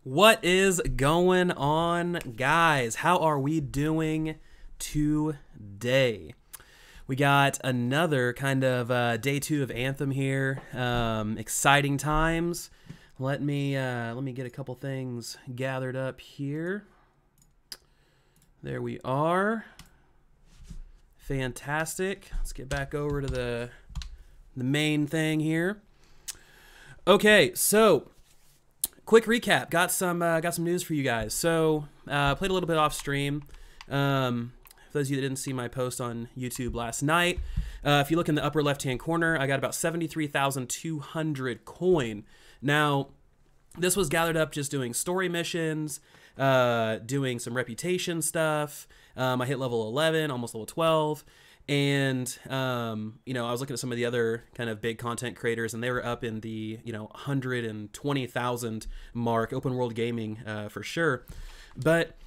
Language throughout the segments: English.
What is going on, guys? How are we doing today? We got another kind of day 2 of Anthem here. Exciting times. Let me get a couple things gathered up here. There we are. Fantastic. Let's get back over to the main thing here. Okay, so quick recap. Got some news for you guys. So played a little bit off stream. For those of you that didn't see my post on YouTube last night, if you look in the upper left-hand corner, I got about 73,200 coin. Now, this was gathered up just doing story missions, doing some reputation stuff. I hit level 11, almost level 12. And, you know, I was looking at some of the other kind of big content creators, and they were up in the, 120,000 mark, open world gaming for sure. But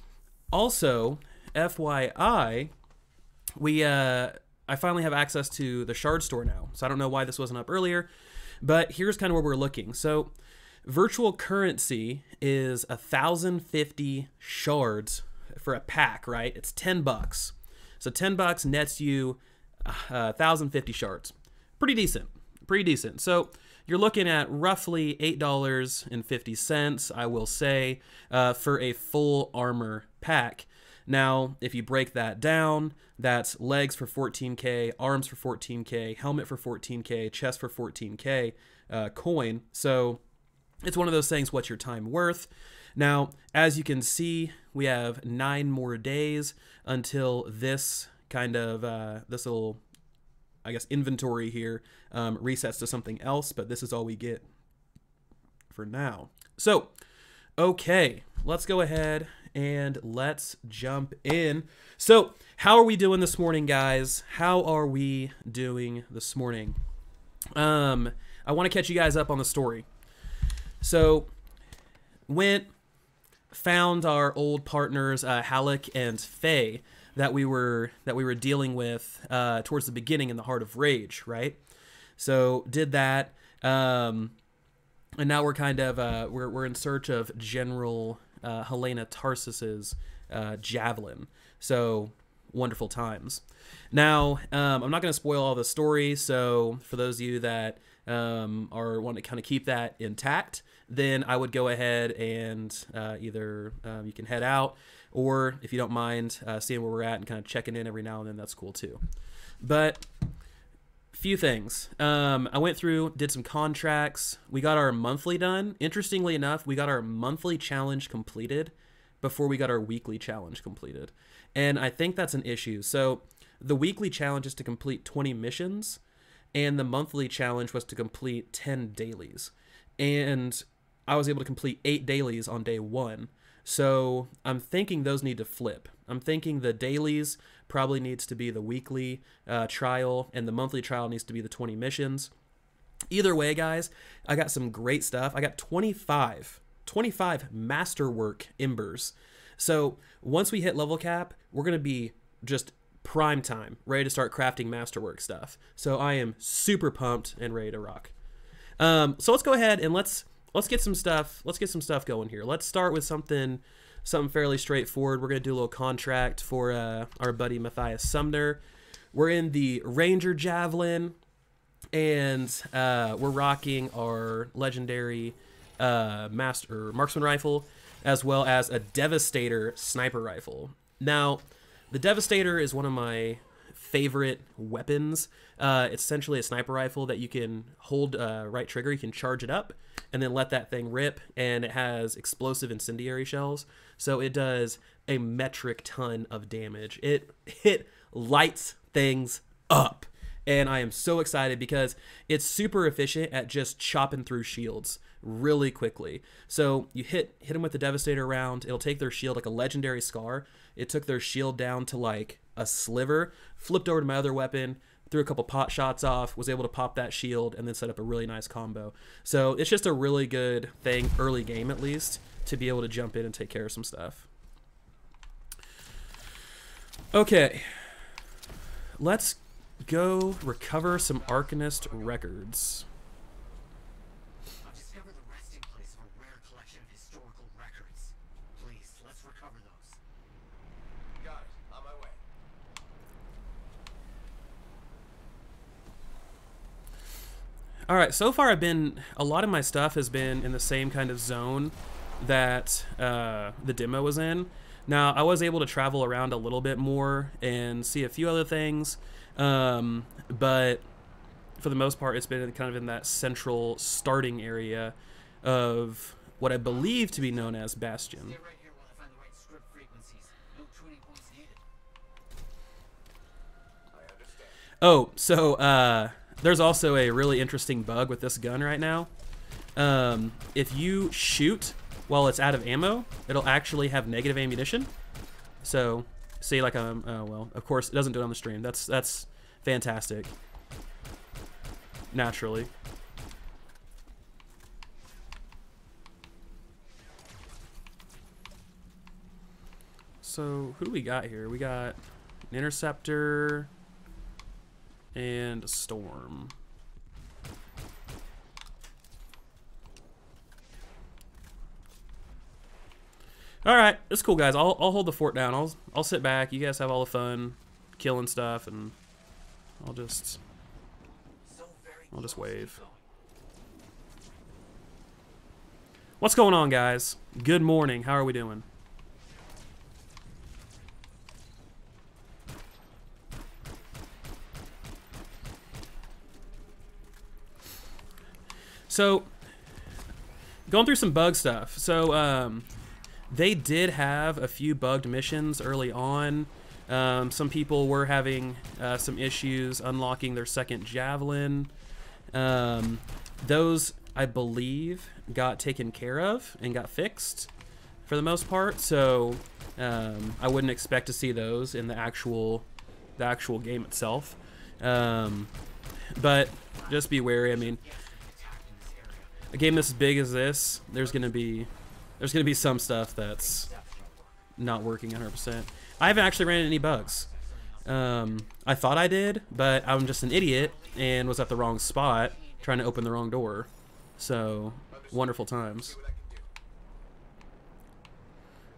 also, FYI, I finally have access to the shard store now. So I don't know why this wasn't up earlier, but here's kind of where we're looking. So virtual currency is 1,050 shards for a pack, right? It's $10. So $10 nets you 1,050 shards. Pretty decent. Pretty decent. So you're looking at roughly $8.50, I will say, for a full armor pack. Now, if you break that down, that's legs for 14K, arms for 14K, helmet for 14K, chest for 14K coin. So it's one of those things, what's your time worth? Now, as you can see, we have 9 more days until this kind of, this little, I guess, inventory here resets to something else, but this is all we get for now. So, okay, let's go ahead and let's jump in. So, how are we doing this morning, guys? How are we doing this morning? I want to catch you guys up on the story. So, found our old partners Halleck and Faye that we were dealing with towards the beginning in the Heart of Rage, right? So did that, and now we're kind of we're in search of General Helena Tarsus's javelin. So wonderful times. Now I'm not going to spoil all the story. So for those of you that are want to kind of keep that intact, then I would go ahead and either you can head out, or if you don't mind seeing where we're at and kind of checking in every now and then, that's cool too. But few things. I went through, did some contracts. We got our monthly done. Interestingly enough, we got our monthly challenge completed before we got our weekly challenge completed. And I think that's an issue. So the weekly challenge is to complete 20 missions, and the monthly challenge was to complete 10 dailies. And I was able to complete 8 dailies on day 1. So I'm thinking those need to flip. I'm thinking the dailies probably needs to be the weekly trial, and the monthly trial needs to be the 20 missions. Either way, guys, I got some great stuff. I got 25 masterwork embers. So once we hit level cap, we're going to be just prime time, ready to start crafting masterwork stuff. So I am super pumped and ready to rock. So let's go ahead and let's get some stuff. Let's get some stuff going here. Let's start with something fairly straightforward. We're gonna do a little contract for our buddy Matthias Sumner. We're in the Ranger Javelin, and we're rocking our legendary marksman rifle, as well as a Devastator sniper rifle. Now, the Devastator is one of my favorite weapons. It's essentially a sniper rifle that you can hold right trigger, you can charge it up, and then let that thing rip, and it has explosive incendiary shells, so it does a metric ton of damage. It lights things up, and I am so excited because it's super efficient at just chopping through shields really quickly. So you hit them with the Devastator round, it'll take their shield, like a legendary Scar. It took their shield down to like a sliver, flipped over to my other weapon, threw a couple pot shots off, was able to pop that shield, and then set up a really nice combo. So it's just a really good thing, early game at least, to be able to jump in and take care of some stuff. Okay, let's go recover some Arcanist records. I've discovered the resting place of a rare collection of historical records. All right, so far a lot of my stuff has been in the same kind of zone that the demo was in. Now, I was able to travel around a little bit more and see a few other things, but for the most part, it's been kind of in that central starting area of what I believe to be known as Bastion. Oh, so there's also a really interesting bug with this gun right now. If you shoot while it's out of ammo, it'll actually have negative ammunition. So, see, like oh well, of course it doesn't do it on the stream. That's fantastic. Naturally. So, who do we got here? We got an interceptor and a storm. All right, it's cool, guys. I'll hold the fort down. I'll sit back. You guys have all the fun, killing stuff, and I'll just wave. What's going on, guys? Good morning. How are we doing? So, going through some bug stuff. So, they did have a few bugged missions early on. Some people were having some issues unlocking their second javelin. Those, I believe, got taken care of and got fixed for the most part. So, I wouldn't expect to see those in the actual game itself. But just be wary. I mean, a game this big as this, there's gonna be some stuff that's not working 100%. I haven't actually ran into any bugs. I thought I did, but I'm just an idiot and was at the wrong spot trying to open the wrong door. So, wonderful times.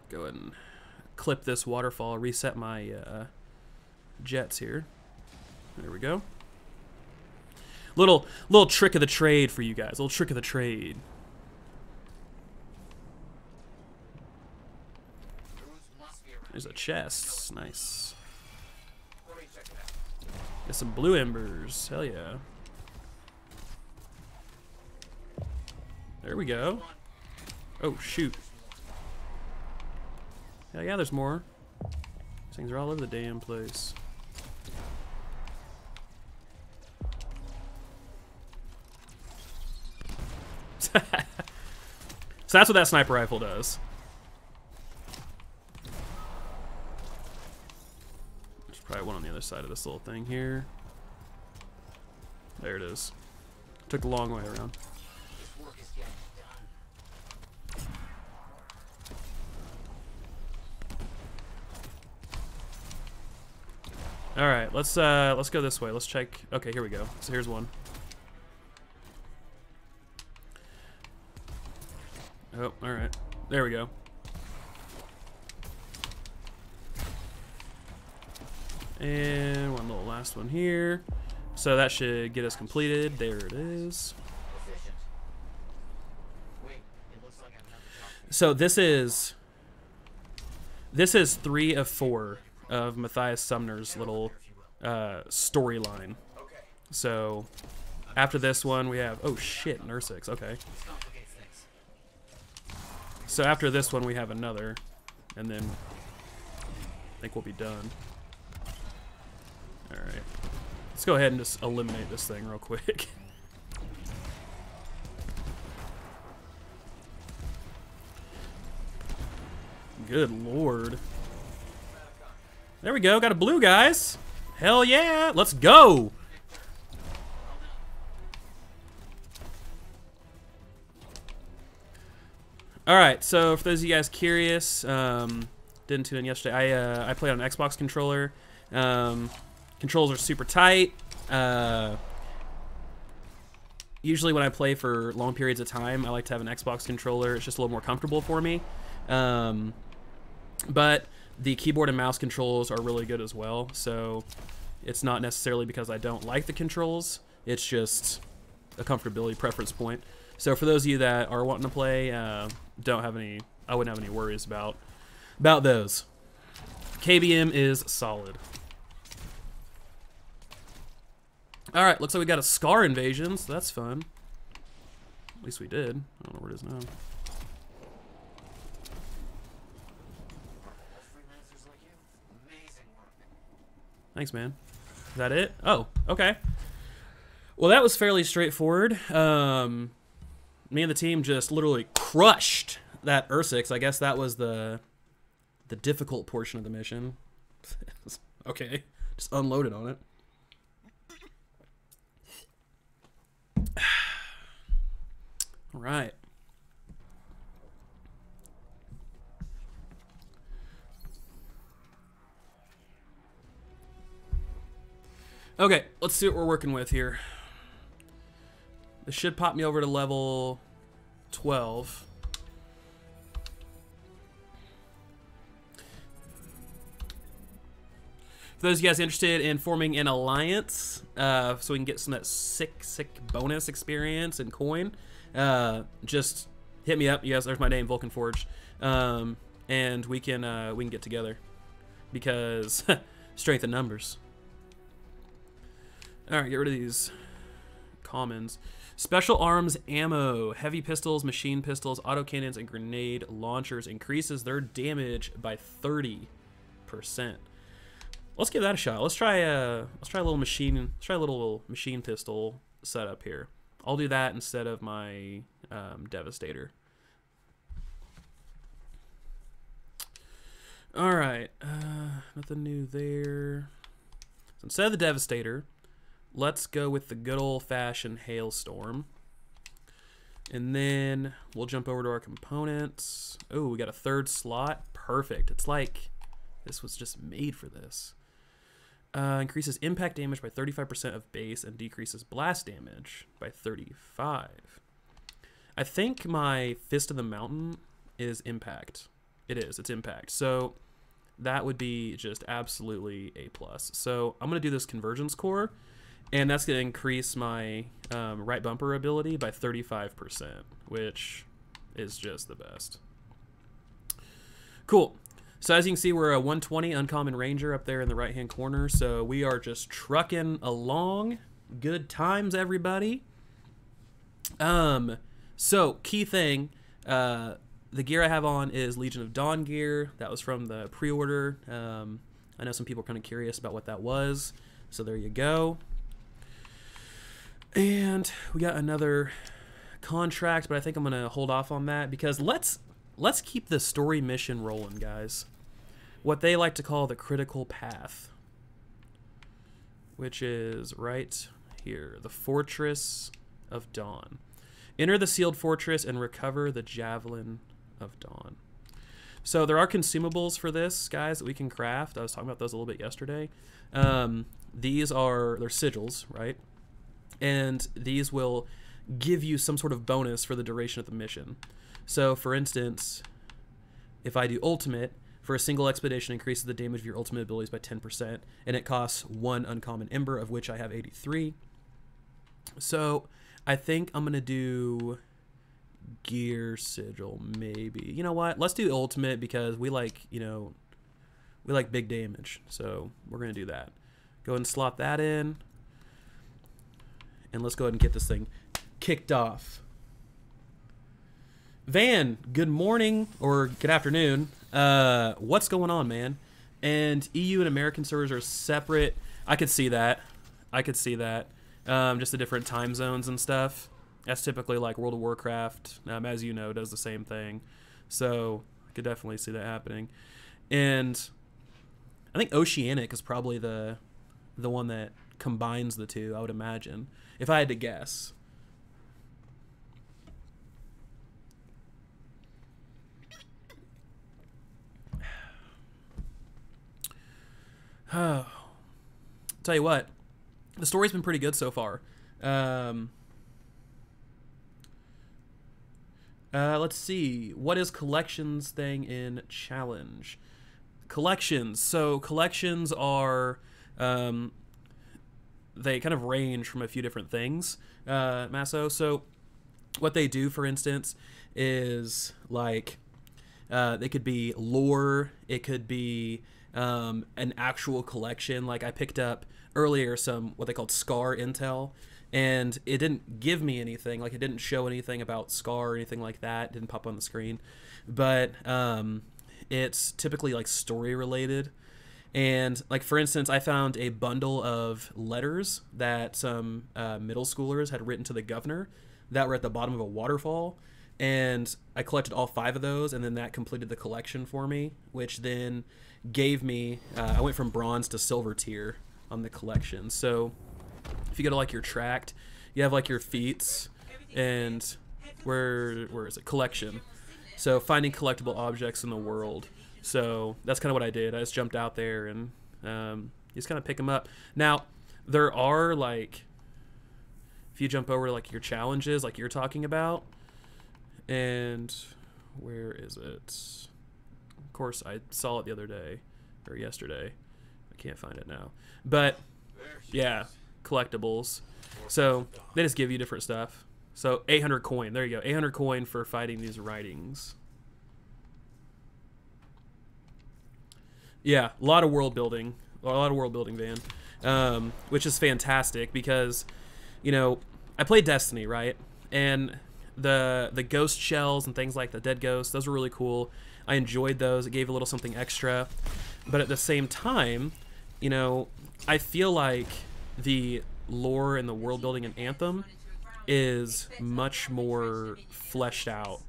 Go ahead and clip this waterfall, reset my jets here. There we go. Little trick of the trade for you guys. Little trick of the trade. There's a chest. Nice. Get some blue embers. Hell yeah. There we go. Oh, shoot. Hell yeah, there's more. These things are all over the damn place. So that's what that sniper rifle does. There's probably one on the other side of this little thing here. There it is. Took a long way around. All right, let's go this way. Let's check. Okay, here we go. So here's one. Oh, all right. There we go. And one little last one here. So that should get us completed. There it is. So this is 3 of 4 of Matthias Sumner's little storyline. So after this one we have, oh shit, Nursix, okay. So after this one we have another, and then I think we'll be done. Alright. Let's go ahead and just eliminate this thing real quick. Good lord. There we go, got a blue, guys. Hell yeah, let's go. All right, so for those of you guys curious, didn't tune in yesterday, I played on an Xbox controller. Controls are super tight. Usually when I play for long periods of time, I like to have an Xbox controller. It's just a little more comfortable for me. But the keyboard and mouse controls are really good as well. So it's not necessarily because I don't like the controls. It's just a comfortability preference point. So for those of you that are wanting to play, don't have any, I wouldn't have any worries about those. KBM is solid. All right, looks like we got a Scar invasion, so that's fun. At least we did. I don't know where it is now. Thanks, man. Is that it? Oh, okay. Well, that was fairly straightforward. Me and the team just literally crushed that Ursix. I guess that was the difficult portion of the mission. Okay, just unloaded on it. All right. Okay, let's see what we're working with here. This should pop me over to level 12. For those of you guys interested in forming an alliance, so we can get some of that sick bonus experience and coin, just hit me up. You guys, there's my name, Vulcan Forge, and we can get together because strength in numbers. All right, get rid of these commons. Special arms ammo, heavy pistols, machine pistols, autocannons, and grenade launchers increases their damage by 30%. Let's give that a shot. Let's try a little machine pistol setup here. I'll do that instead of my Devastator. All right, nothing new there. So instead of the Devastator, let's go with the good old-fashioned Hailstorm. And then we'll jump over to our components. Oh, we got a third slot. Perfect. It's like this was just made for this. Increases impact damage by 35% of base and decreases blast damage by 35. I think my Fist of the Mountain is impact. It is. It's impact. So that would be just absolutely A+. So I'm going to do this Convergence Core. And that's going to increase my right bumper ability by 35%, which is just the best. Cool. So as you can see, we're a 120 Uncommon Ranger up there in the right-hand corner. So we are just trucking along. Good times, everybody. So key thing, the gear I have on is Legion of Dawn gear. That was from the pre-order. I know some people are kind of curious about what that was. So there you go. And we got another contract, but I think I'm gonna hold off on that because let's keep the story mission rolling, guys. What they like to call the critical path, which is right here, the Fortress of Dawn. Enter the sealed fortress and recover the Javelin of Dawn. So there are consumables for this, guys, that we can craft. I was talking about those a little bit yesterday. They're sigils, right? And these will give you some sort of bonus for the duration of the mission. So, for instance, if I do ultimate, for a single expedition, increases the damage of your ultimate abilities by 10%, and it costs 1 uncommon ember, of which I have 83. So, I think I'm going to do gear sigil, maybe. You know what? Let's do ultimate because we like, we like big damage. So, we're going to do that. Go ahead and slot that in. And let's go ahead and get this thing kicked off. Van, good morning or good afternoon. What's going on, man? And EU and American servers are separate. I could see that. Just the different time zones and stuff. That's typically like World of Warcraft, as you know, does the same thing. So I could definitely see that happening. And I think Oceanic is probably the one that combines the two, I would imagine, if I had to guess. Tell you what, the story's been pretty good so far. Let's see. What is collections thing in challenge? Collections. So collections are they kind of range from a few different things, Masso. So what they do, for instance, is like they could be lore, it could be an actual collection. Like I picked up earlier some what they called Scar intel, and it didn't give me anything. Like it didn't show anything about Scar or anything like that. It didn't pop on the screen, but it's typically like story related. And like for instance, I found a bundle of letters that some middle schoolers had written to the governor that were at the bottom of a waterfall, and I collected all 5 of those, and then that completed the collection for me, which then gave me I went from bronze to silver tier on the collection. So if you go to like your tracked, you have like your feats, and where is it, collection, so finding collectible objects in the world. So that's kind of what I did. I just jumped out there and you just kind of pick them up. Now there are like, if you jump over like your challenges like you're talking about, and where is it? Of course I saw it the other day or yesterday. I can't find it now, but yeah, collectibles. So they just give you different stuff. So 800 coin, there you go, 800 coin for fighting these writings. Yeah, a lot of world building, Van, which is fantastic because, you know, I played Destiny, right? And the ghost shells and things like the dead ghosts, those were really cool. I enjoyed those. It gave a little something extra. But at the same time, you know, I feel like the lore and the world building in Anthem is much more fleshed out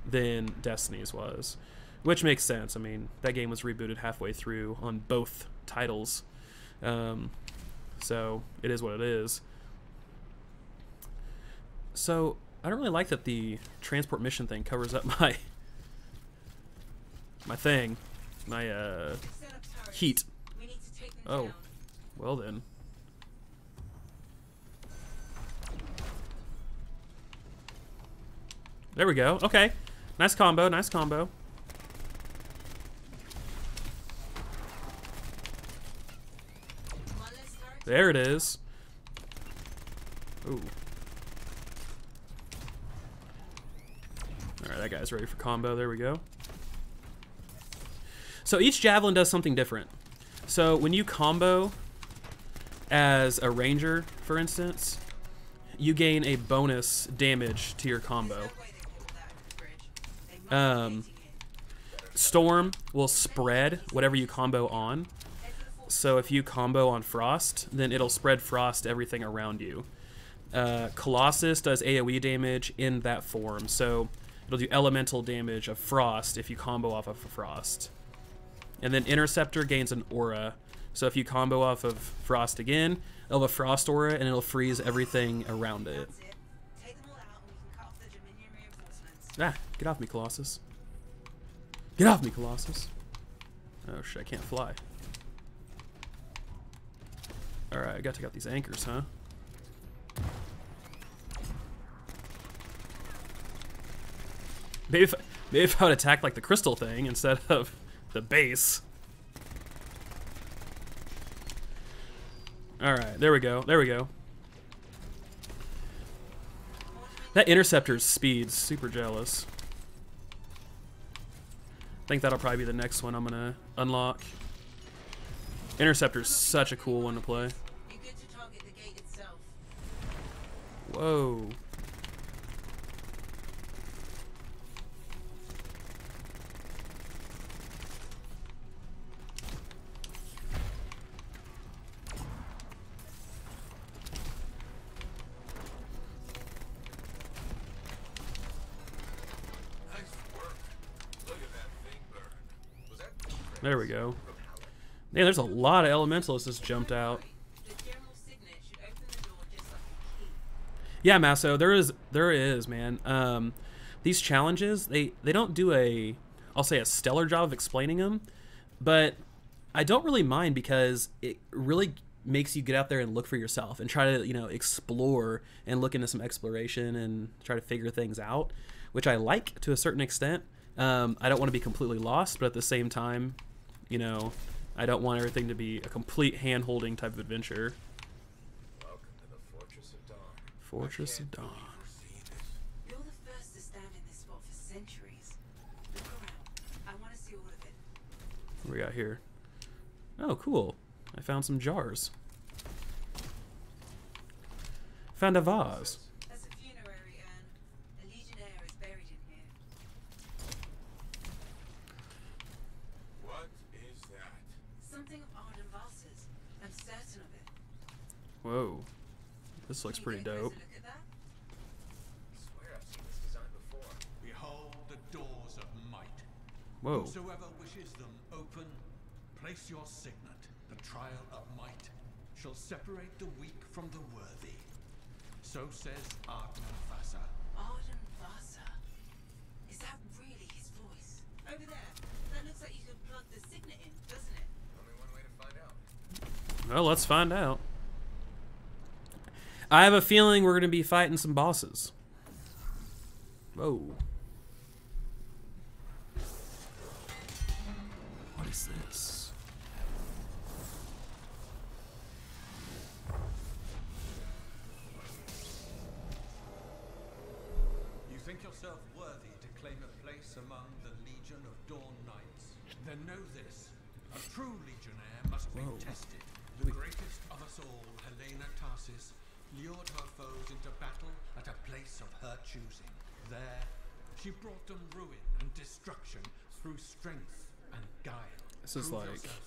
than Destiny's was. Which makes sense. I mean, that game was rebooted halfway through on both titles. So it is what it is. So I don't really like that the transport mission thing covers up my heat. Oh, well then. There we go. Okay, nice combo. Nice combo. There it is. Ooh. Alright, that guy's ready for combo. There we go. So each javelin does something different. So when you combo as a ranger, for instance, you gain a bonus damage to your combo. Storm will spread whatever you combo on. So if you combo on Frost, then it'll spread Frost to everything around you. Colossus does AoE damage in that form, so it'll do elemental damage of Frost if you combo off of Frost. And then Interceptor gains an aura, so if you combo off of Frost again, it'll have a Frost aura and it'll freeze everything around it. Ah, get off me, Colossus. Get off me, Colossus. Oh shit, I can't fly. Alright, I gotta take out these anchors, huh? Maybe if I would attack like the crystal thing instead of the base. Alright, there we go. There we go. That Interceptor's speed's super jealous. I think that'll probably be the next one I'm gonna unlock. Interceptor's such a cool one to play. Whoa. There we go. Yeah, there's a lot of elementals just jumped out. Yeah, Masso, there is, man. These challenges, they don't do a, I'll say, a stellar job of explaining them, but I don't really mind because it really makes you get out there and look for yourself and try to, you know, explore and look into some exploration and try to figure things out, which I like to a certain extent. I don't want to be completely lost, but at the same time, you know, I don't want everything to be a complete hand-holding type of adventure. Fortress of Dawn. You're the first to stand in this spot for centuries. Look around. I want to see all of it. What do we got here? Oh, cool. I found some jars. Found a vase. That's a funerary urn. A legionnaire is buried in here. What is that? Something of Arden vases. I'm certain of it. Whoa. This looks pretty dope. Look at that. I swear I've seen this design before. Behold the doors of might. Whoa. Whosoever wishes them open, place your signet. The trial of might shall separate the weak from the worthy. So says Arden Vasa. Arden Vasa. Is that really his voice? Over there. That looks like you could plug the signet in, doesn't it? Only one way to find out. Well, let's find out. I have a feeling we're going to be fighting some bosses. Whoa. What is this? You think yourself worthy to claim a place among the Legion of Dawn Knights? Then know this. A true legionnaire must be tested. The greatest of us all, Helena Tarsis, lured her foes into battle at a place of her choosing. There, she brought them ruin and destruction through strength and guile. This is Prove like... yourself.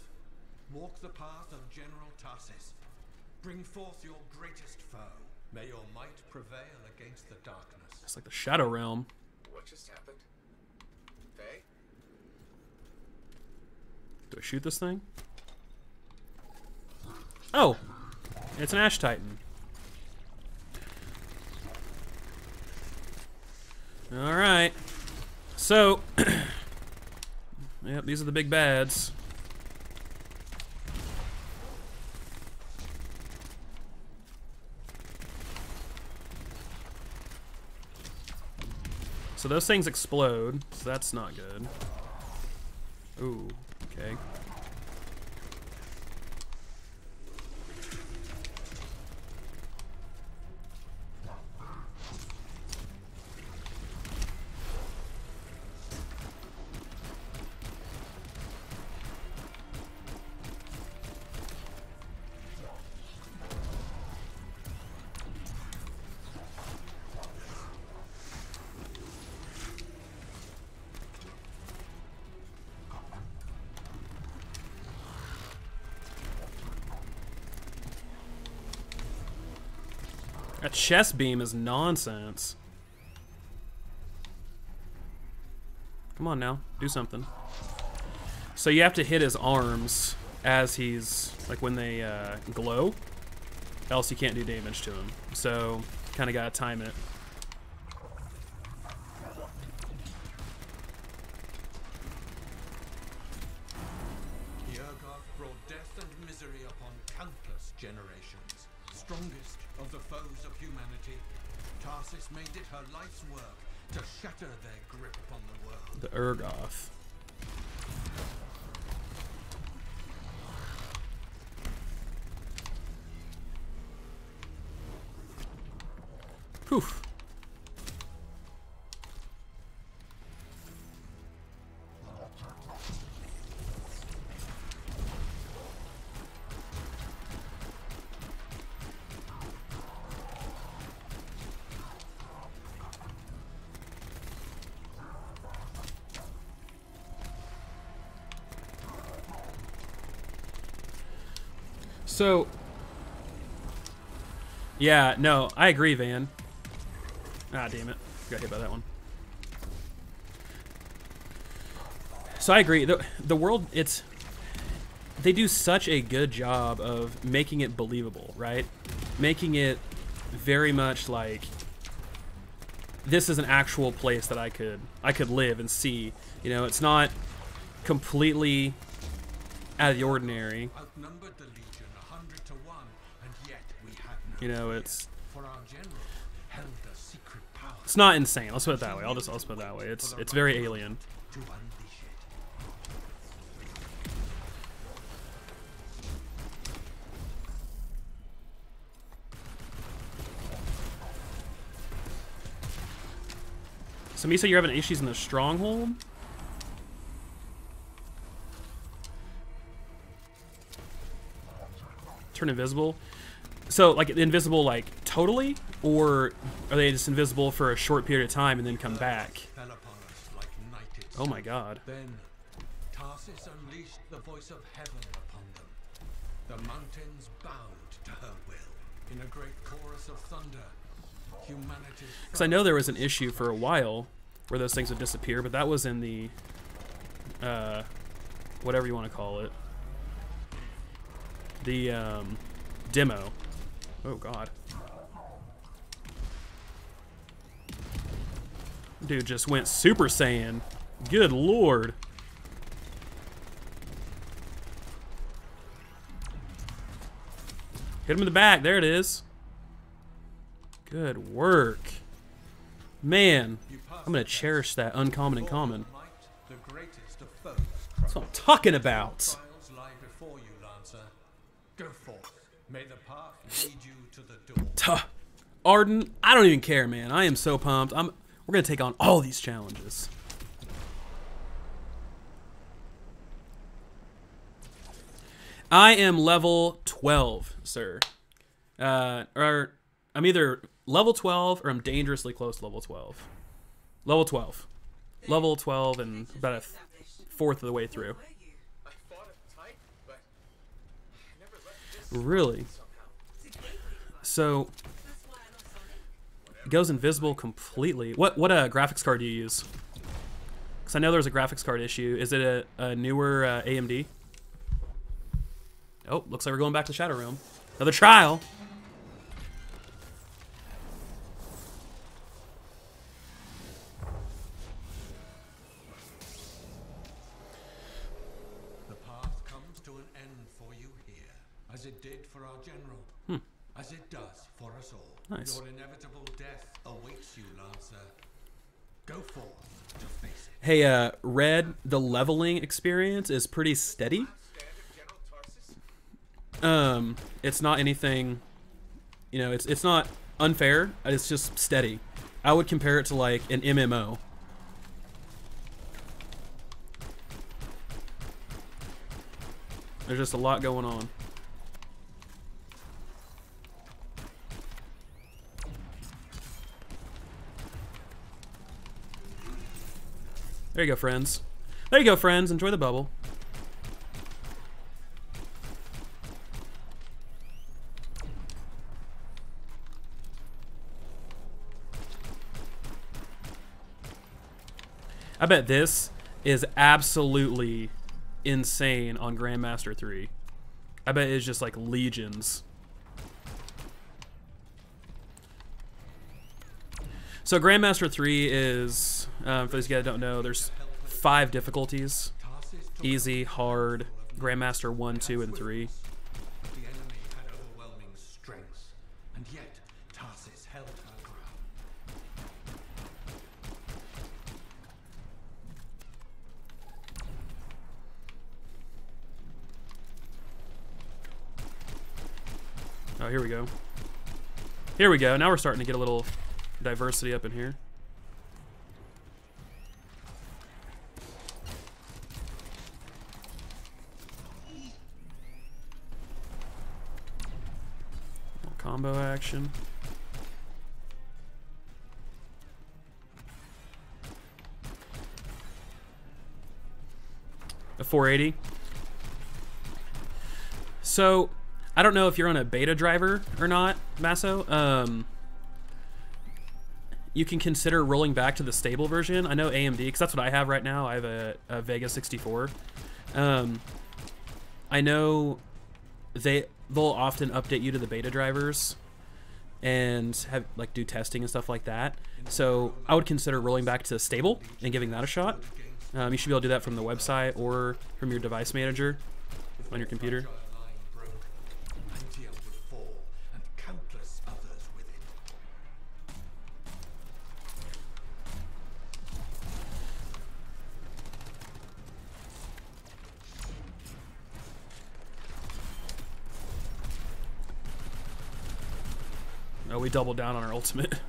Walk the path of General Tarsis. Bring forth your greatest foe. May your might prevail against the darkness. It's like the Shadow Realm. What just happened? Faye? Do I shoot this thing? Oh! It's an Ash Titan. Alright. So... yep, these are the big bads. So those things explode, so that's not good. Ooh, okay. That chest beam is nonsense. Come on now, do something. So you have to hit his arms as he's, like when they glow, else you can't do damage to him. So, kind of gotta time it. Yergoth brought death and misery upon countless generations. Strongest of the foes of humanity, Tarsis made it her life's work to shatter their grip upon the world. The Urgoth. Poof. So, yeah, no, I agree, Van. Ah, damn it. Got hit by that one. So I agree. The world, they do such a good job of making it believable, right? Making it very much like this is an actual place that I could live and see. You know, it's not completely out of the ordinary. Outnumbered the Legion 100 to 1, and yet we had no You know, fear, it's for our general held a secret power it's not insane. Let's put it that way. I'll just put it that way. It's very alien. to unleash it. So Misa, you're having issues in the stronghold? Turn invisible. So, like, invisible, like, totally? Or are they just invisible for a short period of time and then come back? Fell upon us like night Oh itself. my god. Then Tarsis unleashed the voice of heaven upon them. The mountains bowed to her will. In a great chorus of thunder, humanity. Because I know there was an issue for a while where those things would disappear, but that was in the, whatever you want to call it. The, demo. Oh, God. Dude just went Super Saiyan. Good lord. Hit him in the back. There it is. Good work. Man, I'm going to cherish that uncommon and common. The greatest of foes. That's what I'm talking about. Trials lie before you, Lancer. Go forth. May the path lead you to the door. Tuh. Arden, I don't even care, man. I am so pumped. We're going to take on all these challenges. I am level 12, sir. Or I'm either level 12 or I'm dangerously close to level 12. Level 12. Level 12 and about a fourth of the way through. I fought it tight, but I never let this Really? somehow. So, it goes invisible completely. What graphics card do you use? Because I know there's a graphics card issue. Is it a newer AMD? Oh, looks like we're going back to Shadow Realm. Another trial. The path comes to an end for you here, as it did for our general, as it does for us all. Nice. Your inevitable death awaits you, Lancer. Go forth to face it. Hey, Red, the leveling experience is pretty steady. Standard General Tarsis? It's not anything, you know, it's not unfair. It's just steady. I would compare it to like an MMO. There's just a lot going on. There you go, friends. There you go, friends. Enjoy the bubble. I bet this is absolutely insane on Grandmaster 3. I bet it's just like legions. So Grandmaster 3 is, for those of you guys that don't know, there's 5 difficulties. Easy, hard, Grandmaster 1, 2, and 3. The enemy had overwhelming strength, and yet Tarsis held her ground. Oh, here we go. Here we go. Now we're starting to get a little diversity up in here. Little combo action. A 480. So, I don't know if you're on a beta driver or not, Masso. You can consider rolling back to the stable version. I know AMD, because that's what I have right now. I have a Vega 64. I know they'll often update you to the beta drivers and have like do testing and stuff like that. So I would consider rolling back to stable and giving that a shot. You should be able to do that from the website or from your device manager on your computer. Anthem would fall, and countless others with it. Oh, we doubled down on our ultimate.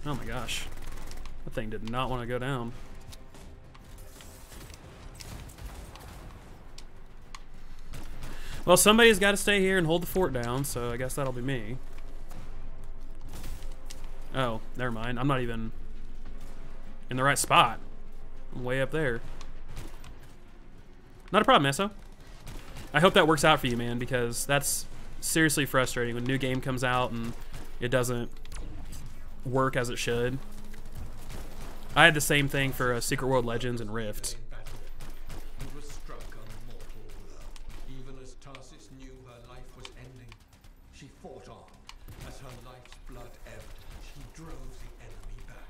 Oh my gosh. That thing did not want to go down. Well, somebody's got to stay here and hold the fort down, so I guess that'll be me. Oh, never mind. I'm not even in the right spot. I'm way up there. Not a problem, Esso. I hope that works out for you, man, because that's seriously frustrating when a new game comes out and it doesn't work as it should. I had the same thing for Secret World Legends and Rift. And was struck a mortal blow. Even as Tarsis knew her life was ending, she fought on. As her life's blood ebbed, she drove the enemy back.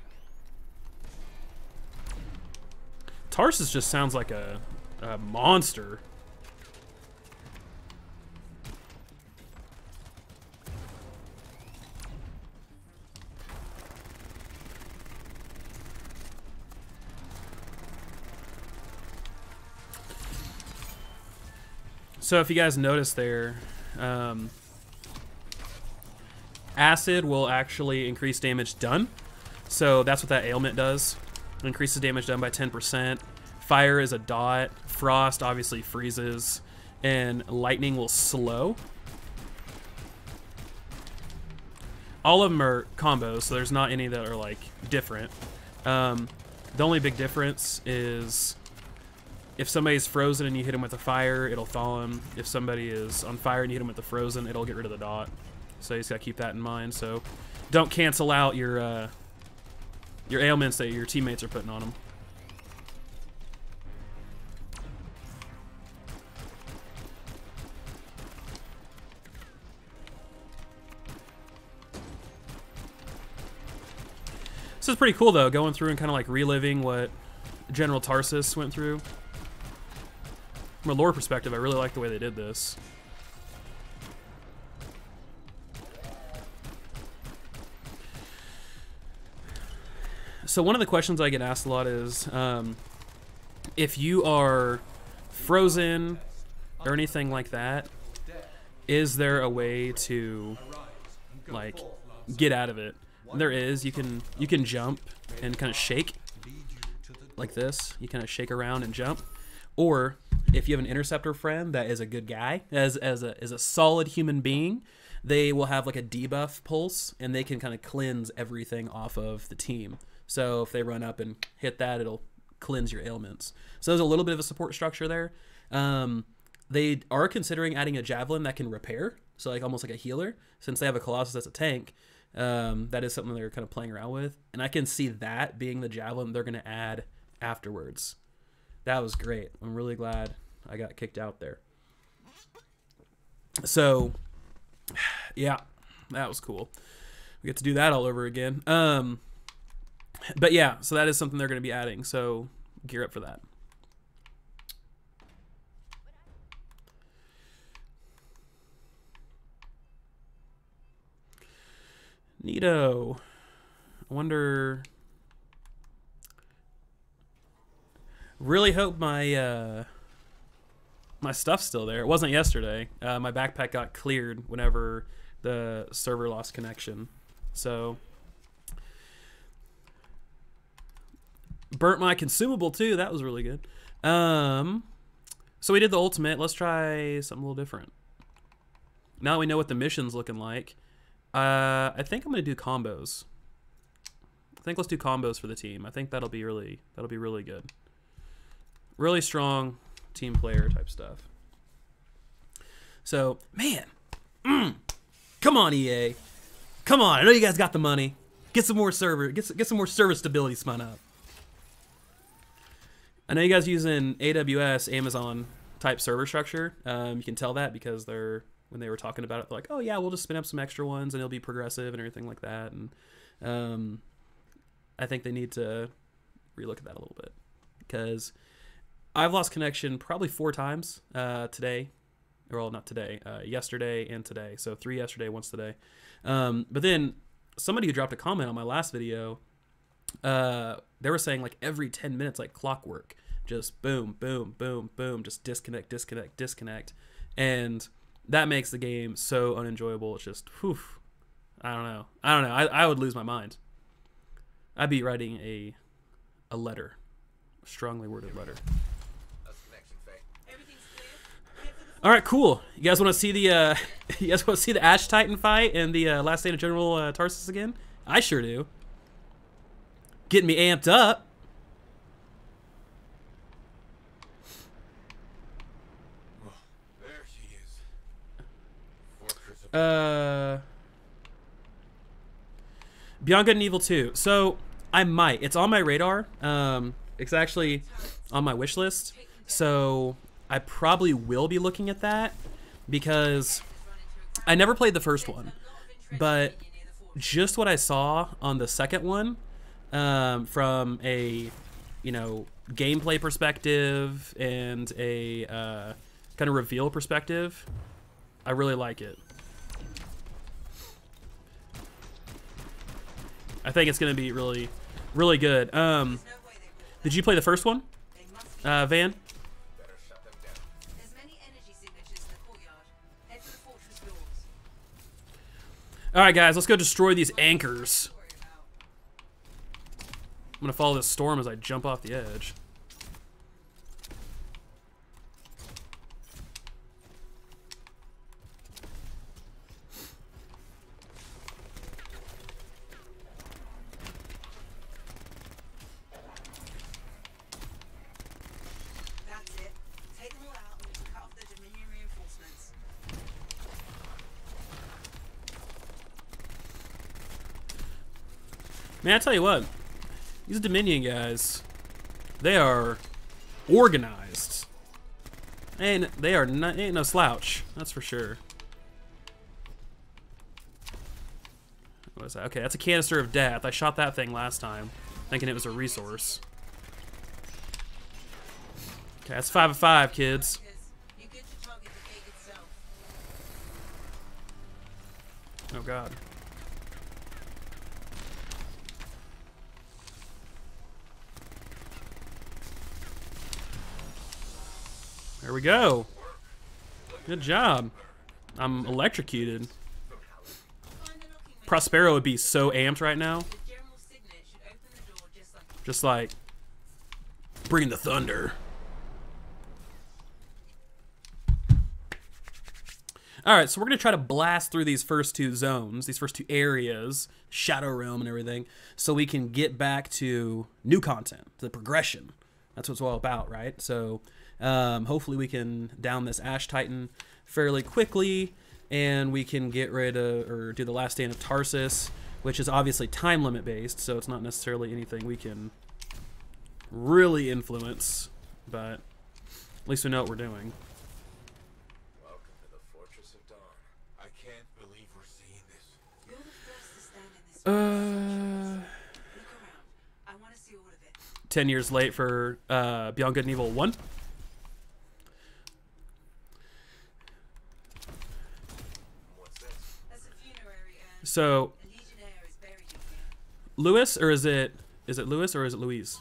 Tarsis just sounds like a monster. So if you guys notice there, acid will actually increase damage done. So that's what that ailment does. It increases damage done by 10%. Fire is a dot. Frost obviously freezes. And lightning will slow. All of them are combos, so there's not any that are like different. The only big difference is if somebody's frozen and you hit them with a fire, it'll thaw them. If somebody is on fire and you hit them with the frozen, it'll get rid of the dot. So you just gotta keep that in mind. So don't cancel out your ailments that your teammates are putting on them. This is pretty cool though, going through and kind of like reliving what General Tarsis went through. From a lore perspective, I really like the way they did this. So one of the questions I get asked a lot is, if you are frozen or anything like that, is there a way to like get out of it? There is. You can jump and kind of shake like this. You kind of shake around and jump. Or if you have an interceptor friend that is a good guy, as a solid human being, they will have like a debuff pulse and they can kind of cleanse everything off of the team. So if they run up and hit that, it'll cleanse your ailments. So there's a little bit of a support structure there. They are considering adding a javelin that can repair, so like almost like a healer. Since they have a Colossus that's a tank, that is something they're kind of playing around with. And I can see that being the javelin they're going to add afterwards. That was great. I'm really glad I got kicked out there. So, yeah, that was cool. We get to do that all over again. But yeah, so that is something they're going to be adding. So gear up for that. Neato. I wonder. Really hope my my stuff's still there. It wasn't yesterday. My backpack got cleared whenever the server lost connection. So burnt my consumable too. That was really good. So we did the ultimate. Let's try something a little different. Now that we know what the mission's looking like, I think I'm gonna do combos. I think let's do combos for the team. I think that'll be really good. Really strong team player type stuff. So, man, come on, EA, come on! I know you guys got the money. Get some more server, get some more server stability spun up. I know you guys using AWS, Amazon type server structure. You can tell that because when they were talking about it, they're like, oh yeah, we'll just spin up some extra ones and it'll be progressive and everything like that. And I think they need to relook at that a little bit because I've lost connection probably 4 times today. Or well, not today, yesterday and today. So 3 yesterday, once today. But then somebody who dropped a comment on my last video, they were saying like every 10 minutes, like clockwork, just boom, boom, boom, boom, just disconnect, disconnect, disconnect. And that makes the game so unenjoyable. It's just, whew, I don't know. I would lose my mind. I'd be writing a letter, a strongly worded letter. That's connection, Faye. Everything's clear. Head for the All right, cool. You guys want to see the you guys want to see the Ash Titan fight and the last stand of General Tarsus again? I sure do. Getting me amped up. There she is. Fortress of Beyond Good and Evil 2. So I might. It's on my radar. It's actually on my wish list. So I probably will be looking at that because I never played the first one, but just what I saw on the second one, from a, you know, gameplay perspective and a kind of reveal perspective, I really like it. I think it's gonna be really, really good. Did you play the first one, Van? better shut them down. There's many energy signatures in the courtyard. Head for the fortress doors. All right, guys, let's go destroy these anchors. Worry about. I'm gonna follow this storm as I jump off the edge. That's it. Take them all out and we can cut off the Dominion reinforcements. Man, I tell you what, these Dominion guys, they are organized. And they are not, ain't no slouch, that's for sure. What is that? Okay, that's a canister of death. I shot that thing last time, thinking it was a resource. Okay, that's 5 of 5, kids. Because you get to target the gate itself. Oh god. There we go. Good job. I'm electrocuted. Find the locking mechanism. Prospero would be so amped right now. The general's signet should open the door just like Just like bring the thunder. All right, so we're gonna try to blast through these first two zones, these first two areas, Shadow Realm and everything, so we can get back to new content, the progression. That's what it's all about, right? So hopefully we can down this Ash Titan fairly quickly, and we can get rid of, or do the last stand of Tarsus, which is obviously time limit based, so it's not necessarily anything we can really influence, but at least we know what we're doing. Welcome to the Fortress of Dawn. I can't believe we're seeing this. you're the first to stand in this fortress. Uh, Look around. I want to see all of it. 10 years late for Beyond Good and Evil 1. What's this? That's a funerary urn. So A legionnaire is buried in here. Lewis, or is it Lewis or is it Louise?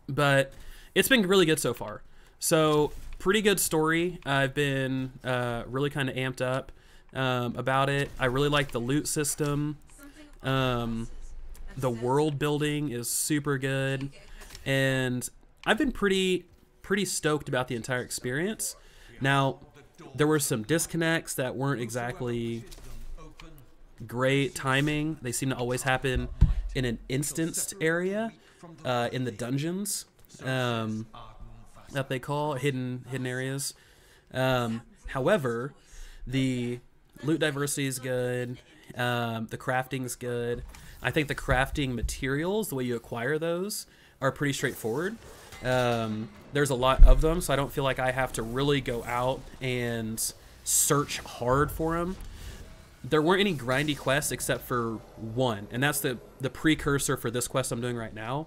But it's been really good so far. So pretty good story. I've been really kind of amped up about it. I really like the loot system. Something The world building is super good, and I've been pretty stoked about the entire experience. Now, there were some disconnects that weren't exactly great timing. They seem to always happen in an instanced area in the dungeons that they call hidden areas. However, the loot diversity is good. The crafting is good. I think the crafting materials, the way you acquire those, are pretty straightforward. There's a lot of them, so I don't feel like I have to really go out and search hard for them. There weren't any grindy quests except for one, and that's the precursor for this quest I'm doing right now,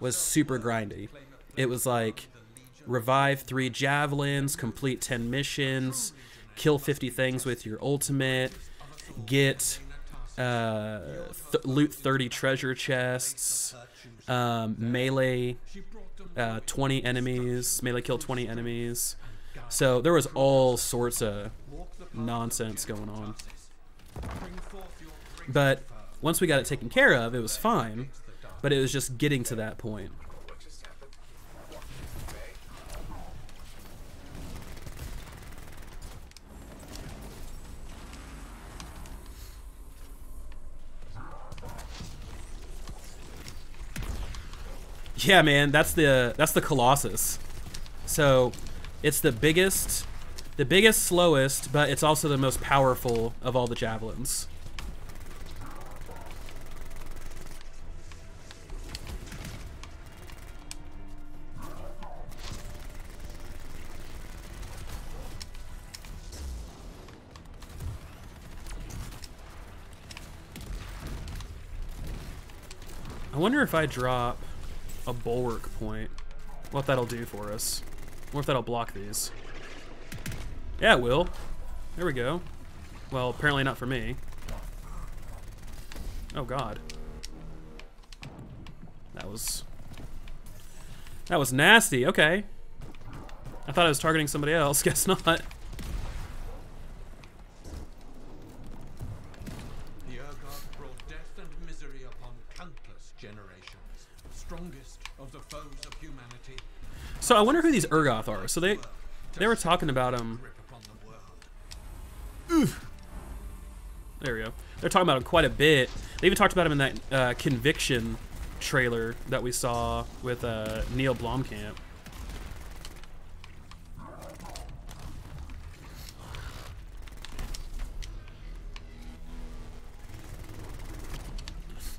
was super grindy. It was like revive 3 javelins, complete 10 missions, kill 50 things with your ultimate, get loot 30 treasure chests, melee 20 enemies, melee kill 20 enemies. So there was all sorts of nonsense going on. But once we got it taken care of, it was fine, but it was just getting to that point. What just happened? May? Yeah, man, that's the Colossus. So it's the biggest, slowest, but it's also the most powerful of all the javelins. I wonder if I drop a bulwark point, what that'll do for us. Or if that'll block these. Yeah, it will. There we go. Well, apparently not for me. Oh god. That was nasty. Okay. I thought I was targeting somebody else. Guess not. The Urgot brought death and misery upon countless generations, strongest of the foes of humanity. So I wonder who these Urgoth are. So they were talking about them. Grip upon the world. There we go. They're talking about him quite a bit. They even talked about him in that Conviction trailer that we saw with Neil Blomkamp.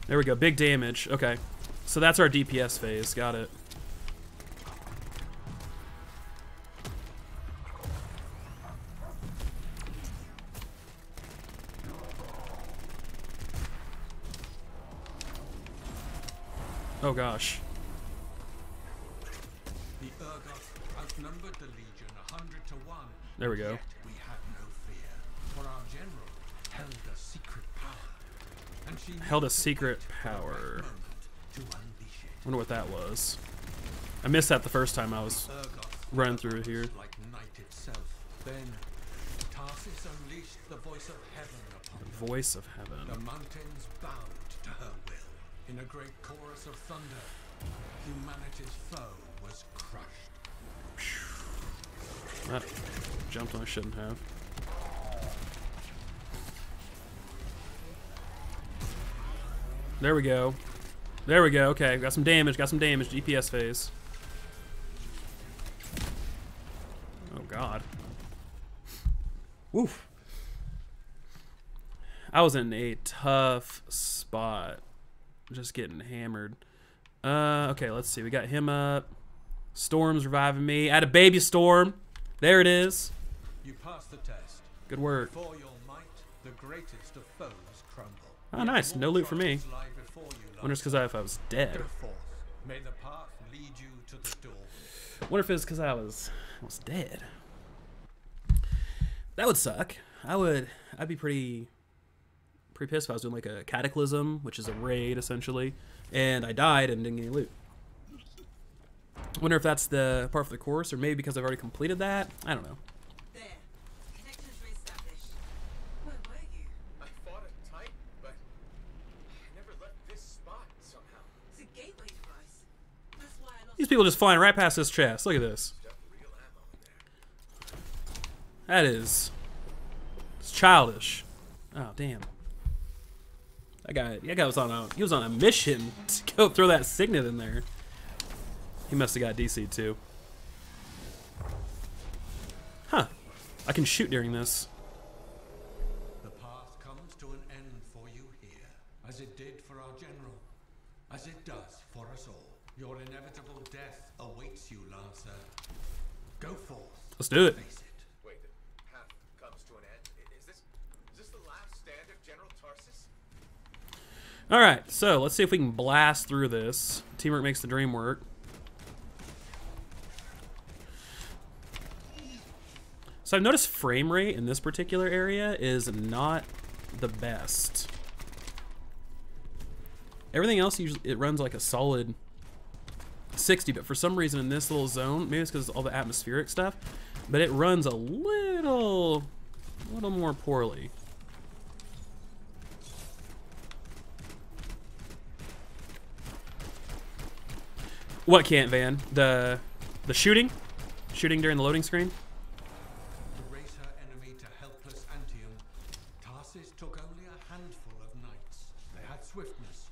There we go. Big damage. Okay. So that's our DPS phase. Got it. Oh gosh. The Urgot outnumbered the Legion 100 to 1. There we go. Yet we had no fear, for our general held a secret power. And she Held a knew to secret wait for the power. right moment to unleash it. Wonder what that was. I missed that the first time I was Urgot running through here. like night itself. Then Tarsus unleashed the voice of heaven upon them. Voice of The heaven. mountains bowed to her will. In a great chorus of thunder, humanity's foe was crushed. That jumped when I shouldn't have. There we go. There we go. Okay, got some damage. Got some damage. DPS phase. Oh god. Woof. I was in a tough spot. Just getting hammered. Okay, let's see. We got him up. Storm's reviving me. Add a baby Storm. There it is. You passed the test. Good work. For your might, the greatest of foes crumble. Oh, nice. No loot for me. Trials lie before you, Wonder if it's because I was dead. Go forth. May the path lead you to the door. Wonder if it's because I was dead. That would suck. I'd be pretty pissed if I was doing like a cataclysm, which is a raid essentially, and I died and didn't get any loot. Wonder if that's the part of the course, or maybe because I've already completed that. I don't know. There. Connections reestablished. Where were you? I fought it tight, but I never left this spot somehow. It's a gateway device. That's why I lost. These people just flying right past this chest. Look at this. Got real ammo in there. That is, it's childish. Oh damn. That guy was on a mission to go throw that signet in there. He must have got DC'd too. Huh. I can shoot during this. The path comes to an end for you here, as it did for our general, as it does for us all. Your inevitable death awaits you, Lancer. Go forth. Let's do it. Face it. Wait, the path comes to an end. Is this the last stand of General Tarsus? All right, so let's see if we can blast through this. Teamwork makes the dream work. So I've noticed frame rate in this particular area is not the best. Everything else usually it runs like a solid 60, but for some reason in this little zone, maybe it's because of all the atmospheric stuff, but it runs a little more poorly. What can't, Van? The shooting? Shooting during the loading screen? To race her enemy to helpless Anthem, Tarsis took only a handful of knights. They had swiftness,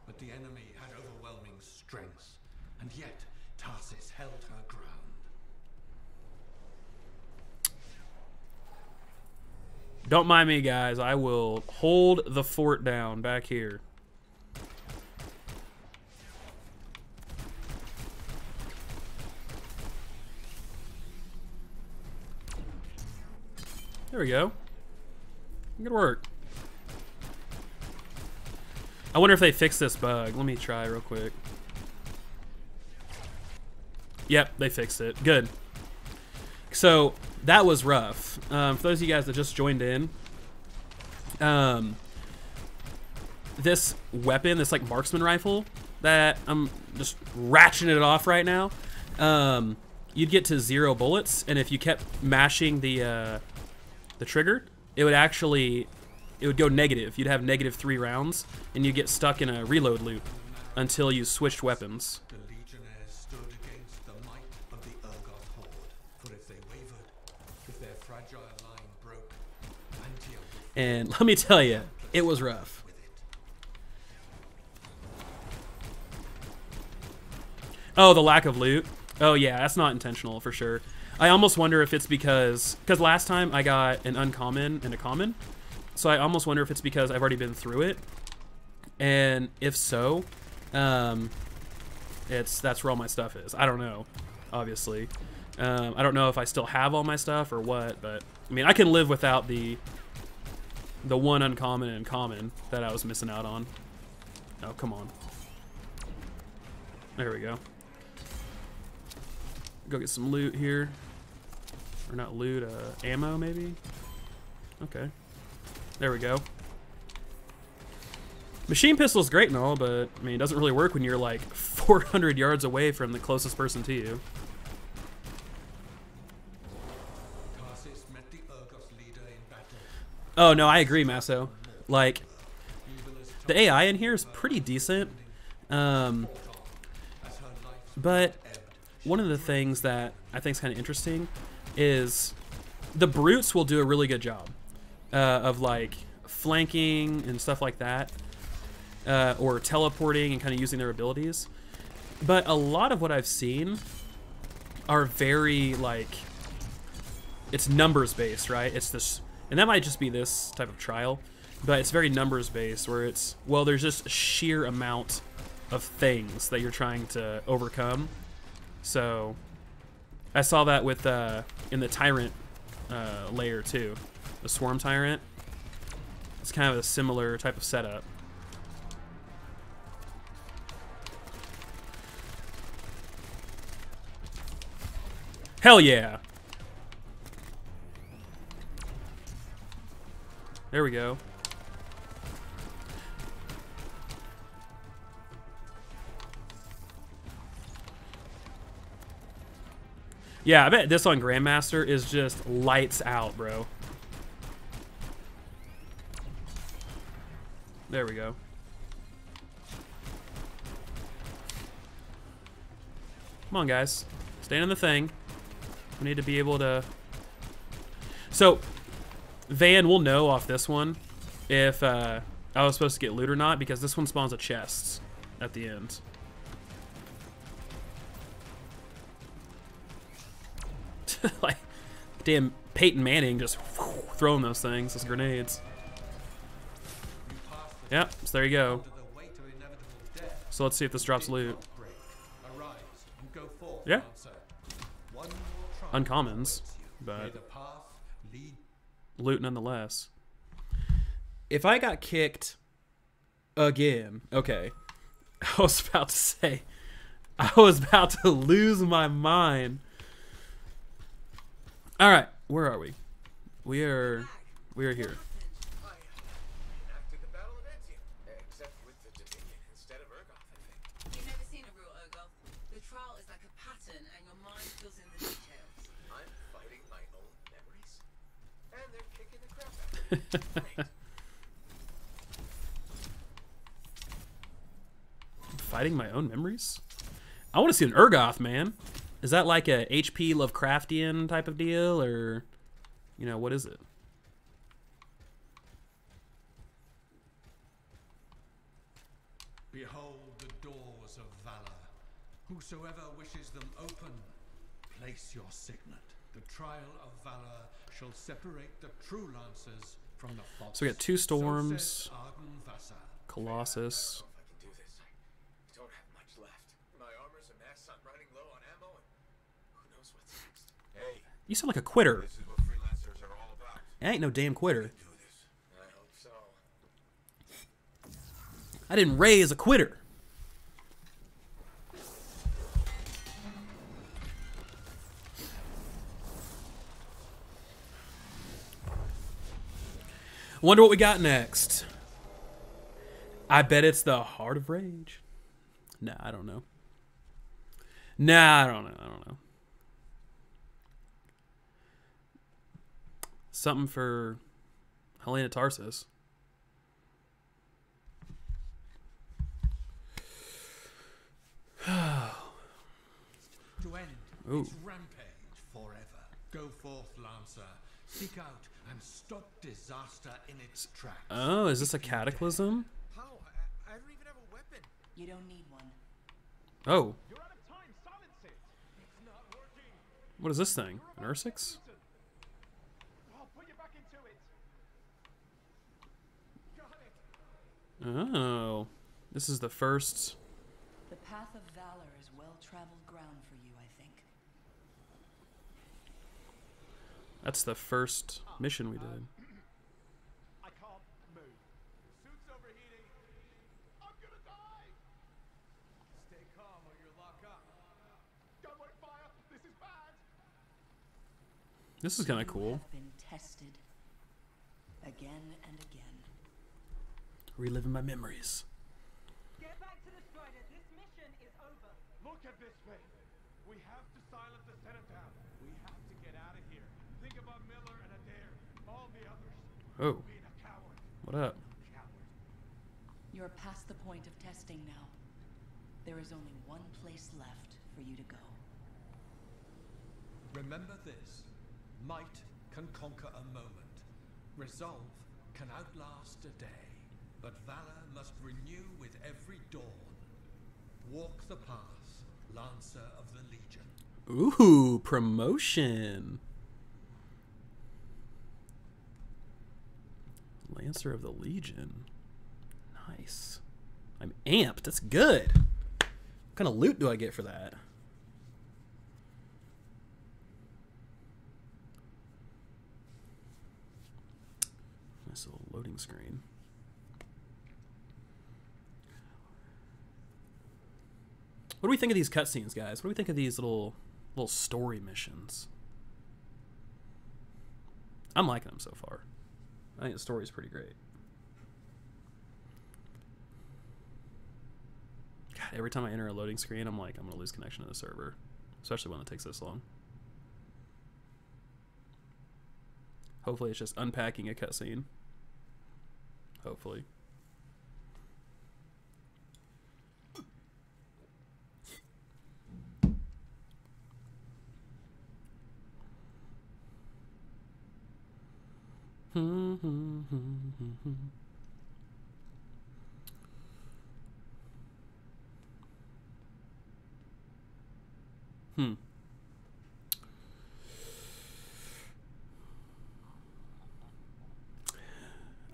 but the enemy had overwhelming strength, and yet Tarsis held her ground. Don't mind me, guys. I will hold the fort down back here. There we go. Good work. I wonder if they fixed this bug. Let me try real quick. Yep, they fixed it. Good. So that was rough. For those of you guys that just joined in, this weapon, this like marksman rifle that I'm just ratcheting it off right now, you'd get to 0 bullets, and if you kept mashing the trigger, it would go negative. You'd have -3 rounds, and you'd get stuck in a reload loop until you switched weapons. The legionnaires stood against the might of the Urgot horde, for if they wavered, if their fragile line broke, Anthem would And let me tell you, it was rough. with it. Oh, the lack of loot. Oh yeah, that's not intentional for sure. I almost wonder if it's because last time I got an uncommon and a common, so I almost wonder if it's because I've already been through it, and if so, that's where all my stuff is. I don't know, obviously. I don't know if I still have all my stuff or what, but I mean I can live without the one uncommon and common that I was missing out on. Oh come on, there we go. Go get some loot here. Or not loot, ammo maybe? Okay. There we go. Machine pistol's great and all, but I mean, it doesn't really work when you're like 400 yards away from the closest person to you. Tarsis met the Urgot leader in battle. Oh no, I agree, Masso. Like, Even as the AI in here is pretty decent. as her life But ebbed, one of the things that I think is kind of interesting is the brutes will do a really good job of like flanking and stuff like that, or teleporting and kind of using their abilities. But a lot of what I've seen are very like, it's numbers based, right? It's this, and that might just be this type of trial, but it's very numbers based where it's, well, there's just a sheer amount of things that you're trying to overcome. So I saw that with in the tyrant layer too, the swarm tyrant. It's kind of a similar type of setup. Hell yeah! There we go. Yeah, I bet this on Grandmaster is just lights out, bro. There we go. Come on, guys. Stand in the thing. We need to be able to... So, Van will know off this one if I was supposed to get loot or not, because this one spawns a chest at the end. Like, damn Peyton Manning just throwing those things as grenades. Yep, so there you go. under the weight of inevitable death. So let's see if this drops loot. Break. Arise and go forth, Yeah. Lancer. One more trial Uncommons, awaits you. May but the path lead. loot nonetheless. If I got kicked again, okay. I was about to say, I was about to lose my mind. All right, where are we? We are here. Enacted the Battle of Anthem, except with the Dominion instead of Urgot, I think. You've never seen a real Urgot. The trial is like a pattern and your mind fills in the details. I'm fighting my own memories, and they're kicking the crap out of me. Great. Fighting my own memories? I want to see an Urgoth, man. Is that like a HP Lovecraftian type of deal, or, you know, what is it? Behold the doors of valor. Whosoever wishes them open, place your signet. The trial of valor shall separate the true lancers from the false. So we got 2 storms, So says Arden Colossus. I can do this. I don't have much left. My armor's a mess. I'm running low on ammo, and who knows what's next. Hey, You sound like a quitter. this is what freelancers are all about. I ain't no damn quitter. Do this. I hope so. I didn't raise a quitter. Wonder what we got next. I bet it's the Heart of Rage. Nah, I don't know. Nah, I don't know. Something for Helena Tarsus. to end Ooh. its rampage forever. Go forth, Lancer. Seek out and stop disaster in its tracks. Oh, is this a cataclysm? How? I don't even have a weapon. You don't need one. Oh, You're out of time. Silence it. It's not working. what is this thing? An Ursix? I'll put you back into it. Got it. Oh, this is the first. The path of valor is well-traveled ground for you, I think. That's the first mission we did. I can't move. Suit's overheating. I'm gonna die. Stay calm or you'll lock up. Don't work fire. This is bad. This is kind of You cool. have been tested again and again. Reliving my memories. Get back to the Strider. This mission is over. Look at this way. We have to silence the Cenotaph. We have to get out of here. Think about Miller and Adair. All the others. Oh, Being a coward. what up? Coward. You're past the point of testing now. There is only one place left for you to go. Remember this. Might can conquer a moment. Resolve can outlast a day. But valor must renew with every dawn. Walk the path, Lancer of the Legion. Ooh, promotion. Lancer of the Legion. Nice. I'm amped. That's good. What kind of loot do I get for that? Nice little loading screen. What do we think of these cutscenes, guys? What do we think of these little story missions? I'm liking them so far. I think the story's pretty great. God, every time I enter a loading screen, I'm like, I'm gonna lose connection to the server, especially when it takes this long. Hopefully, it's just unpacking a cutscene. Hopefully.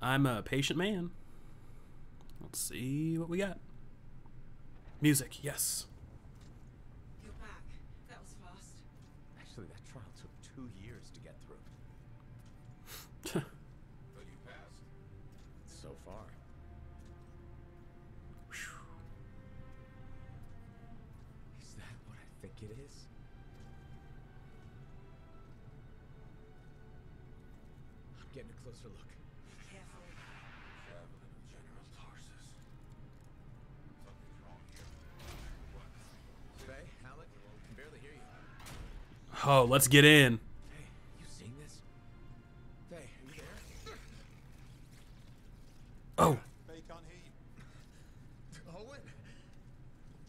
I'm a patient man. Let's see what we got. Music, yes. You're back. That was fast. Actually, that trial took 2 years to get through. But you passed. So far. Is that what I think it is? I'm getting a closer look. Careful. Traveling with General Tarsus. Something's wrong here. What? Faye, Alec, I can barely hear you. Oh, let's get in. Hey, you seeing this? Faye, are you there? Oh, They can't hear you. Owen!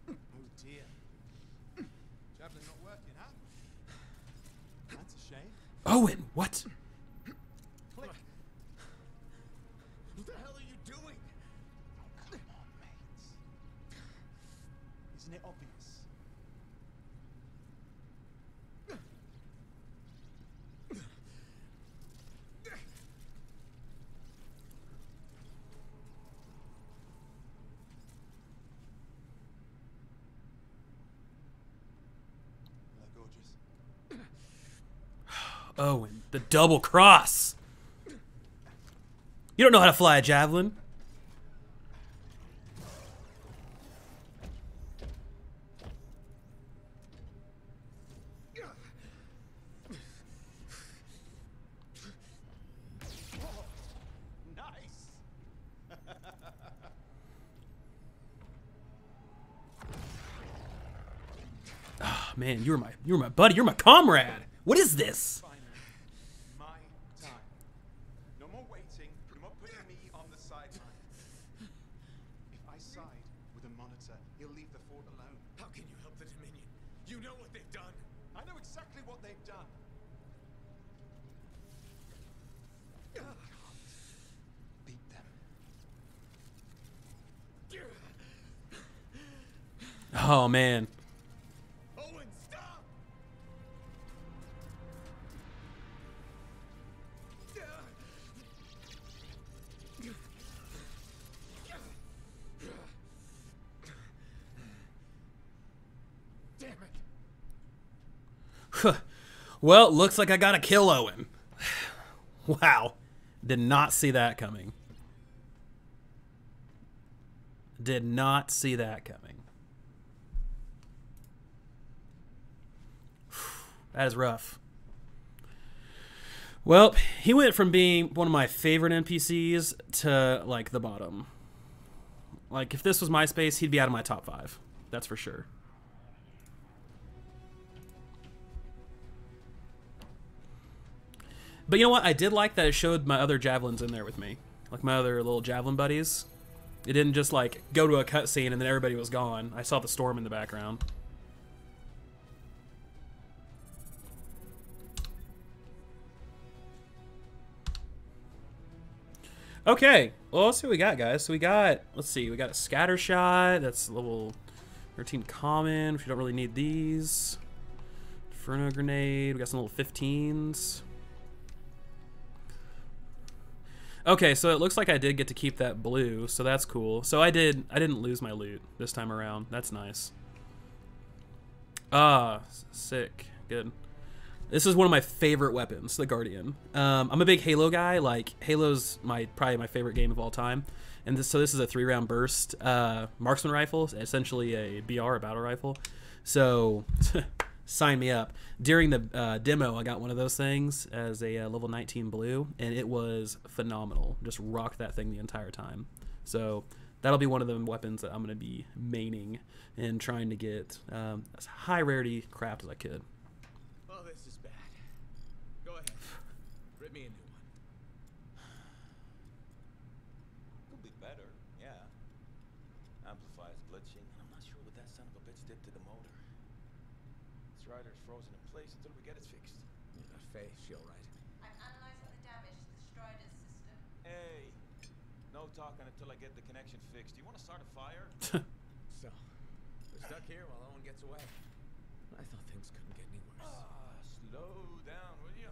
Oh dear. Owen, what? Click. What the hell are you doing? Come on, mates. Isn't it obvious? Hello, gorgeous. Owen, the double cross. You don't know how to fly a javelin. Nice. Oh, man, you were my buddy. You're my comrade. What is this? Finally, my time. No more waiting. No more putting me on the sideline. If I side with a monitor, he'll leave the fort alone. How can you help the Dominion? You know what they've done. I know exactly what they've done. Beat them. Oh, man. Owen, stop! Damn it. Well, looks like I gotta kill Owen. Wow. Did not see that coming. Did not see that coming. That is rough. Well, he went from being one of my favorite NPCs to, like, the bottom. Like, if this was MySpace, he'd be out of my top 5. That's for sure. But you know what? I did like that it showed my other javelins in there with me. Like, my other little javelin buddies. It didn't just, like, go to a cutscene and then everybody was gone. I saw the storm in the background. Okay, well, let's see what we got, guys. So we got, let's see, we got a scatter shot. That's level 13 common, which we don't really need these. Inferno grenade. We got some little 15s. Okay, so it looks like I did get to keep that blue, so that's cool. So I didn't lose my loot this time around. That's nice. Ah, sick. Good. This is one of my favorite weapons, the Guardian. I'm a big Halo guy. Like, Halo's probably my favorite game of all time. And so this is a 3-round burst marksman rifle, essentially a BR, a battle rifle. So sign me up. During the demo, I got one of those things as a level 19 blue, and it was phenomenal. Just rocked that thing the entire time. So that'll be one of the weapons that I'm going to be maining and trying to get as high rarity craft as I could. Oh, this is bad. Go ahead. Rip me a new one. Could be better, yeah. Amplifies glitching, and I'm not sure what that son of a bitch did to the motor. Strider's frozen in place until we get it fixed. Yeah, Faye, she all right? I'm analyzing the damage to the Strider's system. Hey, no talking until I get the connection fixed. Do you want to start a fire? So, we're stuck here while Owen gets away. I thought things couldn't get any worse. Slow down, will you?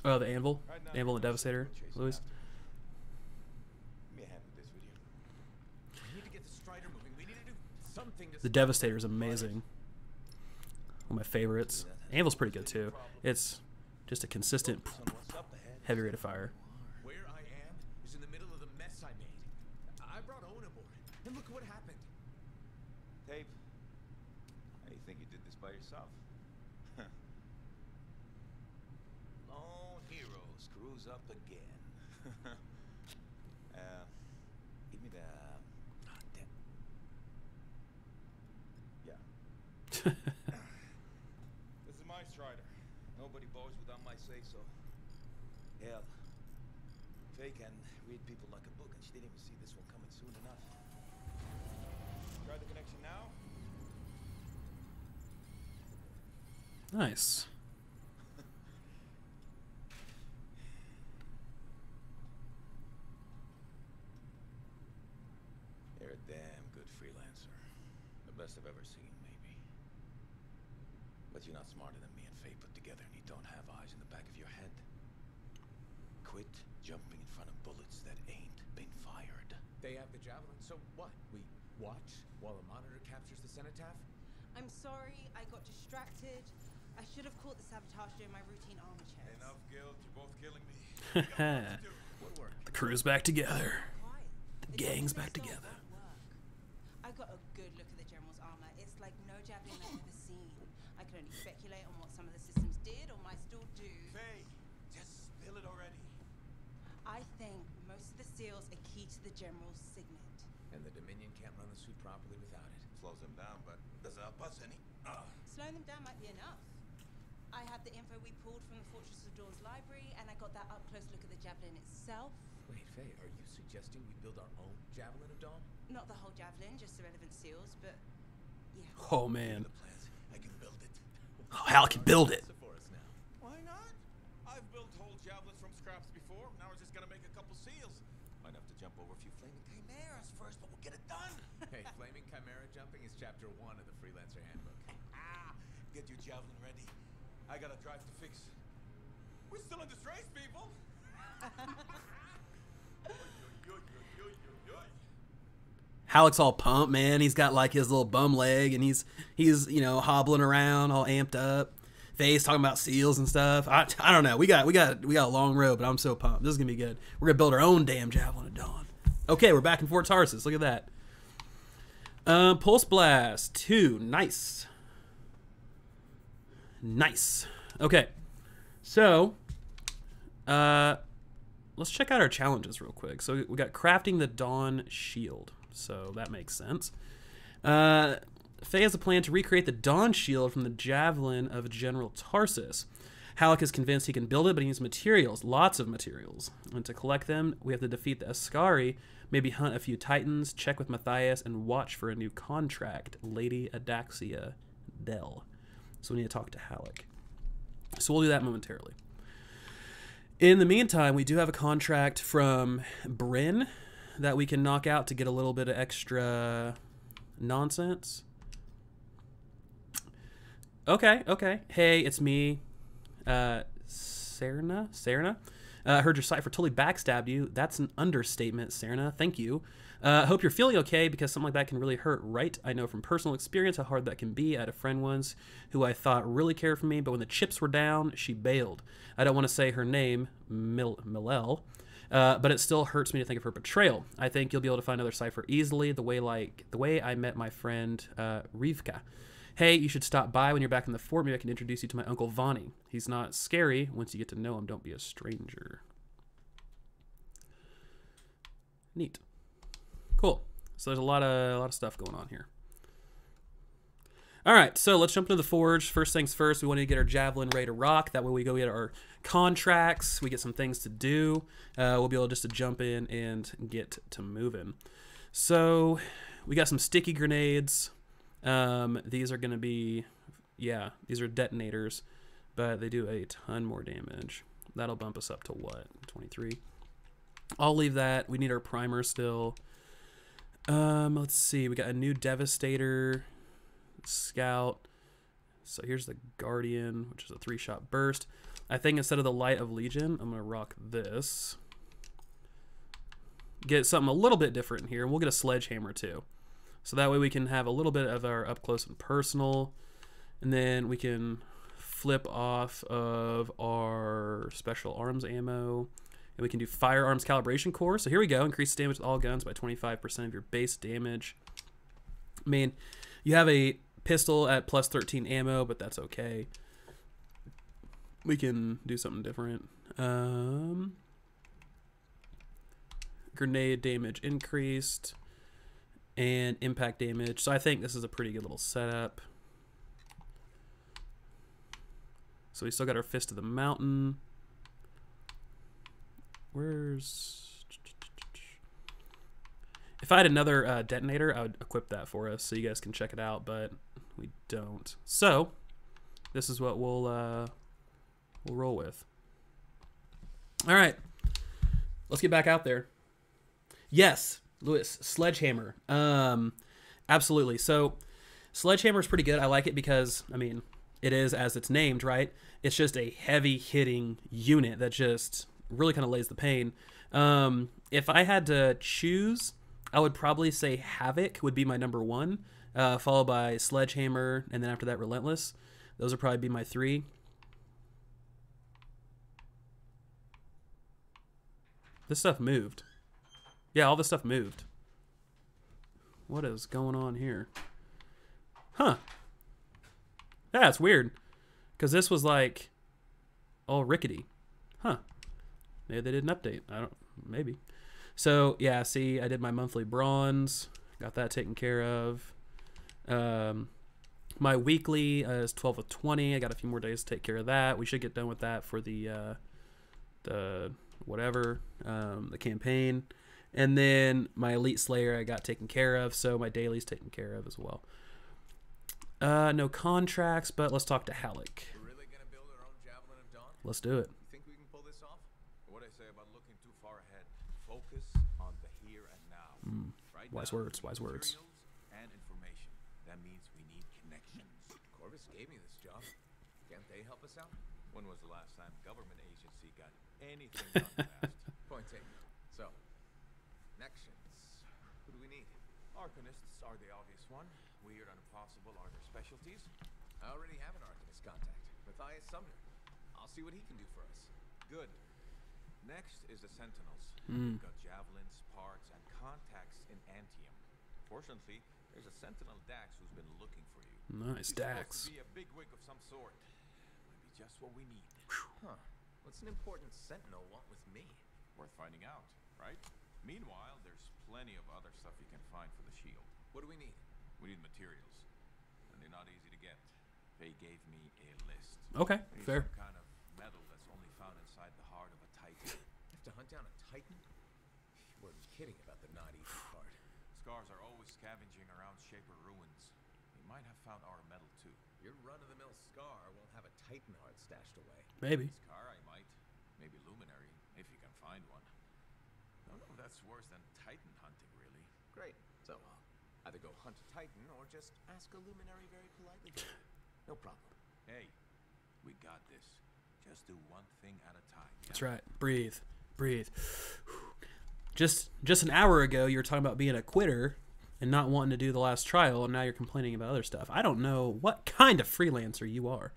Oh, the anvil? Right now, Anvil and Devastator, chasing Louis? after. Let me handle this with you. We need to get the Strider moving. We need to do something to The Devastator is amazing. One of my favorites. Anvil's pretty good too. It's just a consistent heavy rate of fire. Where I am is in the middle of the mess I made. I brought Owen aboard, and look what happened. Tape. How do you think you did this by yourself? Lone hero screws up again. Give me the. Ah, damn. Yeah. This is my Strider. Nobody bows without my say-so. Hell, Faye can read people like a book, and she didn't even see this one coming soon enough. Try the connection now. Nice. answer. The best I've ever seen, maybe. But you're not smarter than me and Faye put together, and you don't have eyes in the back of your head. Quit jumping in front of bullets that ain't been fired. They have the javelin, so what? We watch while a monitor captures the cenotaph? I'm sorry, I got distracted. I should have caught the sabotage during my routine armor checks. Enough guilt. You're both killing me. The crew's back together. Quiet. The gang's back together. I got a good look at the general's armor. It's like no javelin I've ever seen. I can only speculate on what some of the systems did or might still do. Faye, just spill it already. I think most of the seals are key to the general's signet. And the Dominion can't run the suit properly without it. Slows them down, but does it help us any? Slowing them down might be enough. I have the info we pulled from the Fortress of Dawn's library, and I got that up-close look at the javelin itself. Wait, Faye, are you suggesting we build our own Javelin of Dawn? Not the whole javelin, just the relevant seals, but yeah. Oh man. The plans. I can build it. Oh, Hal can build it. For us now. Why not? I've built whole javelins from scraps before. Now we're just gonna make a couple seals. Might have to jump over a few flaming chimeras first, but we'll get it done. Hey, flaming chimera jumping is chapter 1 of the Freelancer Handbook. Get your javelin ready. I got a drive to fix. We're still in this race, people. Halleck's all pumped, man. He's got like his little bum leg, and he's you know, hobbling around, all amped up. Faye's talking about seals and stuff. I don't know. We got a long road, but I'm so pumped. This is gonna be good. We're gonna build our own damn Javelin of Dawn. Okay, we're back in Fort Tarsus. Look at that. Pulse Blast 2. Nice. Nice. Okay. So, let's check out our challenges real quick. So we got crafting the Dawn Shield. So that makes sense. Faye has a plan to recreate the Dawn Shield from the Javelin of General Tarsus. Halleck is convinced he can build it, but he needs materials, lots of materials. And to collect them, we have to defeat the Ascari, maybe hunt a few Titans, check with Matthias, and watch for a new contract, Lady Adaxia Dell. So we need to talk to Halleck. So we'll do that momentarily. In the meantime, we do have a contract from Bryn that we can knock out to get a little bit of extra nonsense. Okay. Hey, it's me, Serna. Heard your cipher totally backstabbed you. That's an understatement, Serna. Thank you. Hope you're feeling okay, because something like that can really hurt, right? I know from personal experience how hard that can be. I had a friend once who I thought really cared for me, but when the chips were down, she bailed. I don't want to say her name, Milel, but it still hurts me to think of her betrayal. I think you'll be able to find another cipher easily, the way I met my friend Rivka. Hey, you should stop by when you're back in the fort. Maybe I can introduce you to my Uncle Vonnie. He's not scary. Once you get to know him, don't be a stranger. Neat. Cool. So there's a lot of stuff going on here. All right, so let's jump into the forge. First things first, we want to get our javelin ready to rock. That way we go get our contracts. We get some things to do. We'll be able just to jump in and get to moving. So we got some sticky grenades. These are going to be, yeah, these are detonators, but they do a ton more damage. That'll bump us up to what, 23? I'll leave that. We need our primer still. Let's see. We got a new Devastator, Scout. So here's the Guardian, which is a 3-shot burst. I think instead of the Light of Legion, I'm going to rock this. Get something a little bit different in here, and we'll get a Sledgehammer too. So that way we can have a little bit of our up close and personal, and then we can flip off of our special arms ammo, and we can do firearms calibration core. So here we go. Increase damage with all guns by 25% of your base damage. I mean, you have a pistol at plus 13 ammo, but that's okay. We can do something different. Grenade damage increased and impact damage. So I think this is a pretty good little setup. So we still got our Fist of the Mountain. If I had another detonator, I would equip that for us so you guys can check it out, but we don't. So this is what we'll roll with. All right, let's get back out there. Yes, Lewis, Sledgehammer. Absolutely. So Sledgehammer is pretty good. I like it because, I mean, it is as it's named, right? It's just a heavy hitting unit that just really kind of lays the pain. If I had to choose, I would probably say Havoc would be my number 1, followed by Sledgehammer, and then after that, Relentless. Those would probably be my 3. This stuff moved. Yeah, all this stuff moved. What is going on here? Huh. Yeah, it's weird. Because this was like all rickety. Huh. Maybe they didn't update. I don't, maybe. So, yeah, see, I did my monthly bronze. Got that taken care of. My weekly is 12 of 20. I got a few more days to take care of that. We should get done with that for the whatever, the campaign. And then my Elite Slayer I got taken care of, so my daily's taken care of as well. No contracts, but let's talk to Halleck. We're really gonna build our own Javelin of Dawn? Let's do it. You think we can pull this off? What I say about looking too far ahead? Focus on the here and now. Right Wise now, words, wise words. materials and information. That means we need connections. Corvus gave me this job. Can't they help us out? When was the last time government agency got anything done fast? Point taken. So, connections. Who do we need? Arcanists are the obvious one. Weird and impossible are their specialties. I already have an Arcanist contact, Matthias Sumner. I'll see what he can do for us. Good. Next is the Sentinels. We've got javelins, parts, and contacts in Anthem. Fortunately, there's a Sentinel Dax who's been looking for you. Nice, He's Dax. supposed to be a bigwig of some sort. Might be just what we need. Huh. What's an important Sentinel want with me? Worth finding out, right? Meanwhile, there's plenty of other stuff you can find for the shield. What do we need? We need materials, and they're not easy to get. They gave me a list. Okay, We need fair. some kind of metal that's only found inside the heart of a titan. Have to hunt down a Titan? You weren't kidding about the not easy part. Scars are always scavenging around Shaper ruins. They might have found our metal too. Your run-of-the-mill Scar won't have a Titan heart stashed away. Maybe. Scar I might. Maybe Luminary, if you can find one. Don't know if that's worse than Titan hunting, really. Great. So, either go hunt a Titan or just ask a Luminary very politely. No problem. Hey, we got this. Just do one thing at a time. That's right. Breathe. Breathe. Just an hour ago, you were talking about being a quitter and not wanting to do the last trial, and now you're complaining about other stuff. I don't know what kind of freelancer you are.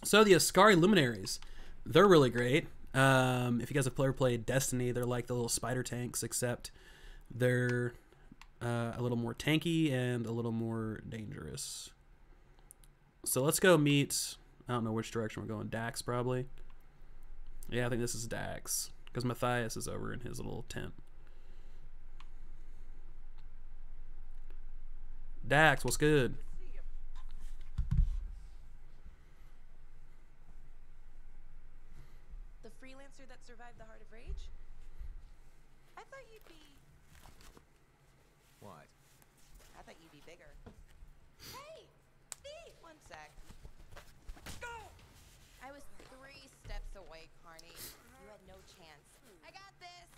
So the Ascari Luminaries, they're really great. If you guys have ever played Destiny, they're like the little spider tanks, except they're a little more tanky and a little more dangerous. So let's go meet, I don't know which direction we're going, Dax probably. Yeah, I think this is Dax, because Matthias is over in his little tent. Dax, what's good? The freelancer that survived the Heart of Rage? I thought you'd be... What? I thought you'd be bigger. Hey! Steve! One sec. I was 3 steps away, Carney. You had no chance. I got this!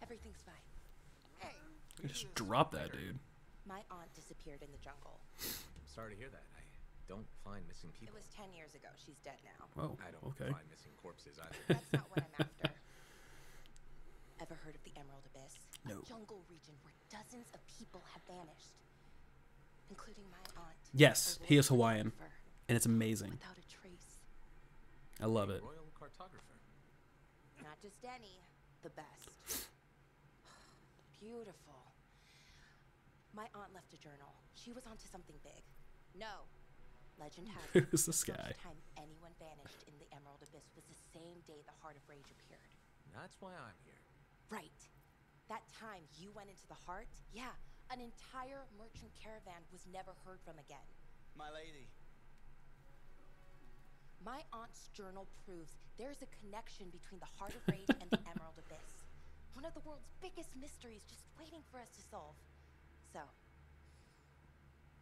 Everything's fine. Hey! Just drop that, dude. My aunt disappeared in the jungle. I'm sorry to hear that. I don't find missing It people. was 10 years ago. She's dead now. Oh, I don't okay. find missing corpses either. That's not what I'm after. Ever heard of the Emerald Abyss? No. A jungle region where dozens of people have vanished, including my aunt. Yes, a he is royal Hawaiian, photographer, and it's amazing. without a trace. I love it. Royal cartographer. Not just any, the best. Beautiful. My aunt left a journal. She was onto something big. No. Legend has it. Who's this the guy? first time anyone vanished in the Emerald Abyss was the same day the Heart of Rage appeared. That's why I'm here. Right. That time you went into the heart, yeah, an entire merchant caravan was never heard from again. My lady. My aunt's journal proves there's a connection between the Heart of Rage and the Emerald Abyss. One of the world's biggest mysteries just waiting for us to solve. So,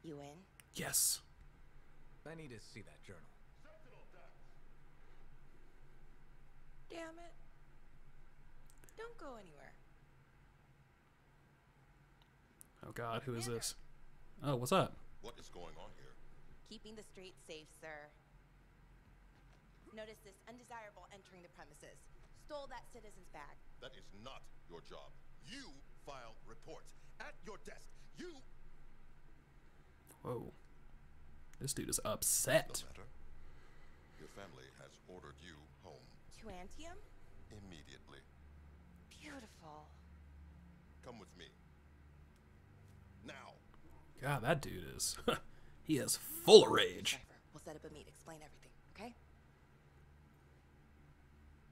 you in? Yes. I need to see that journal. Damn it. Don't go anywhere. Oh God, who is this? Oh, what's up? What is going on here? Keeping the streets safe, sir. Notice this undesirable entering the premises. Stole that citizen's bag. That is not your job. You file reports at your desk. You. Whoa. This dude is upset. No matter. Your family has ordered you home To Anthem? immediately. Beautiful. Come with me. Now. God, that dude is. He is full of rage. Driver, we'll set up a meet. Explain everything, okay?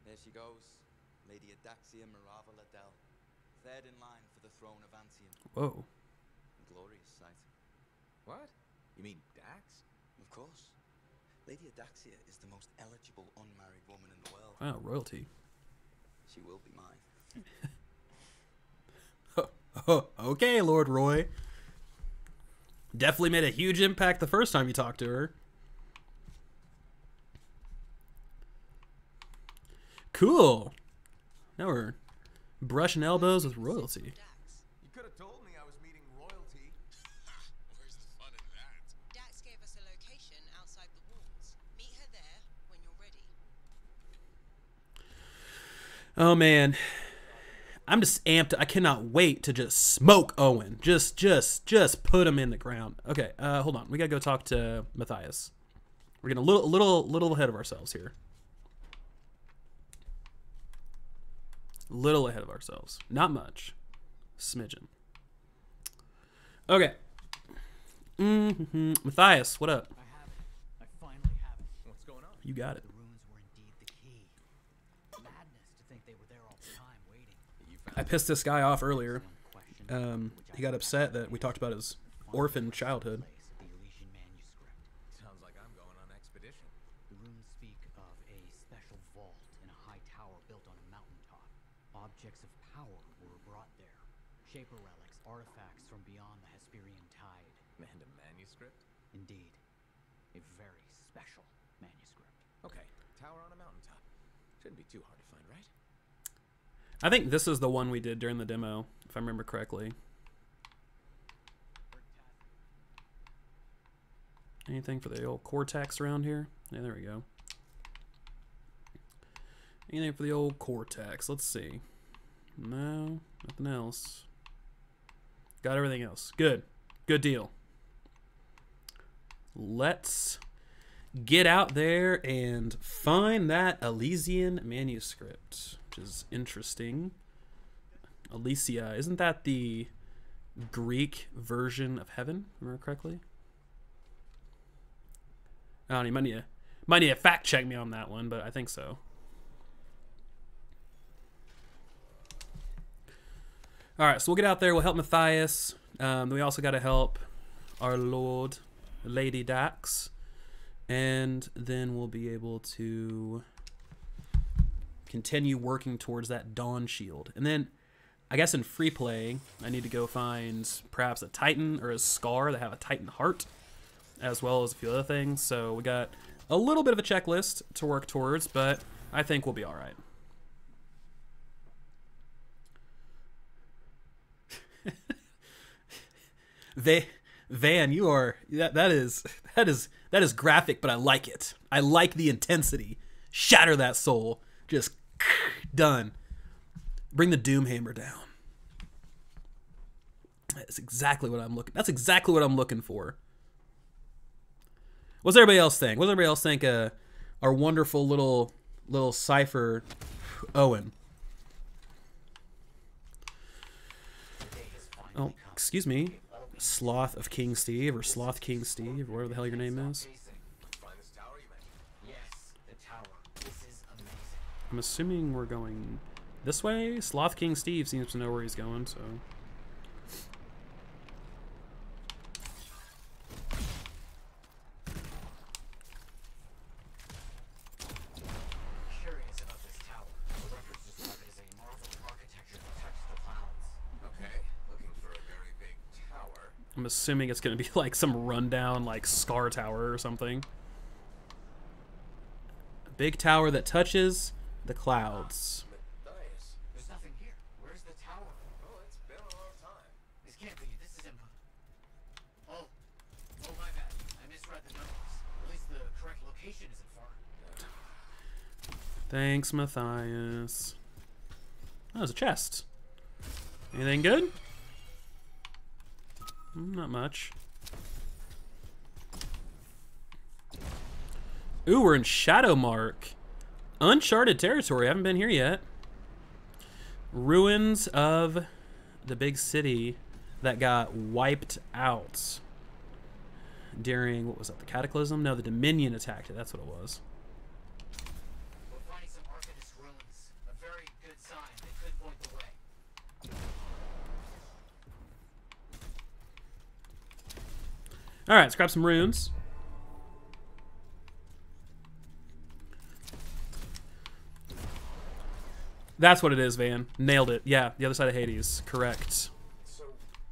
There she goes. Lady Adaxia Mirava Ladell. Third in line for the throne of Anthem. Whoa. Glorious sight. What? You mean Dax? Of course. Lady Adaxia is the most eligible unmarried woman in the world. Wow, royalty. She will be mine. Okay, Lord Roy. Definitely made a huge impact the first time you talked to her. Cool. Now we're brushing elbows with royalty. You could have told me I was meeting royalty. Where's the fun in that? Dax gave us a location outside the walls. Meet her there when you're ready. Oh man, I'm just amped. I cannot wait to just smoke Owen. Just put him in the ground. Okay, hold on. We gotta go talk to Matthias. We're getting a little ahead of ourselves here. Little ahead of ourselves. Not much. Smidgen. Okay. Matthias, what up? I have it. I finally have it. What's going on? You got it. The runes were indeed the key. Madness to think they were there all the time waiting. I pissed this guy off earlier. Question, He got upset that we talked about his orphan childhood. the Elysian manuscript. Sounds like I'm going on expedition. The runes speak of a special vault in a high tower built on a mountaintop. Objects of power were brought there. Shaper relics, artifacts from beyond the Hesperian tide. And a manuscript? Indeed. A very special manuscript. Okay, tower on a mountaintop. Shouldn't be too hard to find, right? I think this is the one we did during the demo, if I remember correctly. Anything for the old Cortex around here? Yeah, there we go. Anything for the old Cortex? Let's see. No, nothing else. Got everything else. Good. Good deal. Let's get out there and find that Elysian manuscript, which is interesting. Elysia, isn't that the Greek version of heaven? Remember correctly? I don't know, you might need to fact check me on that one, but I think so. All right, so we'll get out there. We'll help Matthias. Then we also got to help our Lord, Lady Dax, and then we'll be able to continue working towards that Dawn Shield. And then, I guess in free play, I need to go find perhaps a Titan or a Scar that have a Titan heart, as well as a few other things. So we got a little bit of a checklist to work towards, but I think we'll be all right. Van, you are that is graphic, but I like it. I like the intensity. Shatter that soul. Just done. Bring the Doomhammer down. That's exactly what I'm looking. That's exactly what I'm looking for. What's everybody else think? What does everybody else think? Our wonderful little cipher, Owen. Oh, excuse me. Sloth of King Steve, or Sloth King Steve, or whatever the hell your name is. Find this tower you mentioned. Yes, the tower. This is amazing. I'm assuming we're going this way. Sloth King Steve seems to know where he's going, so. Curious about this tower. The records describe it as a marvel of architecture that touches the clouds. Okay, looking for a very big tower. I'm assuming it's going to be like some rundown, like Scar Tower or something. A big tower that touches the clouds. Matthias. There's nothing here. Where's the tower? Oh, it's been a long time. This can't be. This is Thanks, Matthias. Oh, there's a chest. Anything good? Not much. Ooh, we're in Shadowmark. Uncharted territory. I haven't been here yet. Ruins of the big city that got wiped out during, what was that, the Cataclysm? No, the Dominion attacked it. That's what it was. We're finding some Arcanist ruins. A very good sign. They could point the way. Alright, let's grab some runes. That's what it is, Van. Nailed it. Yeah, the other side of Hades. Correct. So,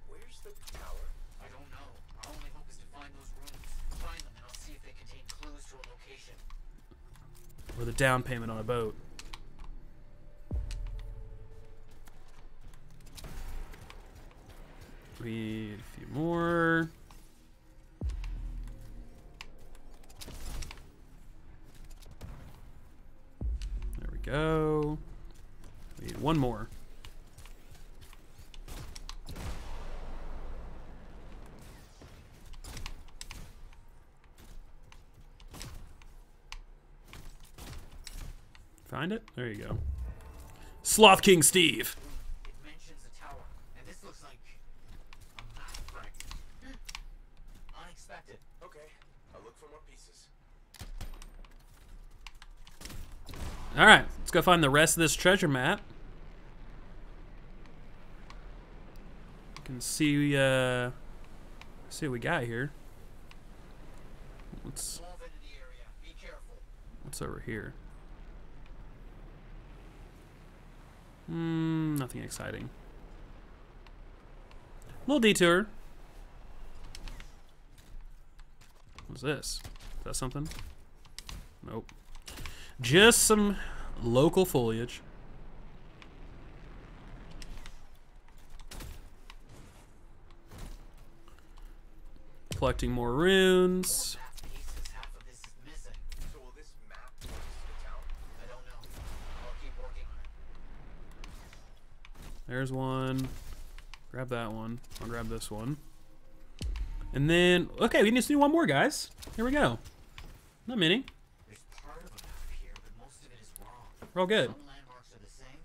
where's the tower? I don't know. Our only hope is to find those ruins. Find them and I'll see if they contain clues to a location. Or the down payment on a boat. We need a few more. There we go. We need one more. Find it? There you go. Sloth King Steve. It mentions a tower, and this looks like a map fragment. Unexpected. Okay, I'll look for more pieces. Alright, let's go find the rest of this treasure map. You can see what we got here. What's over here? Nothing exciting. Little detour. What's this? Is that something? Nope. Just some local foliage. Collecting more runes. So will this map point us to the town? I don't know. I'll keep working on it. There's one. Grab that one. I'll grab this one. And then, okay, we just need one more, guys. Here we go. Not many. There's part of a map here, but most of it is wrong. We're all good. Some landmarks are the same,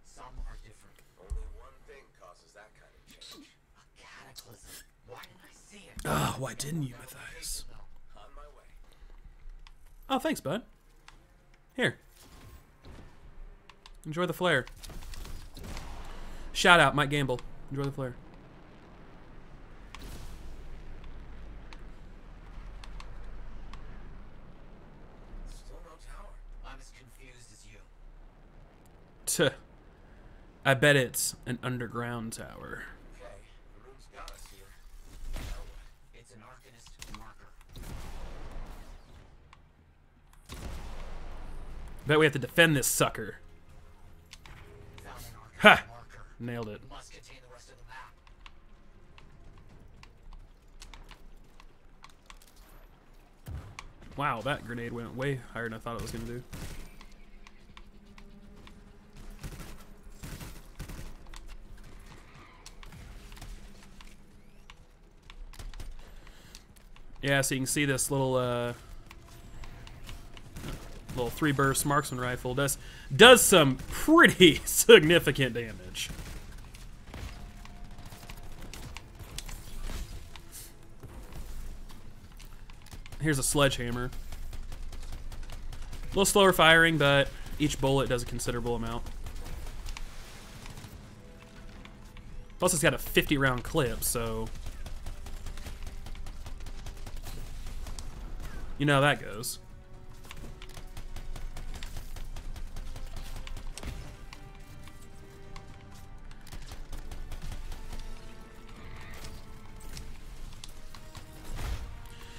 some are different. Only one thing causes that kind of change. A cataclysm. Why didn't I see it? Ah, why didn't you, Matthias? On my way. Oh, thanks, bud. Here. Enjoy the flare. Shout out, Mike Gamble. Enjoy the flare. Still no tower. I'm as confused as you. Tuh. I bet it's an underground tower. Okay, the room's got us here. Now what? It's an Arcanist marker. Bet we have to defend this sucker. Found an Arcanist Ha! marker. Nailed it. Must contain the rest of the map. Wow, that grenade went way higher than I thought it was going to do. Yeah, so you can see this little little 3-burst marksman rifle does some pretty significant damage. Here's a sledgehammer. A little slower firing, but each bullet does a considerable amount. Plus, it's got a 50-round clip, so you know how that goes.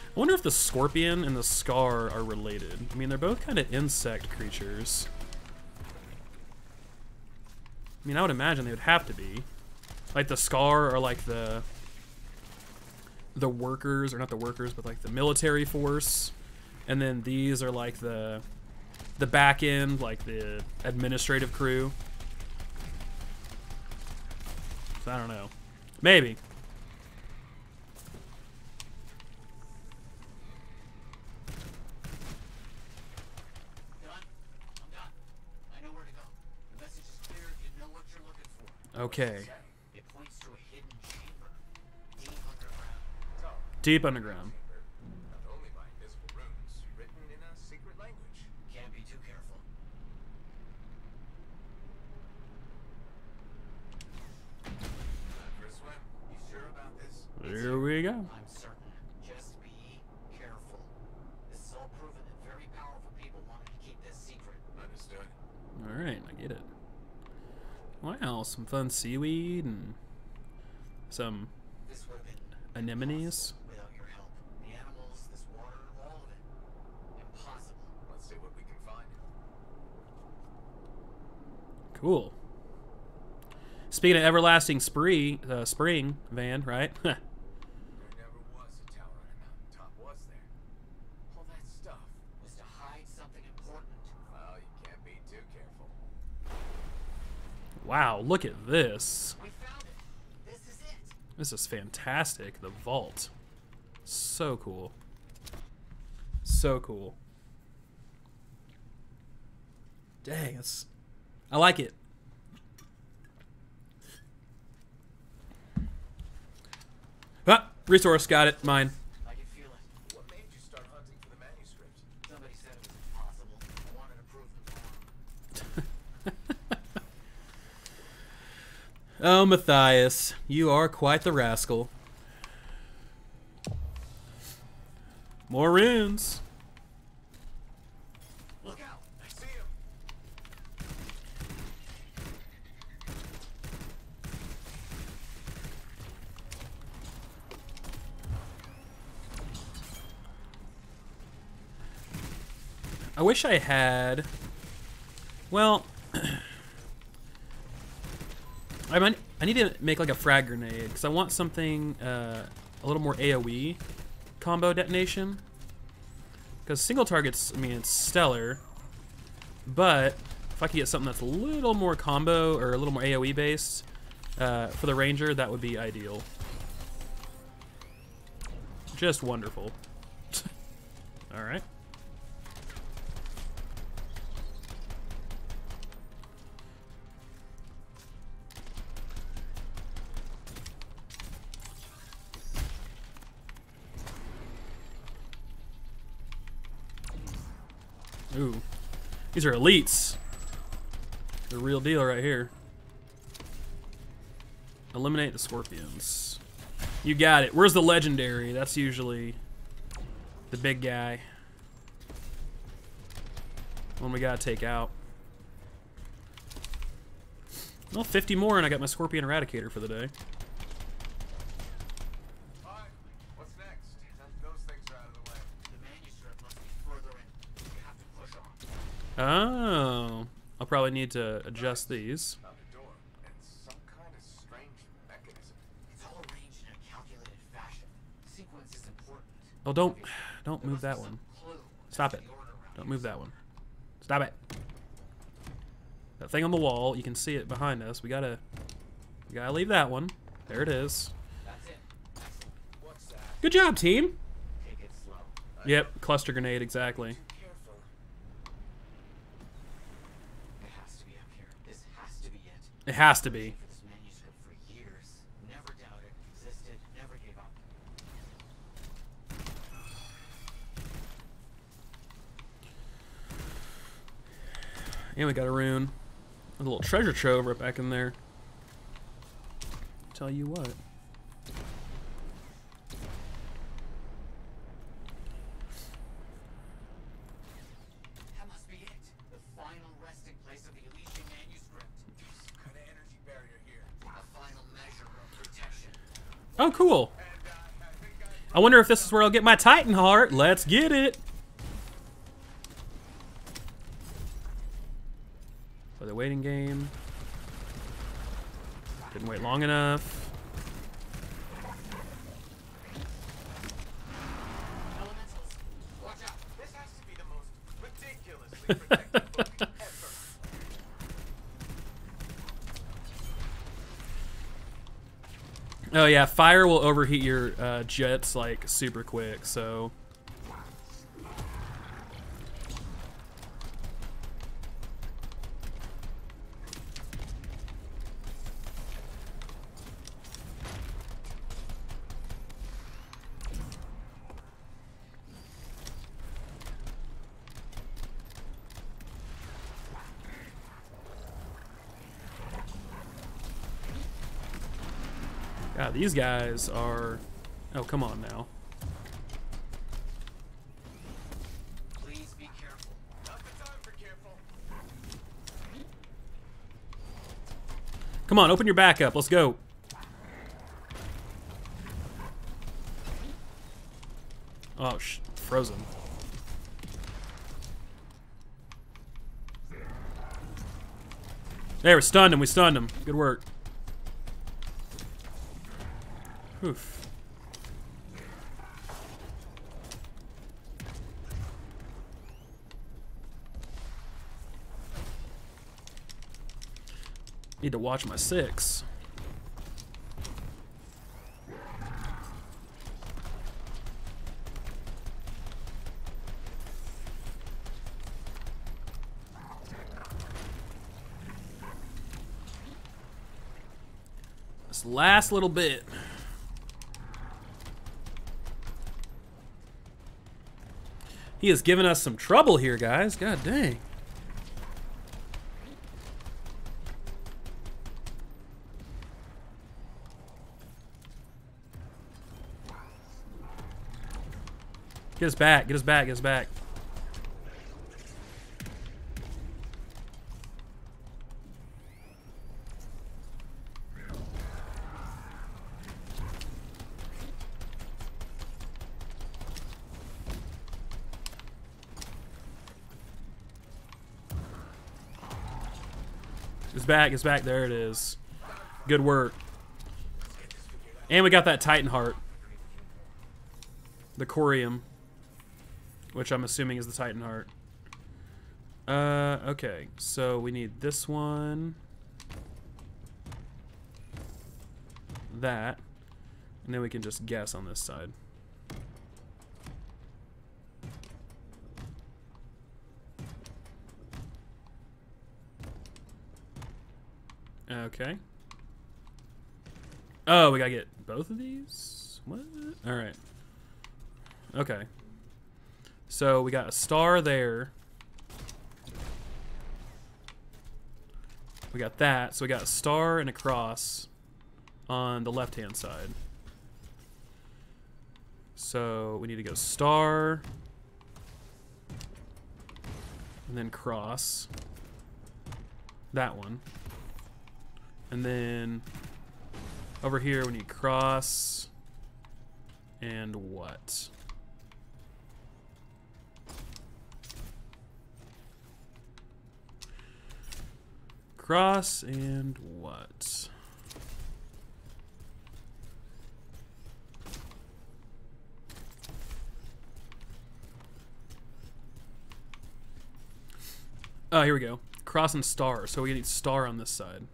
I wonder if the scorpion and the scar are related. I mean, they're both kind of insect creatures. I mean, I would imagine they would have to be. Like the scar are like the workers, or not the workers, but like the military force. And then these are like the the back end, like the administrative crew. So I don't know. Maybe. Okay. It points to a hidden chamber, deep underground. Deep underground. Not only by invisible runes, written in a secret language. Can't be too careful. For a swim. You sure about this? Here we go. I'm certain. Just be careful. This is all proven that very powerful people wanted to keep this secret. Understood. Alright, I get it. Wow, some fun seaweed and some This would have been anemones. without your help. The animals, this water, all of it. Impossible. Let's see what we can find. Cool. Speaking of everlasting spring, Van, right? There never was a tower on a mountaintop, was there? All that stuff. Was to hide something important. Well, you can't be too careful. Wow, look at this. We found it. This is it. This is fantastic. The vault. So cool. So cool. Dang, I like it. Ah, resource, got it, mine. I can feel it. What made you start hunting for the manuscript? Somebody said it was impossible. I wanted to prove them wrong. Oh, Matthias, you are quite the rascal. More runes. Look out! I see him. I wish I had. Well, I need to make like a frag grenade because I want something a little more AOE combo detonation. Because single targets, I mean, it's stellar, but if I could get something that's a little more combo or a little more AOE based for the Ranger, that would be ideal. Just wonderful. All right. Ooh, these are elites. The real deal right here. Eliminate the scorpions. You got it. Where's the legendary? That's usually the big guy. One we gotta take out. Well, 50 more and I got my scorpion eradicator for the day. Alright, what's next? Those things are out of the way. The manuscript must be further in. You have to push on. Oh, I'll probably need to adjust these. Found a door and some kind of strange mechanism. It's all arranged in a calculated fashion. Sequence is important. Oh, don't move that one. Stop it. Don't move that one. Stop it. That thing on the wall, you can see it behind us. We gotta leave that one. There it is. That's it. What's that? Good job, team. Take it slow. Yep, cluster grenade, exactly. Careful. It has to be up here. This has to be it. It has to be. For this manuscript for years. Never doubted it existed. Never gave up. And we got a rune. A little treasure trove right back in there. Tell you what. That must be it. The final resting place of the Elysian manuscript. Some kind of energy barrier here. A final measure of protection. Oh, cool. And I think I wonder if this is where I'll get my Titan heart. Let's get it. Play the waiting game. Didn't wait long enough. Elementals, watch out. this has to be the most ridiculously Oh yeah, fire will overheat your jets like super quick, so. God, these guys are... Oh, come on now. Please be careful. Not the time for careful. Come on, open your back up. Let's go. Oh, frozen. There, we stunned him. We stunned him. Good work. Oof. Need to watch my 6. This last little bit. He has given us some trouble here, guys. God dang. Get us back. Get us back. Get us back. It's back. There it is. Good work. And we got that Titan heart. The Corium. Which I'm assuming is the Titan heart. Okay. So we need this one. That. And then we can just guess on this side. Okay. Oh, we gotta get both of these? What? Alright. Okay. So we got a star there. We got that. So we got a star and a cross on the left-hand side. So we need to go star. And then cross. That one. And then over here we need cross and what? Cross and what? Oh, here we go. Cross and star. So we need star on this side.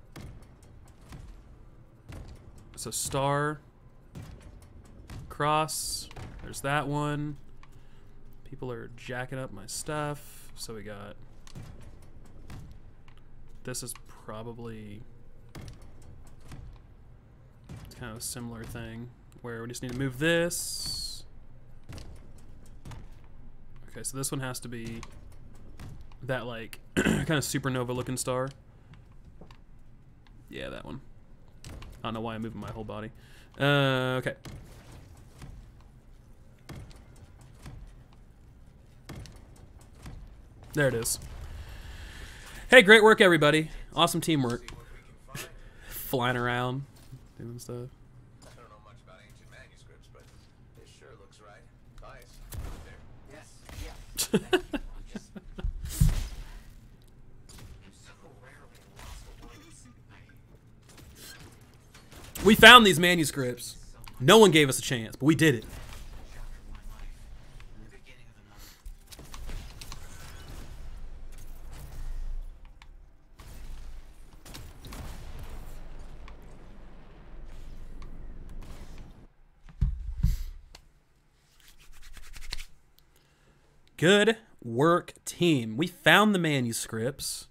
So star, cross, there's that one. People are jacking up my stuff. So we got, this is probably kind of a similar thing where we just need to move this. Okay, so this one has to be that like kind of supernova looking star. Yeah, that one. I don't know why I'm moving my whole body. Okay. There it is. Hey, great work, everybody. Awesome teamwork. Flying around, doing stuff. I don't know much about ancient manuscripts, but this sure looks right. Nice. There. Yes, yeah. Thank you. We found these manuscripts. No one gave us a chance, but we did it. Good work, team. We found the manuscripts.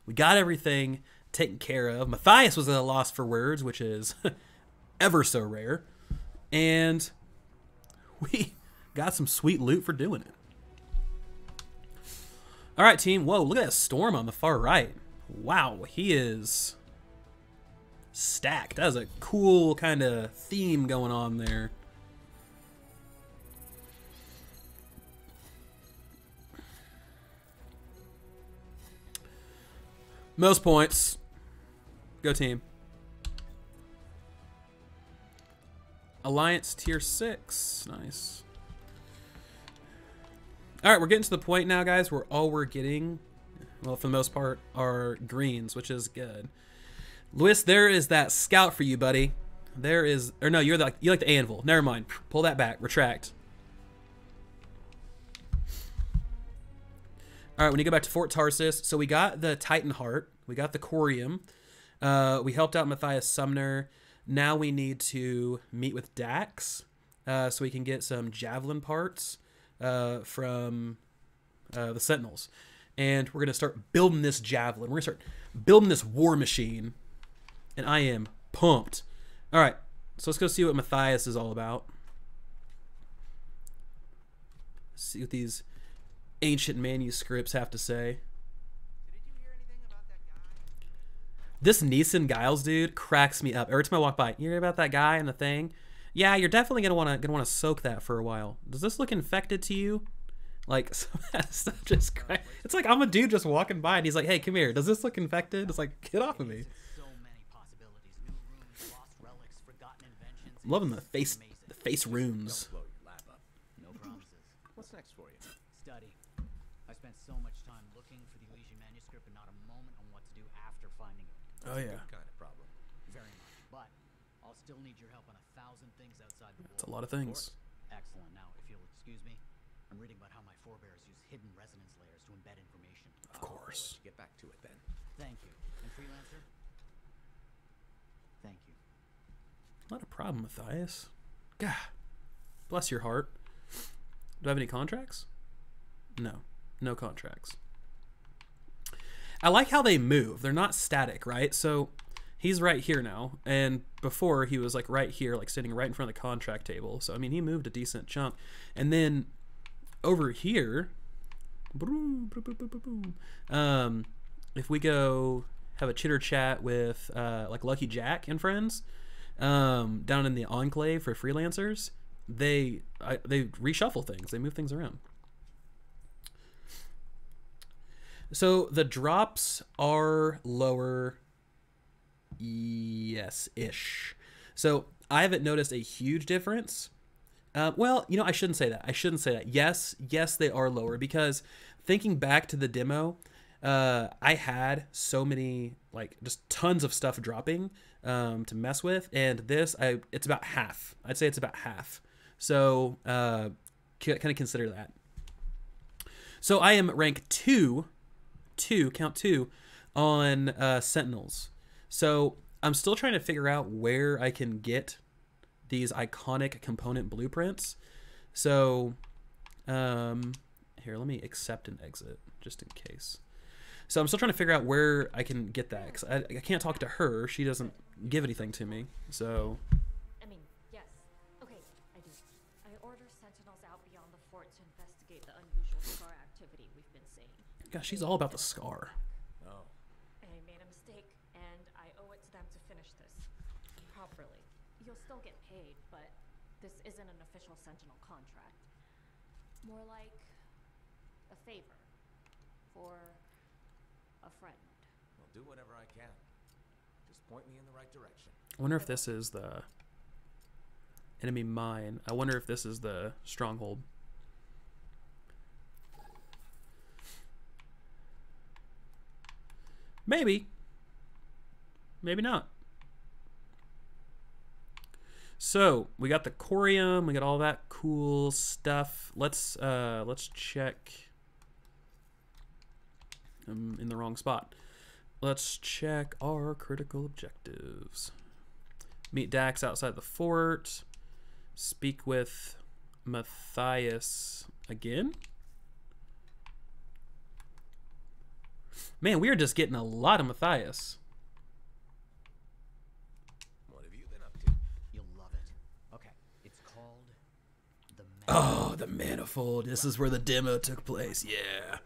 We got everything taken care of. Matthias was at a loss for words, which is ever so rare. And we got some sweet loot for doing it. All right, team. Whoa, look at that storm on the far right. Wow, he is stacked. That was a cool kind of theme going on there. Most points. Go team. Alliance tier 6. Nice. All right, we're getting to the point now, guys, where all we're getting, well, for the most part, are greens, which is good. Luis, there is that scout for you, buddy. There is, or no, you like the anvil. Never mind. Pull that back. Retract. All right, when you go back to Fort Tarsus, so we got the Titan Heart, we got the Corium, we helped out Matthias Sumner. Now we need to meet with Dax, so we can get some javelin parts from the Sentinels, and we're gonna start building this javelin. We're gonna start building this war machine, and I am pumped. All right, so let's go see what Matthias is all about. Let's see what these ancient manuscripts have to say. This Neeson Giles dude cracks me up. Every time I walk by, you hear about that guy and the thing? Yeah, you're definitely gonna wanna soak that for a while. Does this look infected to you? Like, some of that stuff just cracks. It's like I'm a dude just walking by and he's like, hey, come here. Does this look infected? It's like, get off of me. I'm loving the face runes. No promises. What's next for you? Study. I spent so much time looking for the Elysian manuscript and not a moment on what to do after finding it. Oh yeah. Kind of problem. Very much. But I'll still need your help on 1,000 things outside the That's a lot of things. Excellent. Now, if you'll excuse me, I'm reading about how my forebears use hidden resonance layers to embed information. Of course. Get back to it then. Thank you. And Freelancer? Thank you. Not a problem, Matthias. God, bless your heart. Do I have any contracts? No. No contracts. I like how they move. They're not static, right? So he's right here now. And before he was like right here, like sitting right in front of the contract table. So, I mean, he moved a decent chunk. And then over here, if we go have a chitter chat with like Lucky Jack and friends, down in the Enclave for freelancers, they reshuffle things. They move things around. So the drops are lower, yes-ish. So I haven't noticed a huge difference. Well, you know, I shouldn't say that. I shouldn't say that. Yes, they are lower, because thinking back to the demo, I had so many, like, just tons of stuff dropping to mess with, and this, it's about half. I'd say it's about half. So kind of consider that. So I am rank 2, count 2, on Sentinels. So I'm still trying to figure out where I can get these iconic component blueprints. So here, let me accept and exit just in case. So I'm still trying to figure out where I can get that, because I can't talk to her. She doesn't give anything to me. So I mean, yes. Okay, I do. I order sentinels out beyond the fort to investigate the unusual scar activity we've been seeing. gosh, she's all about the scar. Oh. I made a mistake, and I owe it to them to finish this properly. You'll still get paid, but this isn't an official Sentinel contract. More like a favor for a friend. I'll do whatever I can. Just point me in the right direction. I wonder if this is the enemy mine. I wonder if this is the stronghold. Maybe. Maybe not. So we got the corium, we got all that cool stuff. Let's check. I'm in the wrong spot. Let's check our critical objectives. Meet Dax outside the fort. Speak with Matthias again. Man, we are just getting a lot of Matthias. What have you been up to? You'll love it. Okay, it's called the Oh, the Manifold. This is where the demo took place. Yeah.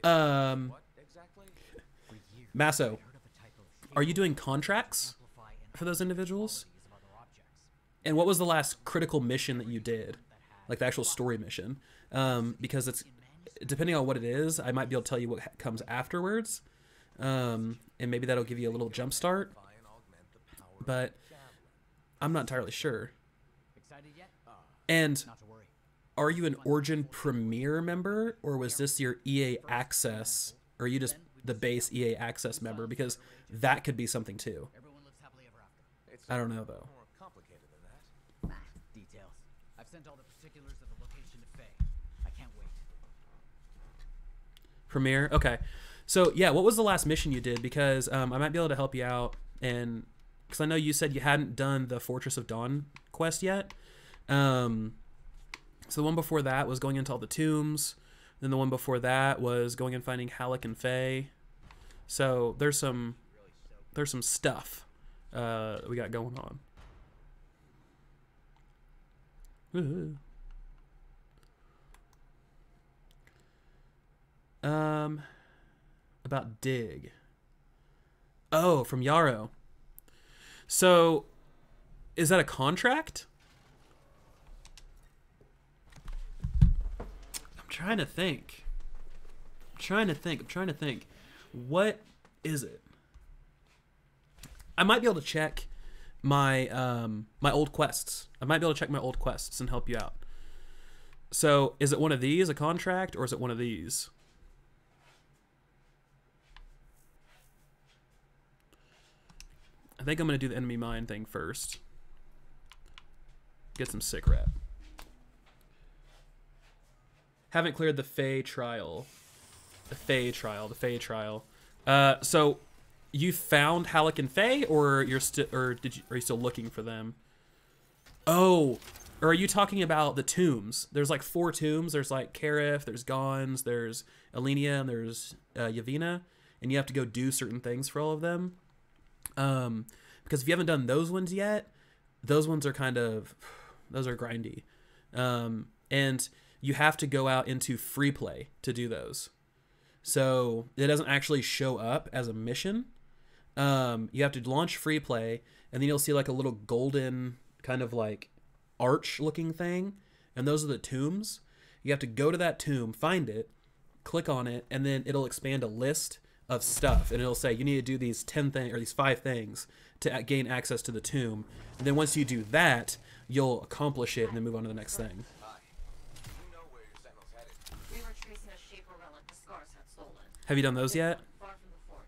What exactly? Masso, are you doing contracts for those individuals? And what was the last critical mission that you did? Like the actual story mission? Because it's, depending on what it is, I might be able to tell you what comes afterwards. And maybe that'll give you a little jump start. But I'm not entirely sure. And are you an Origin Premier member, or was this your EA Access, or are you just the base EA Access member? Because that could be something too. I don't know though. More complicated than that. Details. I've sent all the particulars of the location to Faye. I can't wait. Premiere? Okay. So yeah, what was the last mission you did? Because I might be able to help you out, and because I know you said you hadn't done the Fortress of Dawn quest yet. So the one before that was going into all the tombs. Then the one before that was going and finding Halleck and Faye. So there's some stuff we got going on. Woohoo. About Dig. Oh, from Yarrow. So, is that a contract? I'm trying to think. I'm trying to think. What is it? I might be able to check my my old quests. I might be able to check my old quests and help you out. So, is it one of these, a contract, or is it one of these? I think I'm going to do the enemy mine thing first. Get some sick rep. Haven't cleared the Faye trial. The Faye trial. So you found Halleck and Faye, or are you still looking for them? Oh, or are you talking about the tombs? There's like 4 tombs. There's like Karif, there's Gons, there's Alenia, and there's Yavina, and you have to go do certain things for all of them. Because if you haven't done those ones yet, those ones are those are grindy. And you have to go out into free play to do those. So it doesn't actually show up as a mission. You have to launch free play, and then you'll see like a little golden kind of like arch looking thing. And those are the tombs. You have to go to that tomb, find it, click on it, and then it'll expand a list of stuff, and it'll say you need to do these 10 things or these 5 things to gain access to the tomb. And then once you do that, you'll accomplish it and then move on to the next thing. We were tracing a shaper relic the scars had stolen. Have you done those yet? Far from the fort.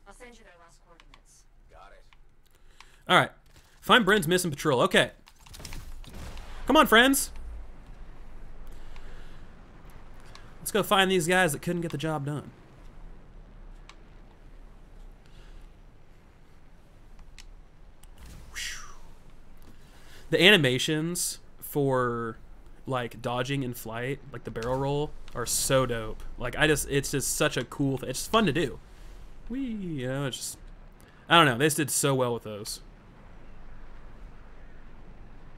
I'll send you their last coordinates. Got it. All right. Find Bryn's missing patrol. Okay. Come on, friends. Let's go find these guys that couldn't get the job done. The animations for like dodging in flight, like the barrel roll, are so dope. Like it's just such a cool thing. It's just fun to do. You know, it's just, I don't know. They just did so well with those.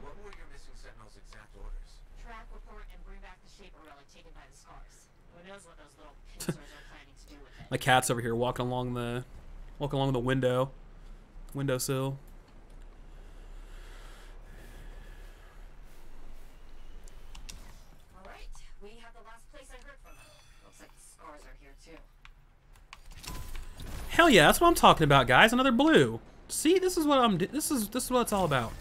What were your missing sentinels' exact orders? Track, report, and bring back the shaper relic taken by the scars. Who knows what those little pincers are planning to do with it? My cat's over here walking along the windowsill. Hell yeah, that's what I'm talking about, guys. Another blue. See, this is what this is what it's all about.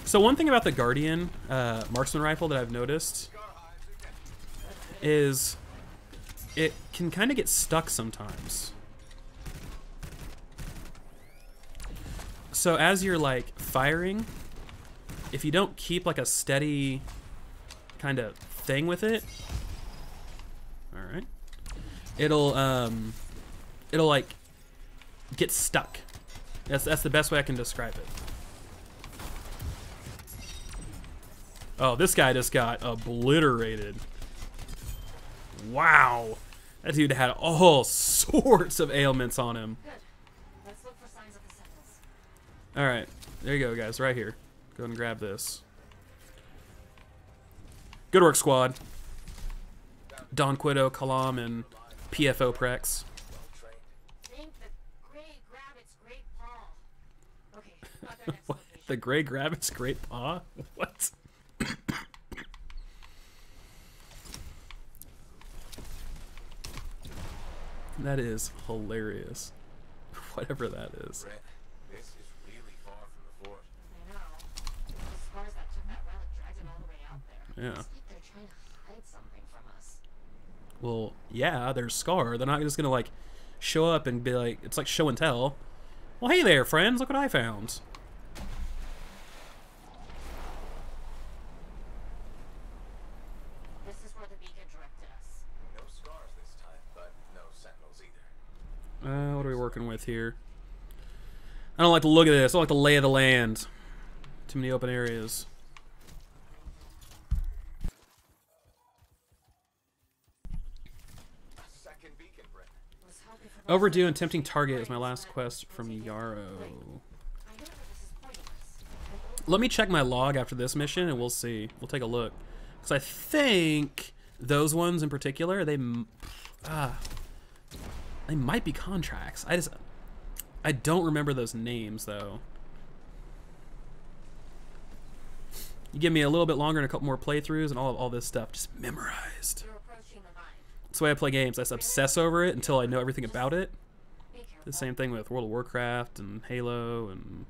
So one thing about the Guardian marksman rifle that I've noticed is it can kind of get stuck sometimes. So as you're like firing, if you don't keep like a steady kind of thing with it, all right, it'll like get stuck. That's the best way I can describe it. Oh, this guy just got obliterated. Wow. That dude had all sorts of ailments on him. Good. Let's look for signs of the sentinels. Alright. There you go, guys. Right here. Go ahead and grab this. Good work, squad. Don Quito, Kalam, and PFO Prex. Think the gray rabbit's great paw. Okay, got their next What? location. The gray rabbit's great paw? What? That is hilarious. Whatever that is. Brett, this is really far from the fort. I know. The scars that took that relic dragged it all the way out there. Yeah. It's like they're trying to hide something from us. Well, yeah, there's Scar. They're not just gonna like show up and be like, it's like show and tell. Well, hey there, friends. Look what I found. This is where the beacon directed us. No scars this time, but no sentinels either. What are we working with here? I don't like the look of this. I don't like the lay of the land. Too many open areas. Second beacon, Brett. Was hoping for Overdue and tempting target is my last quest from Yarrow. I know where this is pointing us. Let me check my log after this mission and we'll see. We'll take a look. Because I think those ones in particular, they might be contracts. I don't remember those names though. You give me a little bit longer and a couple more playthroughs and all this stuff just memorized. You're approaching the mine. That's the way I play games. I just obsess over it until I know everything about it. Be careful. The same thing with World of Warcraft and Halo and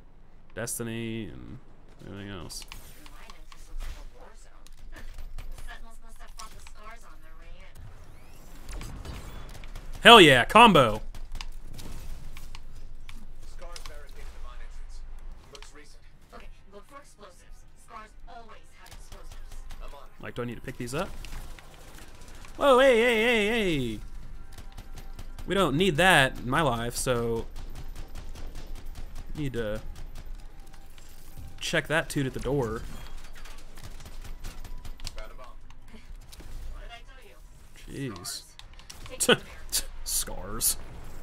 Destiny and everything else. Your mine entrance looks like a war zone. The sentinels must have fought the scars on their way in. Hell yeah, combo. Scars barricade the mine entrance. Looks recent. Okay, look for explosives. Scars always have explosives. I'm on. Like, do I need to pick these up? Whoa, hey, hey, hey, hey. We don't need that in my life, so need to check that toot at the door. Found a bomb. What did I tell you? Jeez. Take them there. Scars.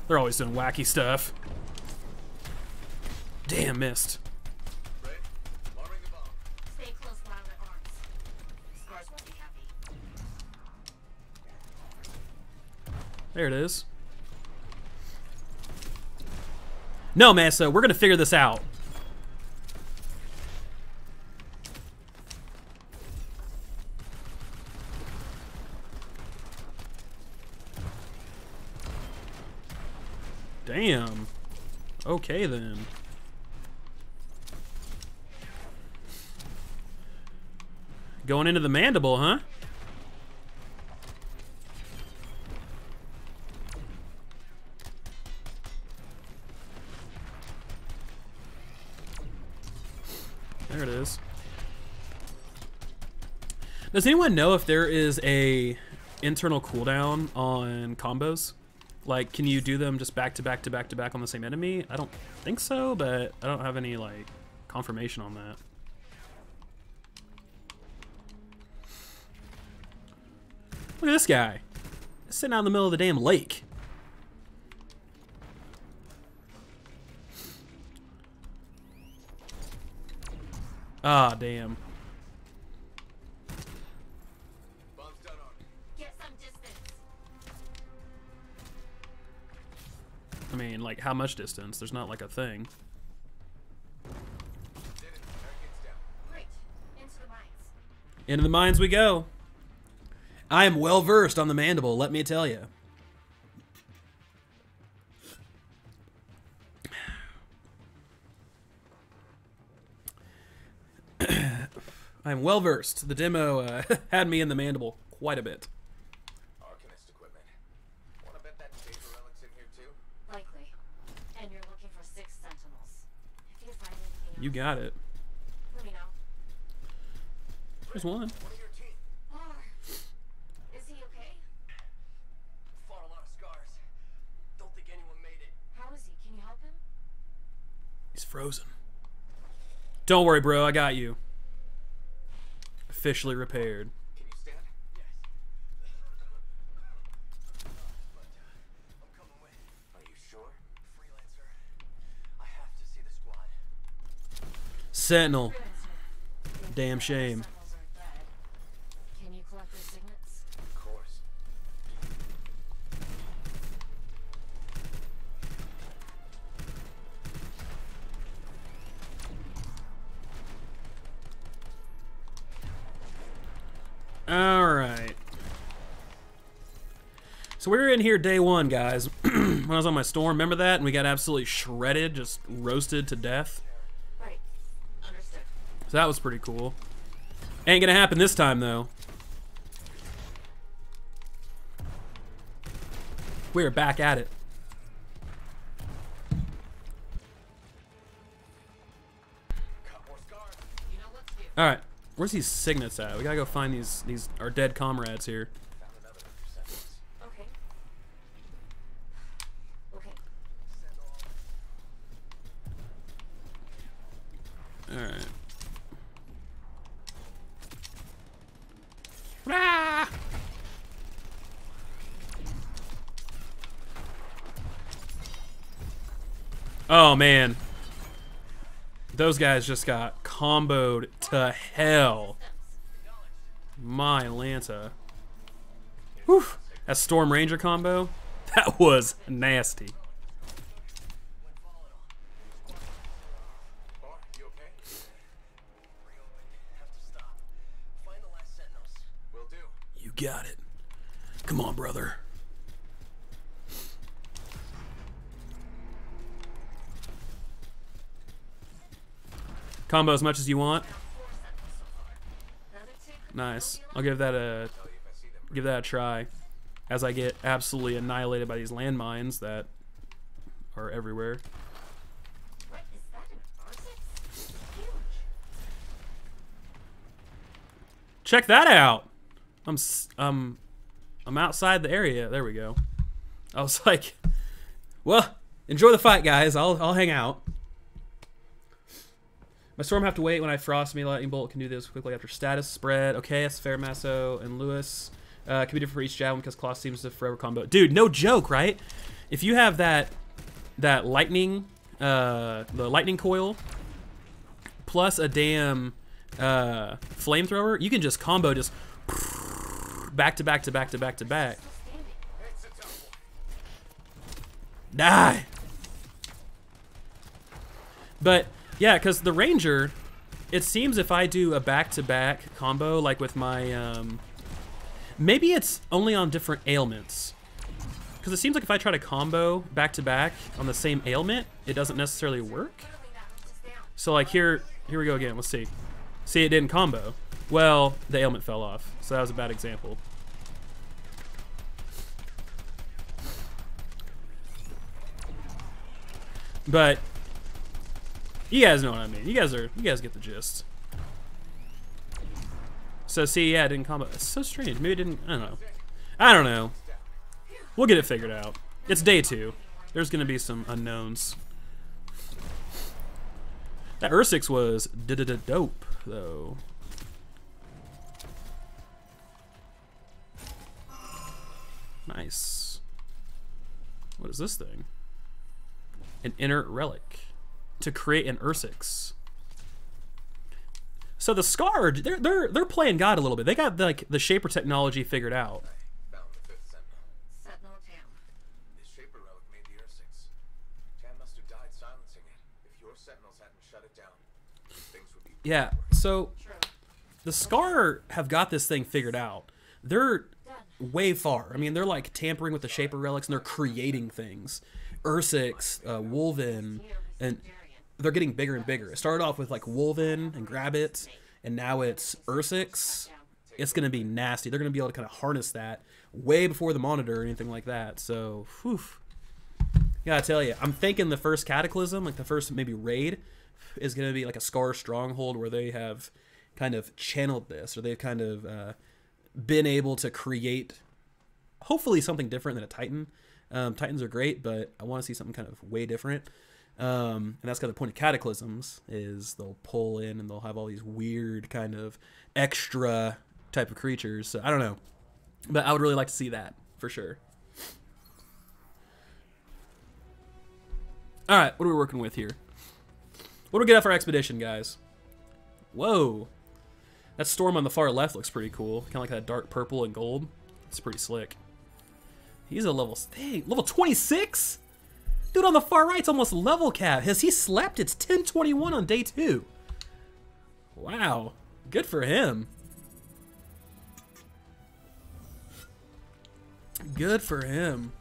They're always doing wacky stuff. Damn, missed. Brett, lowering the bomb. Stay close while they're arms. Scars won't be happy. There it is. No, Mesa, we're gonna figure this out. Damn. Okay then. Going into the mandible, huh? There it is. Does anyone know if there is a internal cooldown on combos? Like, can you do them just back to back to back to back on the same enemy? I don't think so, but I don't have any, like, confirmation on that. Look at this guy. He's sitting out in the middle of the damn lake. Ah, damn. Bomb's done on. Get some distance. I mean, like, how much distance? There's not, like, a thing. Did it. Barricade's down. Great. Into the mines. Into the mines we go. I am well versed on the mandible, let me tell you. I'm well versed. The demo had me in the mandible quite a bit. Arcanist equipment. Wanna bet that Shaper relic's in here too? Likely. And you're looking for 6 sentinels. If you find anything You else, got it. let me know. There's one. One of your team. Bar. Is he okay? Fought a lot of scars. Don't think anyone made it. How is he? Can you help him? He's frozen. Don't worry, bro. I got you. officially repaired. Can you stand? Yes. I'm coming with. Are you sure? Freelancer. I have to see the squad. Sentinel. Damn shame. Can you collect their signets? Of course. All right. So we were in here day one, guys. When I was on my storm, remember that? And we got absolutely shredded, just roasted to death. Right. Understood. So that was pretty cool. Ain't gonna happen this time, though. We're back at it. Got more scars. You know what to do. All right. Where's these signets at? We gotta go find these our dead comrades here. Found another of your sentinels. Okay. Okay. Send all. All right. Ah! Oh man, those guys just got comboed to hell. My Lanta. Whew. That Storm Ranger combo, that was nasty. Bar, you okay? Reopen. Have to stop. Find the last sentinels. Will do. You got it. Come on, brother. Combo as much as you want. Nice. I'll give that a try. As I get absolutely annihilated by these landmines that are everywhere. What is that, an R6? Huge. Check that out. I'm outside the area. There we go. I was like, well, enjoy the fight, guys. I'll hang out. My storm have to wait when I frost me. Lightning bolt can do this quickly after status spread. Okay, that's fair, Masso and Lewis. Can be different for each javelin because Claw seems to forever combo. Dude, no joke, right? If you have that lightning, the lightning coil, plus a damn flamethrower, you can just combo just back to back to back to back to back. Die. But yeah, because the Ranger, it seems if I do a back-to-back combo, like with my, maybe it's only on different ailments. Because it seems like if I try to combo back-to-back on the same ailment, it doesn't necessarily work. So like here we go again, let's see. See, it didn't combo. Well, the ailment fell off, so that was a bad example. But you guys know what I mean. You guys get the gist. So see, yeah, it didn't combo. It's so strange. Maybe it didn't. I don't know. We'll get it figured out. It's day 2. There's gonna be some unknowns. That Ursix was dope though. Nice. What is this thing? An inert relic to create an Ursix. So the Scarred, they're playing God a little bit. They got like the Shaper technology figured out. Found the 5th sentinel. Sentinel Tam. This Shaper relic made the Ursix. Tam must have died silencing it. If your sentinels hadn't shut it down, things would be. Yeah. So the Scar have got this thing figured out. They're way far. I mean, they're like tampering with the Shaper relics and they're creating things. Ursix, Wolven, and they're getting bigger and bigger. It started off with like Wolven and Grabbit, and now it's Ursix. It's going to be nasty. They're going to be able to kind of harness that way before the Monitor or anything like that. So, whew. Gotta tell you, I'm thinking the first Cataclysm, like the first maybe raid, is going to be like a Scar Stronghold where they have kind of channeled this, or they've kind of been able to create hopefully something different than a Titan. Titans are great, but I want to see something kind of way different. And that's kind of the point of Cataclysms, is they'll pull in and they'll have all these weird kind of extra type of creatures. So I don't know, but I would really like to see that for sure. All right, what are we working with here? What do we get out for expedition, guys? Whoa, that storm on the far left looks pretty cool. Kind of like that dark purple and gold. It's pretty slick. He's a level, hey, level 26? Dude on the far right's almost level cap. Has he slept? It's 10:21 on day 2. Wow, good for him. Good for him.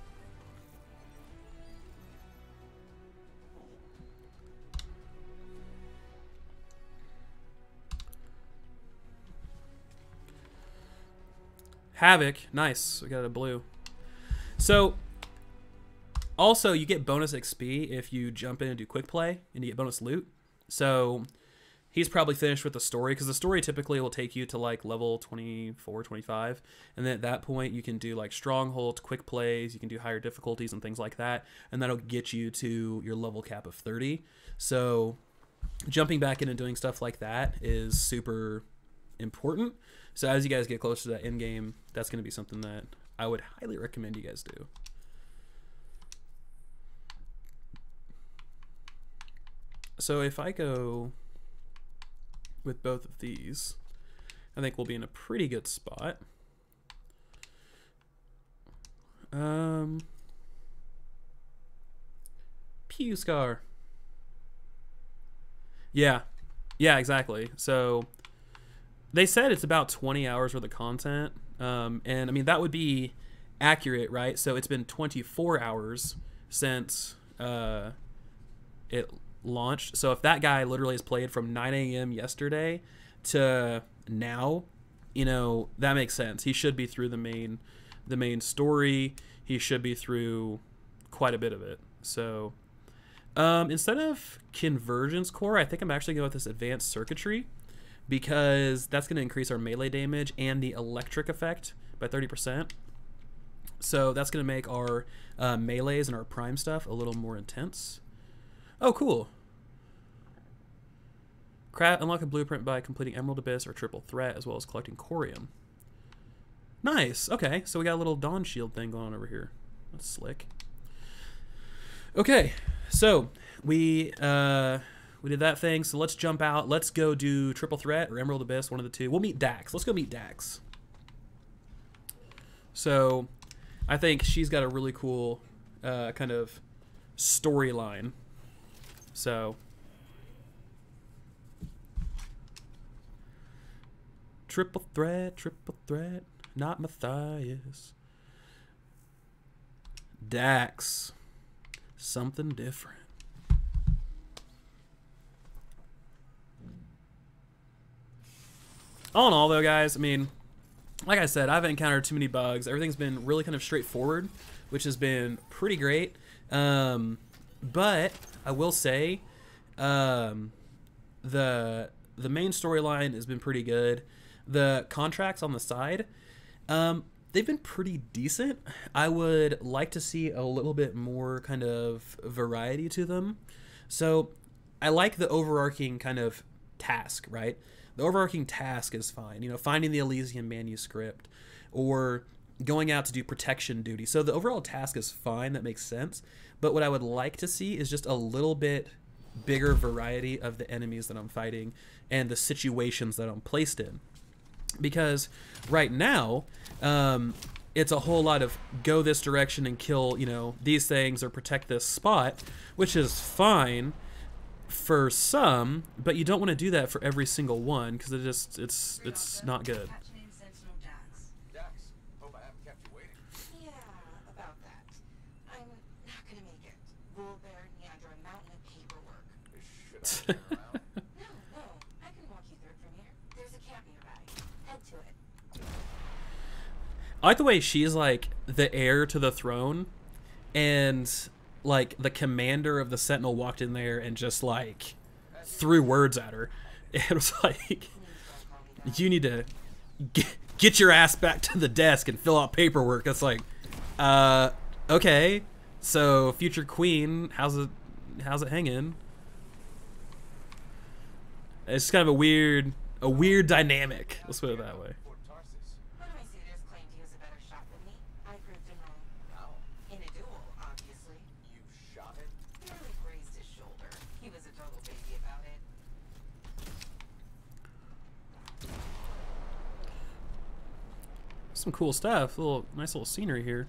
Havoc, nice. We got a blue. So, also you get bonus XP if you jump in and do quick play, and you get bonus loot. So, he's probably finished with the story, because the story typically will take you to like level 24, 25, and then at that point you can do like strongholds, quick plays, you can do higher difficulties and things like that, and that'll get you to your level cap of 30. So, jumping back in and doing stuff like that is super important. So as you guys get closer to that end game, that's going to be something that I would highly recommend you guys do. So if I go with both of these, I think we'll be in a pretty good spot. Pew Scar. Yeah, exactly. So they said it's about 20 hours worth of content, and I mean that would be accurate, right? So it's been 24 hours since it launched. So if that guy literally has played from 9 a.m. yesterday to now, you know, that makes sense. He should be through the main story. He should be through quite a bit of it. So instead of Convergence Core, I think I'm actually going with this Advanced Circuitry, because that's going to increase our melee damage and the electric effect by 30%. So that's going to make our melees and our prime stuff a little more intense. Oh, cool. Unlock a blueprint by completing Emerald Abyss or Triple Threat, as well as collecting Corium. Nice. Okay, so we got a little Dawn Shield thing going on over here. That's slick. Okay, so we did that thing, so let's jump out. Let's go do Triple Threat or Emerald Abyss, one of the two. We'll meet Dax. Let's go meet Dax. So I think she's got a really cool kind of storyline. So Triple Threat, not Matthias. Dax, something different. All in all, though, guys, I mean, like I said, I haven't encountered too many bugs. Everything's been really kind of straightforward, which has been pretty great. But I will say, the main storyline has been pretty good. The contracts on the side, they've been pretty decent. I would like to see a little bit more kind of variety to them. So I like the overarching kind of task, right? The overarching task is fine. You know, finding the Elysian manuscript or going out to do protection duty. So the overall task is fine. That makes sense. But what I would like to see is just a little bit bigger variety of the enemies that I'm fighting and the situations that I'm placed in. Because right now, it's a whole lot of go this direction and kill, you know, these things or protect this spot, which is fine for some, but you don't want to do that for every single one, because it just it's not good. Dax, hope I haven't kept you waiting. Yeah, about that. I'm not gonna make it. We'll bear me under a mountain of paperwork. Should I turn around? No, I can walk you through it from here. There's a camp nearby. Head to it. I like the way she's like the heir to the throne, and like the commander of the Sentinel walked in there and just like threw words at her. It was like, you need to get your ass back to the desk and fill out paperwork. It's like, okay, so future queen, how's it how's it hanging? It's kind of a weird dynamic. Let's put it that way. One of my suitors claimed he was a better shot than me. I proved him wrong. How? In a duel, obviously. You shot him? Barely grazed his shoulder. He was a total baby about it. Some cool stuff. Nice little scenery here.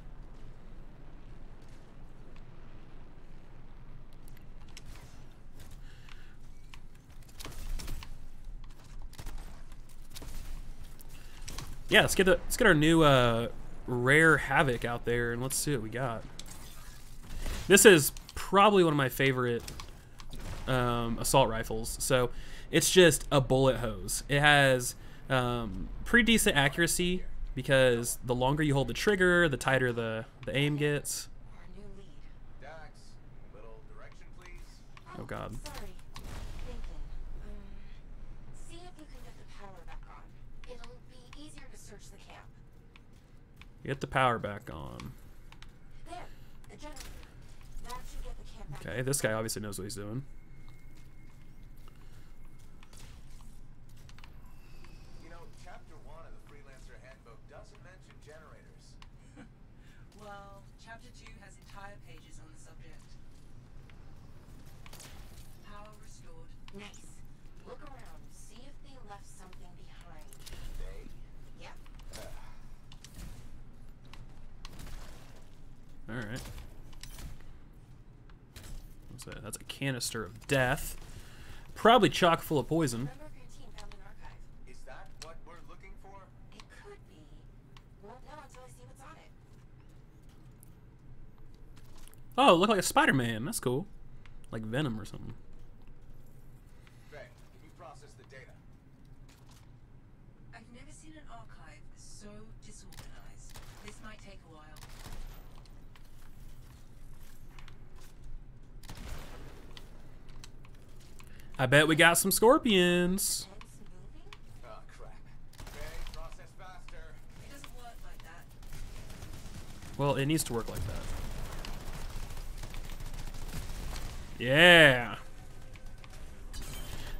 Yeah, let's get our new rare Havoc out there and let's see what we got. This is probably one of my favorite assault rifles. So it's just a bullet hose. It has pretty decent accuracy because the longer you hold the trigger, the tighter the aim gets. Our new lead. Dax, little direction, please. Oh God. Sorry. Thinking. See if you can get the power back on. It'll be easier to search the camp. Get the power back on. There. The generator. That should get the camp back. Okay, this guy obviously knows what he's doing. You know, Chapter 1 of the Freelancer Handbook doesn't mention generators. Well, Chapter 2 has entire pages on the subject. Power restored. Nice. Look around. See if they left something behind. They? Yep. All right. What's that? That's a canister of death. Probably chock full of poison. Remember if your team found an archive? Is that what we're looking for? It could be. Won't know until I see what's on it. Oh, it looked like a Spider-Man. That's cool. Like Venom or something. Faye, can you process the data? I've never seen an archive so disorganized. This might take a while. I bet we got some scorpions. Heads moving? Oh, crap. Faye, process faster. It doesn't work like that. Well, it needs to work like that. Yeah.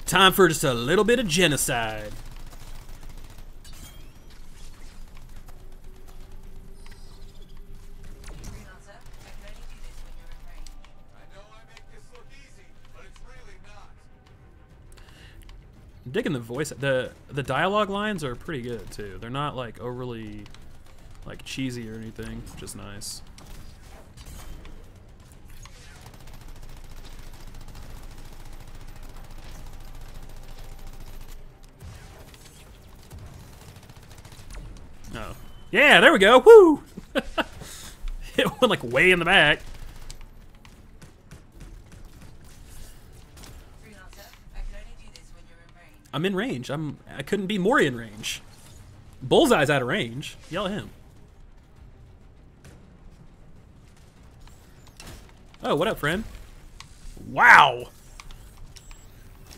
Time for just a little bit of genocide. Freelancer, I can only do this when you're in range. I know I make this look easy, but it's really not. I'm digging the voice. The dialogue lines are pretty good too. They're not like overly like cheesy or anything, which is nice. Oh. Yeah, there we go. Woo! It went like way in the back. Freelancer, I can only do this when you're in range. I'm in range. I couldn't be more in range. Bullseye's out of range. Yell at him. Oh, what up, friend? Wow.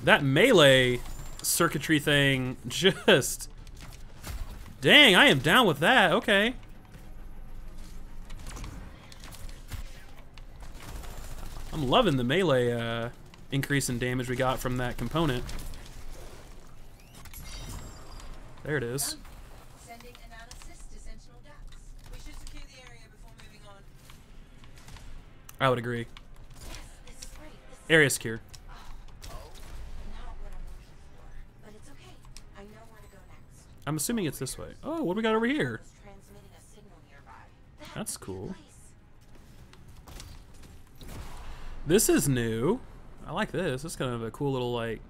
That melee circuitry thing just... Dang, I am down with that. Okay. I'm loving the melee increase in damage we got from that component. There it is. Sending analysis to Sentinel Dax. We should secure the area before moving on. I would agree. Yes, this is great. This is Area secure. not what I'm looking for. But it's okay. I know where to go next. I'm assuming it's this way. Oh, what do we got over here? Was transmitting a signal nearby. That's cool. Place. This is new. I like this. This is kind of a cool little like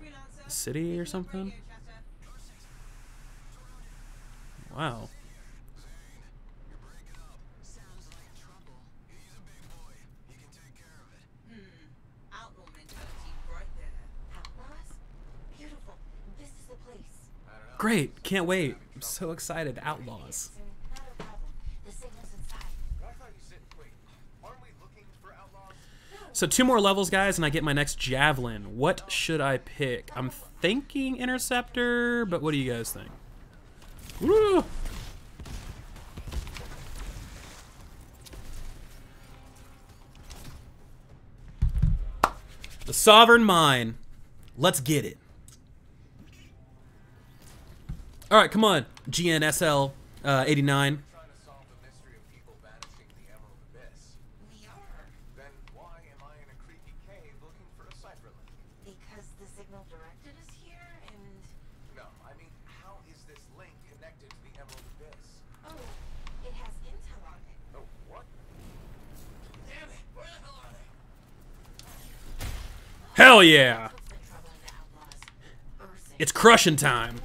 Freelancer, city or picking up radio something. chatter. Wow. Outlaw mentality right there. Outlaws? Beautiful. This is the place. Great. Can't wait. I'm so excited. Outlaws. Not a problem. The signal's inside. I thought you said, wait, aren't we looking for outlaws? So 2 more levels, guys, and I get my next javelin. What should I pick? I'm thinking interceptor, but what do you guys think? Woo! sovereign mind. Let's get it. All right, come on, GNSL 89. Trying to solve the mystery of people vanishing in the Emerald Abyss. We are. Then why am I in a creepy cave looking for a cipher link? Because the signal directed us here, and... No, I mean, how is this link connected to the Emerald Abyss? Oh, it has intel on it. Oh, what? Damn it! Where the hell are they? Hell yeah! What's the trouble with the outlaws? Ursix. It's crushing time.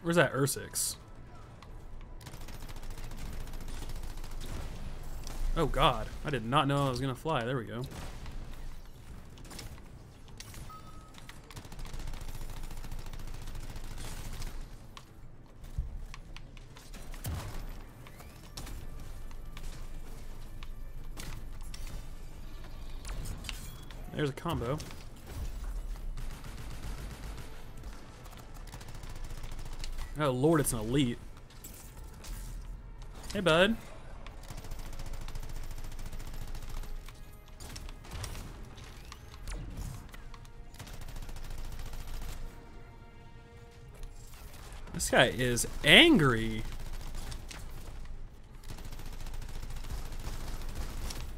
Where's that Ursix? Oh god, I did not know I was gonna fly. There we go. There's a combo. Oh lord, it's an elite. Hey bud. This guy is angry.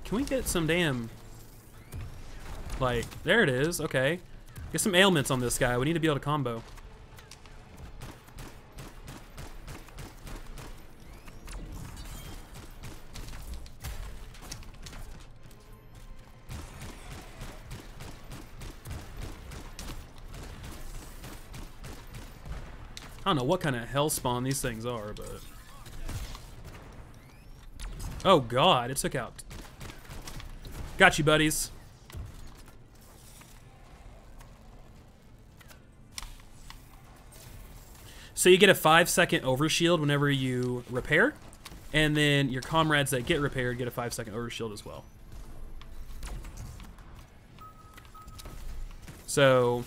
Can we get some damn... Like, there it is, okay. Get some ailments on this guy. We need to be able to combo. I don't know what kind of hell spawn these things are, but... Oh god, it took out... Got you, buddies. So you get a 5-second overshield whenever you repair, and then your comrades that get repaired get a 5-second overshield as well. So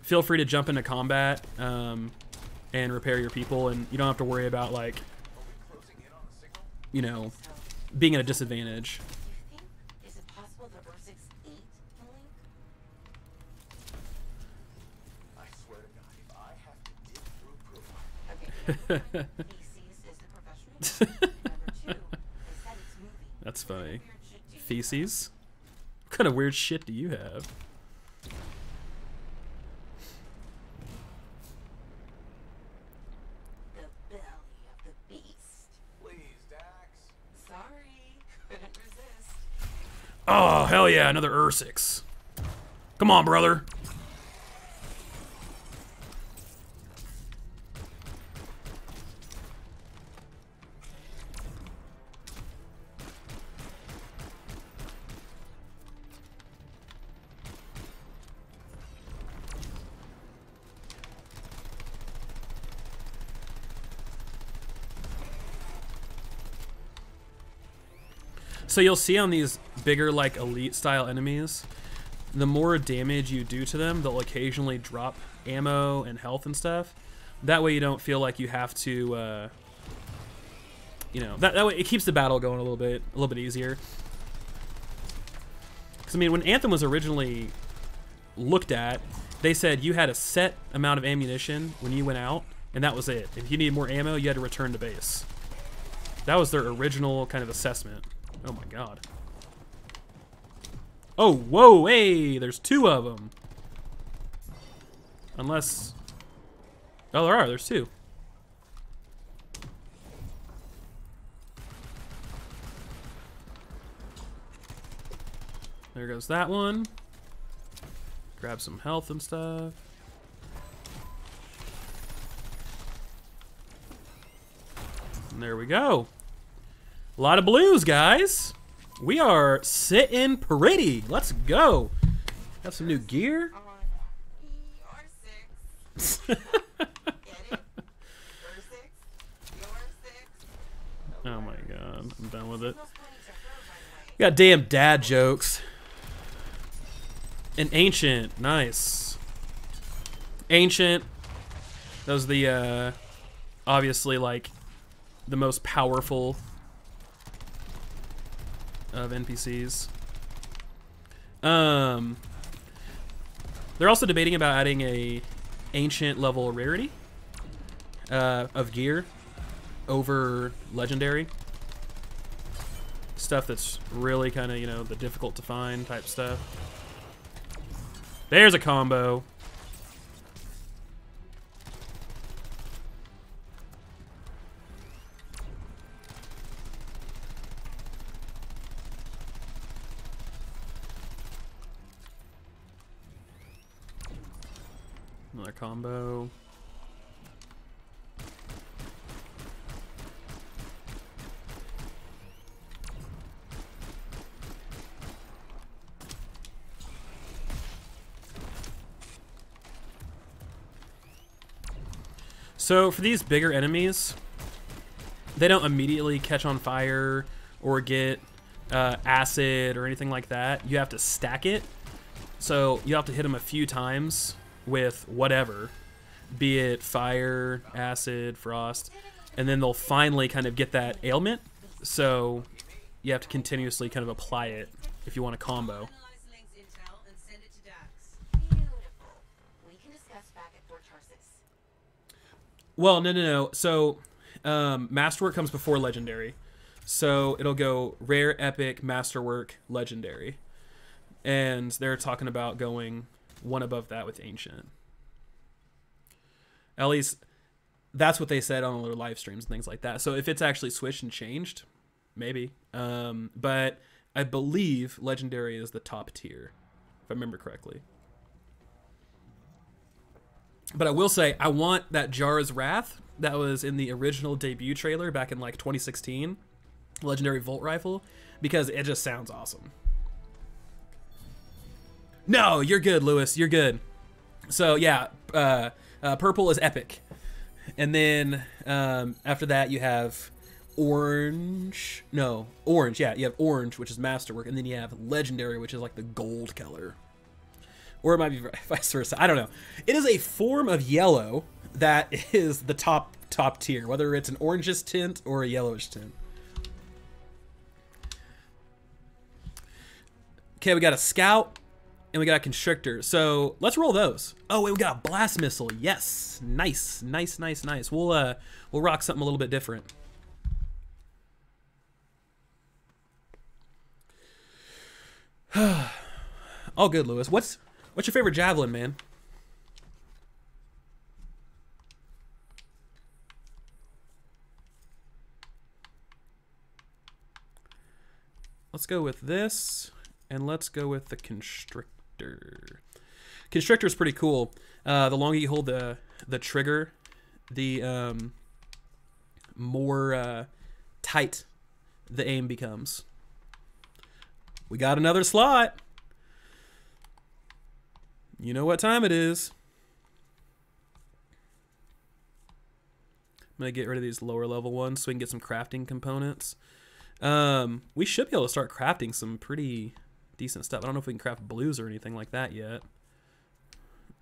feel free to jump into combat and repair your people, and you don't have to worry about, like, you know, being at a disadvantage. Is it possible that Ursix ate the link? I swear to God, if I have to dig through proof. Okay, feces is the professional. Number 2, they said it's moving. That's funny. Weird shit do you Feces? What kind of weird shit do you have? The belly of the beast. Please, Dax. Sorry, couldn't resist. Oh, hell yeah, another Ursix. Come on, brother. So you'll see on these bigger, like, elite style enemies, the more damage you do to them, they'll occasionally drop ammo and health and stuff. That way you don't feel like you have to, you know, that way it keeps the battle going a little bit easier. Because, I mean, when Anthem was originally looked at, they said you had a set amount of ammunition when you went out, and that was it. If you needed more ammo, you had to return to base. That was their original kind of assessment. Oh my god. Oh, whoa, hey, there's 2 of them. Unless... Oh, there's 2. There goes that one. Grab some health and stuff. And there we go. A lot of blues, guys. We are sitting pretty. Let's go. Got some new gear. Oh my god, I'm done with it. Got damn dad jokes. An ancient, nice. Ancient. That was the obviously like the most powerful of NPCs. They're also debating about adding a ancient level rarity of gear over legendary. Stuff that's really kind of, you know, the difficult to find type stuff. There's a combo. Another combo. So for these bigger enemies, they don't immediately catch on fire or get acid or anything like that. You have to stack it. So you have to hit them a few times with whatever, be it fire, acid, frost, and then they'll finally kind of get that ailment. So you have to continuously kind of apply it if you want a combo. Well, no. So, Masterwork comes before Legendary. So, it'll go Rare, Epic, Masterwork, Legendary. And they're talking about going one above that with Ancient. At least, that's what they said on their live streams and things like that. So, if it's actually switched and changed, maybe. But I believe Legendary is the top tier, if I remember correctly. But I will say, I want that Jar's Wrath that was in the original debut trailer back in like 2016, Legendary Volt Rifle, because it just sounds awesome. No, you're good, Lewis. You're good. So yeah, purple is epic, and then after that you have orange. No, orange. Yeah, you have orange, which is Masterwork, and then you have Legendary, which is like the gold color. Or it might be vice versa. I don't know. It is a form of yellow that is the top tier, whether it's an orangish tint or a yellowish tint. Okay, we got a scout and we got a constrictor. So let's roll those. Oh wait, we got a blast missile. Yes, nice. We'll rock something a little bit different. All good, Lewis. What's your favorite javelin, man? Let's go with this, and let's go with the constrictor. Constrictor is pretty cool. The longer you hold the trigger, the more tight the aim becomes. We got another slot. You know what time it is. I'm going to get rid of these lower level ones so we can get some crafting components. We should be able to start crafting some pretty decent stuff. I don't know if we can craft blues or anything like that yet,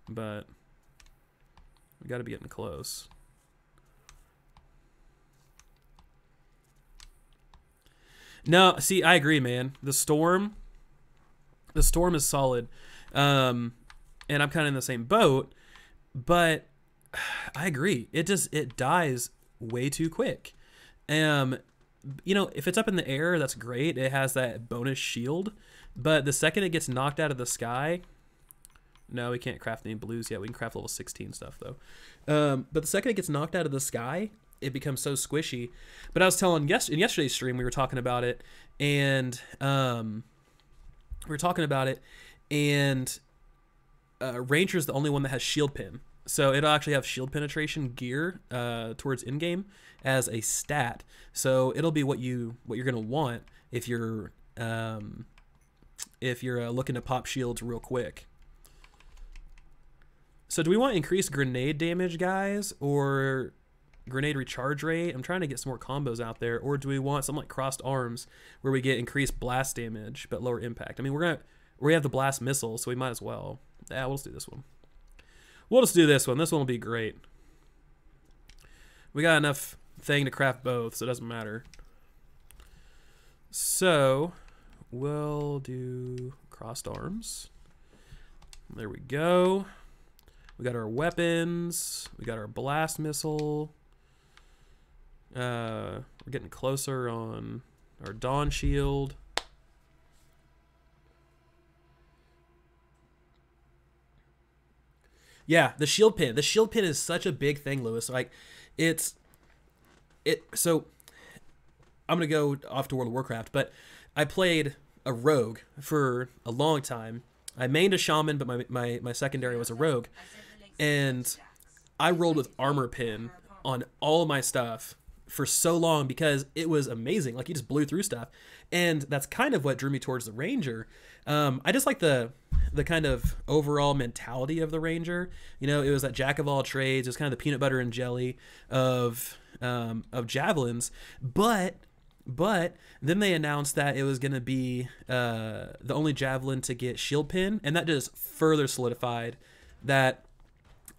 but we got to be getting close. No, see, I agree, man. The storm is solid. And I'm kind of in the same boat, but I agree. It dies way too quick. You know, if it's up in the air, that's great. It has that bonus shield, but the second it gets knocked out of the sky, no, we can't craft any blues yet. We can craft level 16 stuff though. But the second it gets knocked out of the sky, it becomes so squishy. But I was telling in yesterday's stream, we were talking about it, and Ranger is the only one that has shield pin, so it'll actually have shield penetration gear towards in game as a stat. So it'll be what you're gonna want if you're looking to pop shields real quick. So do we want increased grenade damage, guys, or grenade recharge rate? I'm trying to get some more combos out there. Or do we want something like crossed arms where we get increased blast damage but lower impact? I mean, we have the blast missile, so we might as well. Yeah, we'll just do this one. We'll just do this one. This one will be great. We got enough thing to craft both, so it doesn't matter. So we'll do crossed arms. There we go. We got our weapons. We got our blast missile. We're getting closer on our dawn shield. Yeah, the shield pin. The shield pin is such a big thing, Lewis. Like, so I'm gonna go off to World of Warcraft, but I played a rogue for a long time. I mained a shaman, but my secondary was a rogue, and I rolled with armor pin on all of my stuff for so long because it was amazing. Like, you just blew through stuff, and that's kind of what drew me towards the ranger. I just like the kind of overall mentality of the ranger. You know, it was that jack of all trades. It was kind of the peanut butter and jelly of javelins, but then they announced that it was going to be the only javelin to get shield pin, and that just further solidified that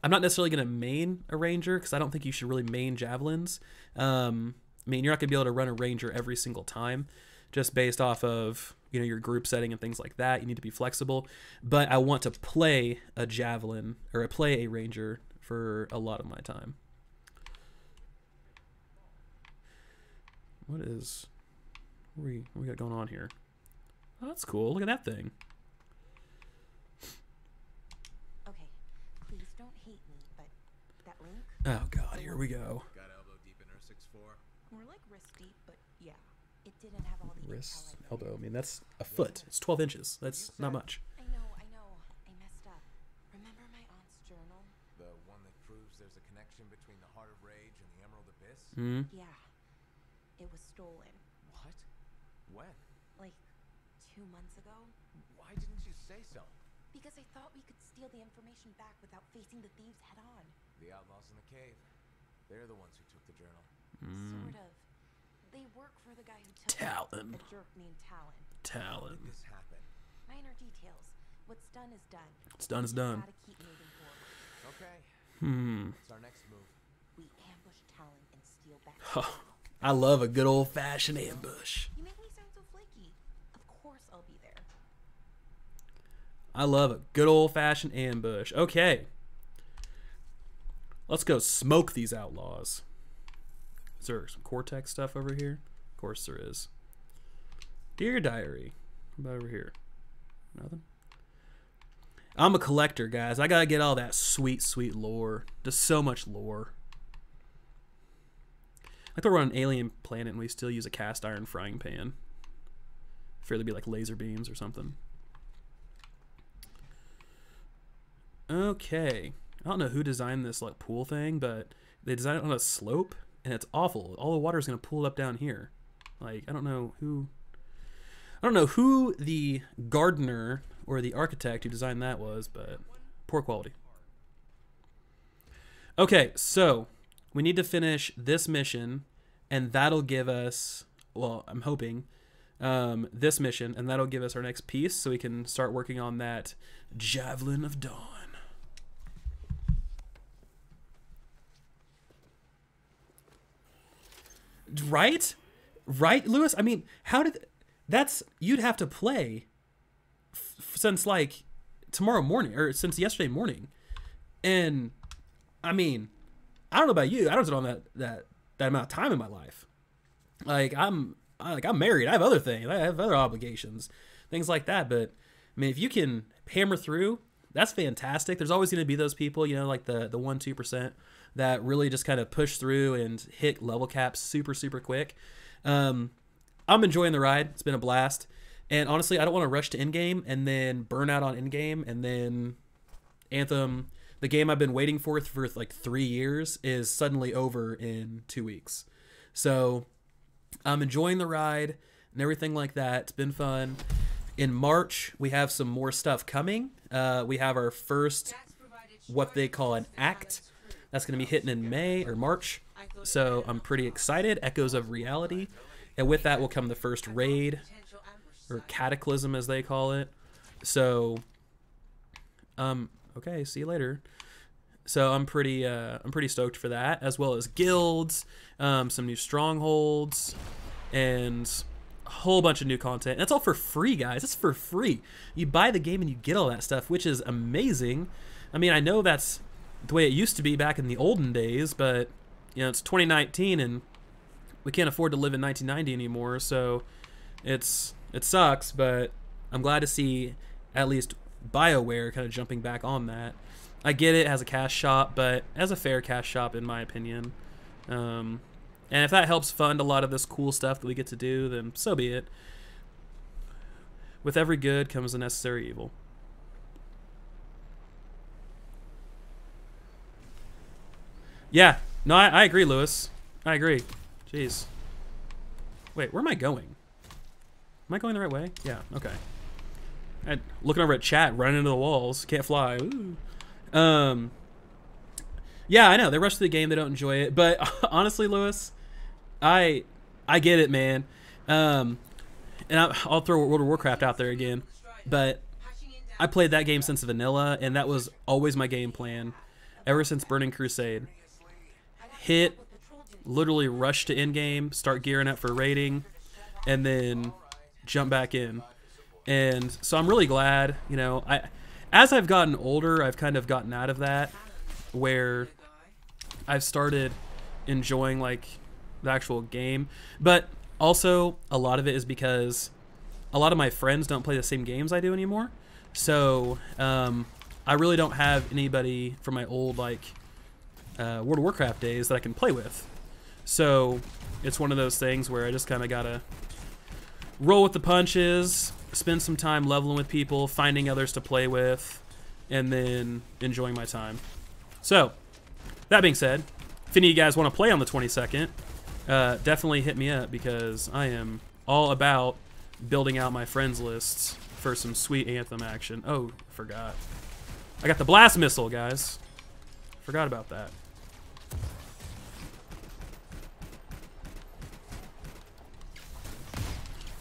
I'm not necessarily going to main a ranger, because I don't think you should really main javelins. I mean, you're not going to be able to run a ranger every single time, just based off of, you know, your group setting and things like that. You need to be flexible. But I want to play a javelin, or play a ranger for a lot of my time. What we got going on here? Oh, that's cool. Look at that thing. Okay, please don't hate me, but that link. Oh God, here we go. Got elbow deep in her 6'4". More like wrist deep, but yeah, it didn't have all the Wrist, elbow. I mean, that's a foot. It's 12 inches. That's not much. I know. I messed up. Remember my aunt's journal? The one that proves there's a connection between the Heart of Rage and the Emerald Abyss? Mm-hmm. Yeah. It was stolen. What? When? Like 2 months ago. Why didn't you say so? Because I thought we could steal the information back without facing the thieves head on. The outlaws in the cave. They're the ones who took the journal. Sort of. They work for the guy who took Talon. it, a jerk named Talon. How did this happen? Minor details. What's done is done. What's done is done. Gotta keep moving forward. Okay. What's our next move? We ambush Talon and steal back. Oh, I love a good old-fashioned ambush. You make me sound so flaky. Of course I'll be there. I love a good old-fashioned ambush. Okay. Let's go smoke these outlaws. Is there some Cortex stuff over here? Of course there is. Dear Diary. What about over here? Nothing? I'm a collector, guys. I gotta get all that sweet, sweet lore. Just so much lore. I thought we're on an alien planet and we still use a cast iron frying pan. I fear there'd be like laser beams or something. Okay. I don't know who designed this like pool thing, but they designed it on a slope and it's awful. All the water is gonna pool up down here. Like, I don't know who the gardener or the architect who designed that was, but poor quality. Okay, so we need to finish this mission, and that'll give us, well, I'm hoping, this mission, and that'll give us our next piece, so we can start working on that Javelin of Dawn. Right? Right, Lewis? I mean, how did... you'd have to play since, like, tomorrow morning, or since yesterday morning. And, I mean, I don't know about you. I don't know that amount of time in my life. Like, I'm married. I have other things. I have other obligations, things like that. But, I mean, if you can hammer through, that's fantastic. There's always going to be those people, you know, like the 1-2% that really just kind of push through and hit level caps super, super quick. I'm enjoying the ride. It's been a blast. And honestly, I don't want to rush to endgame and then burn out on endgame, and then Anthem, the game I've been waiting for like 3 years, is suddenly over in 2 weeks. So I'm enjoying the ride and everything like that. It's been fun. In March, we have some more stuff coming. We have our first, what they call an act. That's going to be hitting in May or March. So I'm pretty excited. Echoes of Reality. And with that will come the first raid, or cataclysm as they call it. So, okay, see you later. So I'm pretty stoked for that, as well as guilds, some new strongholds, and a whole bunch of new content. And that's all for free, guys. It's for free. You buy the game and you get all that stuff, which is amazing. I mean, I know that's the way it used to be back in the olden days, but you know, it's 2019 and we can't afford to live in 1990 anymore, so it sucks, but I'm glad to see at least BioWare kind of jumping back on that. I get it as a cash shop, but as a fair cash shop in my opinion. And if that helps fund a lot of this cool stuff that we get to do, then so be it. With every good comes a necessary evil. Yeah, no, I agree, Lewis. I agree. Jeez. Wait, where am I going? Am I going the right way? Yeah, okay. Looking over at chat, running into the walls. Can't fly. Ooh. Yeah, I know. They rush through the game. They don't enjoy it. But honestly, Lewis, I get it, man. And I'll throw World of Warcraft out there again. But I played that game since vanilla, and that was always my game plan ever since Burning Crusade. Hit, literally rush to endgame, start gearing up for raiding, and then jump back in. And so I'm really glad, you know, as I've gotten older, I've kind of gotten out of that, where I've started enjoying like the actual game. But also a lot of it is because a lot of my friends don't play the same games I do anymore. So I really don't have anybody from my old like World of Warcraft days that I can play with. So it's one of those things where I just kind of gotta roll with the punches, spend some time leveling with people, finding others to play with, and then enjoying my time. So that being said, if any of you guys want to play on the 22nd, definitely hit me up, because I am all about building out my friends lists for some sweet Anthem action. Oh, forgot. I got the blast missile, guys. Forgot about that.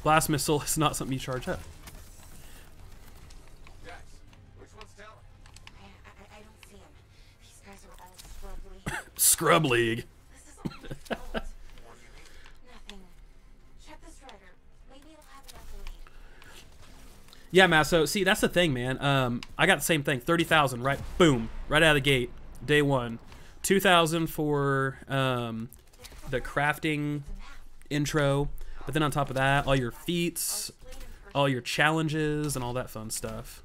Blast missile is not something you charge up. Guys, which one's telling? I don't see him. These guys are all scrub league. Scrub League. This is all he told. Nothing. Check the strider. Maybe it'll have enough lead. Yeah, Matt, so see, that's the thing, man. I got the same thing. 30,000, right? Boom. Right out of the gate. Day one. 2,000 for the crafting intro. But then on top of that, all your feats, all your challenges, and all that fun stuff.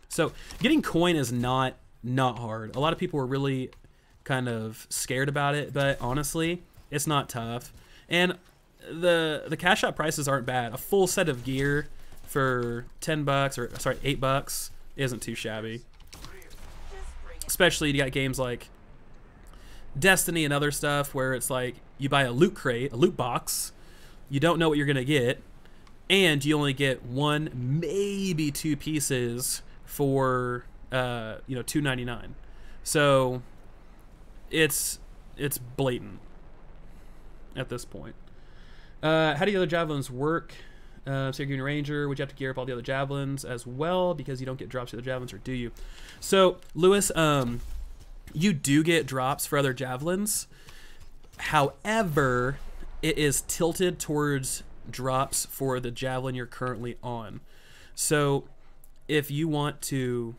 So getting coin is not hard. A lot of people were really kind of scared about it, but honestly, it's not tough. And the cash shop prices aren't bad. A full set of gear for $10, or sorry, $8 isn't too shabby. Especially you got games like Destiny and other stuff where it's like you buy a loot crate, a loot box. You don't know what you're gonna get, and you only get one, maybe two pieces for you know, $2.99. So it's blatant at this point. How do the other javelins work? So you're giving Ranger. Would you have to gear up all the other javelins as well, because you don't get drops for the javelins, or do you? So Lewis, you do get drops for other javelins. However, it is tilted towards drops for the javelin you're currently on. So if you want to...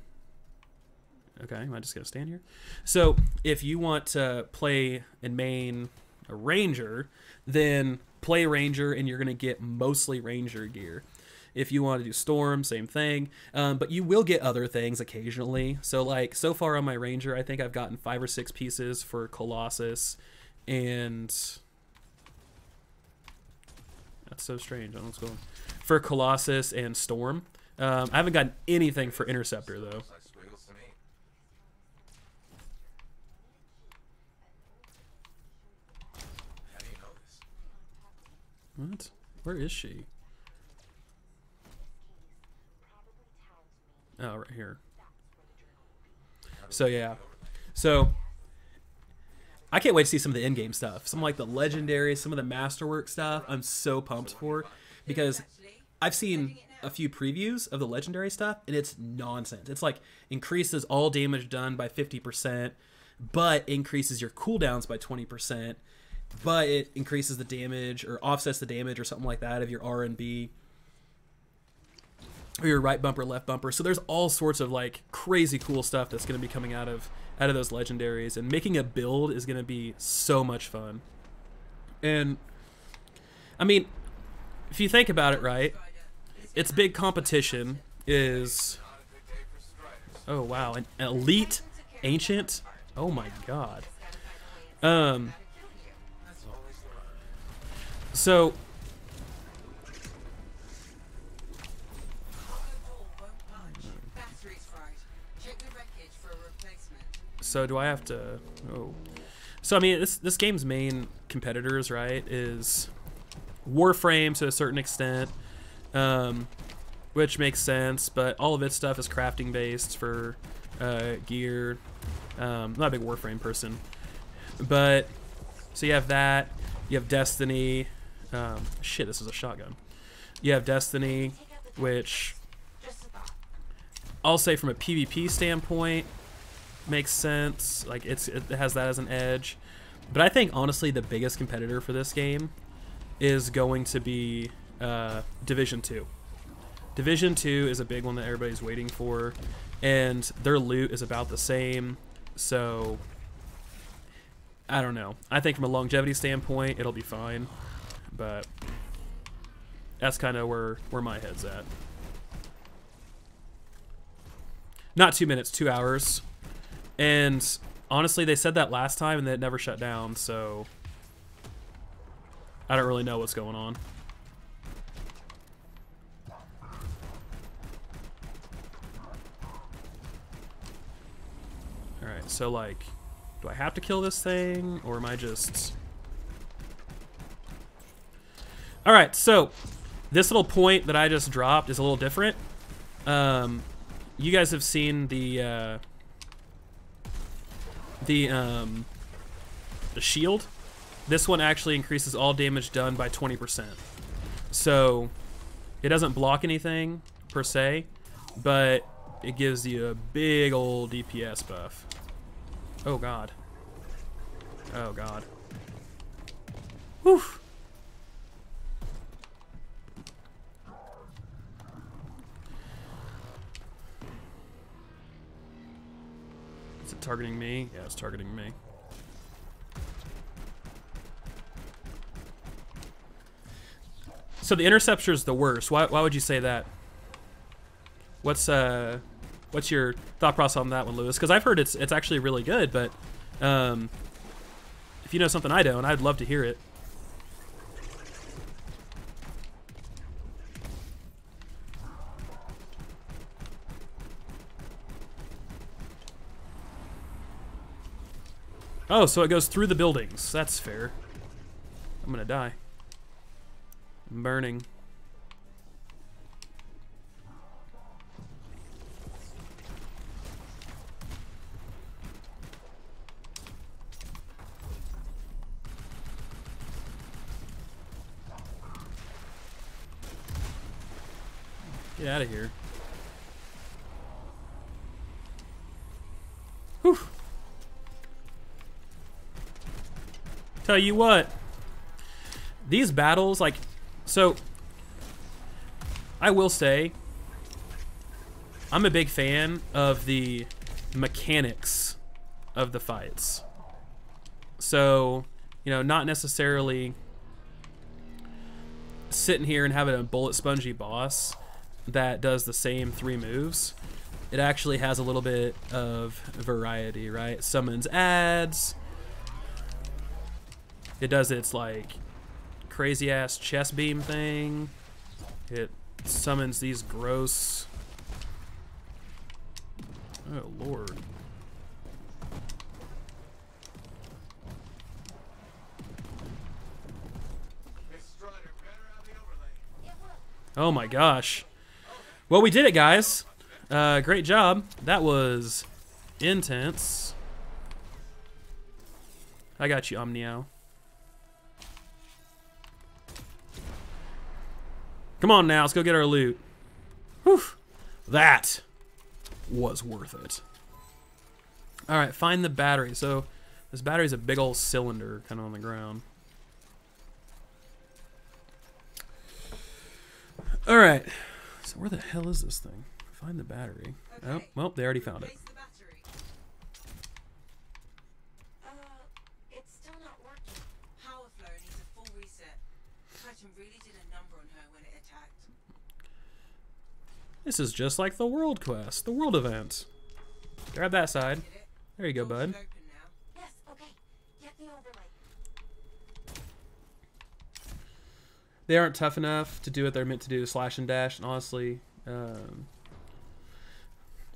Okay, am I just going to stand here? So if you want to play and main a Ranger, then play Ranger and you're going to get mostly Ranger gear. If you want to do Storm, same thing. But you will get other things occasionally. So like, so far on my Ranger, I think I've gotten 5 or 6 pieces for Colossus, and... That's so strange. I don't know what's going on. For Colossus and Storm. I haven't gotten anything for Interceptor, though. What? Where is she? Oh, right here. So, yeah. So... I can't wait to see some of the in-game stuff. Some like the legendary, some of the masterwork stuff. I'm so pumped for, because I've seen a few previews of the legendary stuff, and it's nonsense. It's like increases all damage done by 50%, but increases your cooldowns by 20%, but it increases the damage or offsets the damage or something like that of your R and B, or your right bumper, left bumper. So there's all sorts of like crazy cool stuff that's going to be coming out of those legendaries, and making a build is going to be so much fun. And I mean, if you think about it, right, its big competition is, oh wow, an elite ancient. Oh my god. So do I have to, oh. So I mean, this game's main competitors, right, is Warframe to a certain extent, which makes sense, but all of its stuff is crafting based for gear. I'm not a big Warframe person, but so you have that, you have Destiny. Shit, this is a shotgun. You have Destiny, which I'll say from a PvP standpoint makes sense. Like it has that as an edge, but I think honestly the biggest competitor for this game is going to be Division 2. Division 2 is a big one that everybody's waiting for, and their loot is about the same. So I don't know. I think from a longevity standpoint it'll be fine, but that's kind of where my head's at. Not 2 minutes, 2 hours. And honestly, they said that last time and it never shut down, so I don't really know what's going on. Alright, so like, do I have to kill this thing, or am I just... Alright, so this little point that I just dropped is a little different. You guys have seen the shield. This one actually increases all damage done by 20%. So it doesn't block anything per se, but it gives you a big old DPS buff. Oh god. Oh god. Whew. Is it targeting me? Yeah, it's targeting me. So the interceptor is the worst. Why would you say that? What's your thought process on that one, Lewis? Because I've heard it's actually really good, but if you know something I don't, I'd love to hear it. Oh, so it goes through the buildings. That's fair. I'm gonna die. I'm burning. Get out of here. Whew. Tell you what, these battles, like, so I will say I'm a big fan of the mechanics of the fights. So, you know, not necessarily sitting here and having a bullet spongy boss that does the same 3 moves. It actually has a little bit of variety, right? Summons adds. It does its like crazy ass chest beam thing. It summons these gross, oh lord. Oh my gosh. Well, we did it, guys. Great job. That was intense. I got you, Omniao. Come on now, let's go get our loot. Whew. That was worth it. Alright, find the battery. So, this battery's a big old cylinder kind of on the ground. All right. So where the hell is this thing? Find the battery. Oh, well, they already found it. Place the battery. It's still not working. Power flow needs a full reset. Titan really did a number on her when it attacked. This is just like the world quest, the world event. Grab that side. There you go, bud. Yes, okay. Get the overlay. They aren't tough enough to do what they're meant to do, slash and dash, and honestly,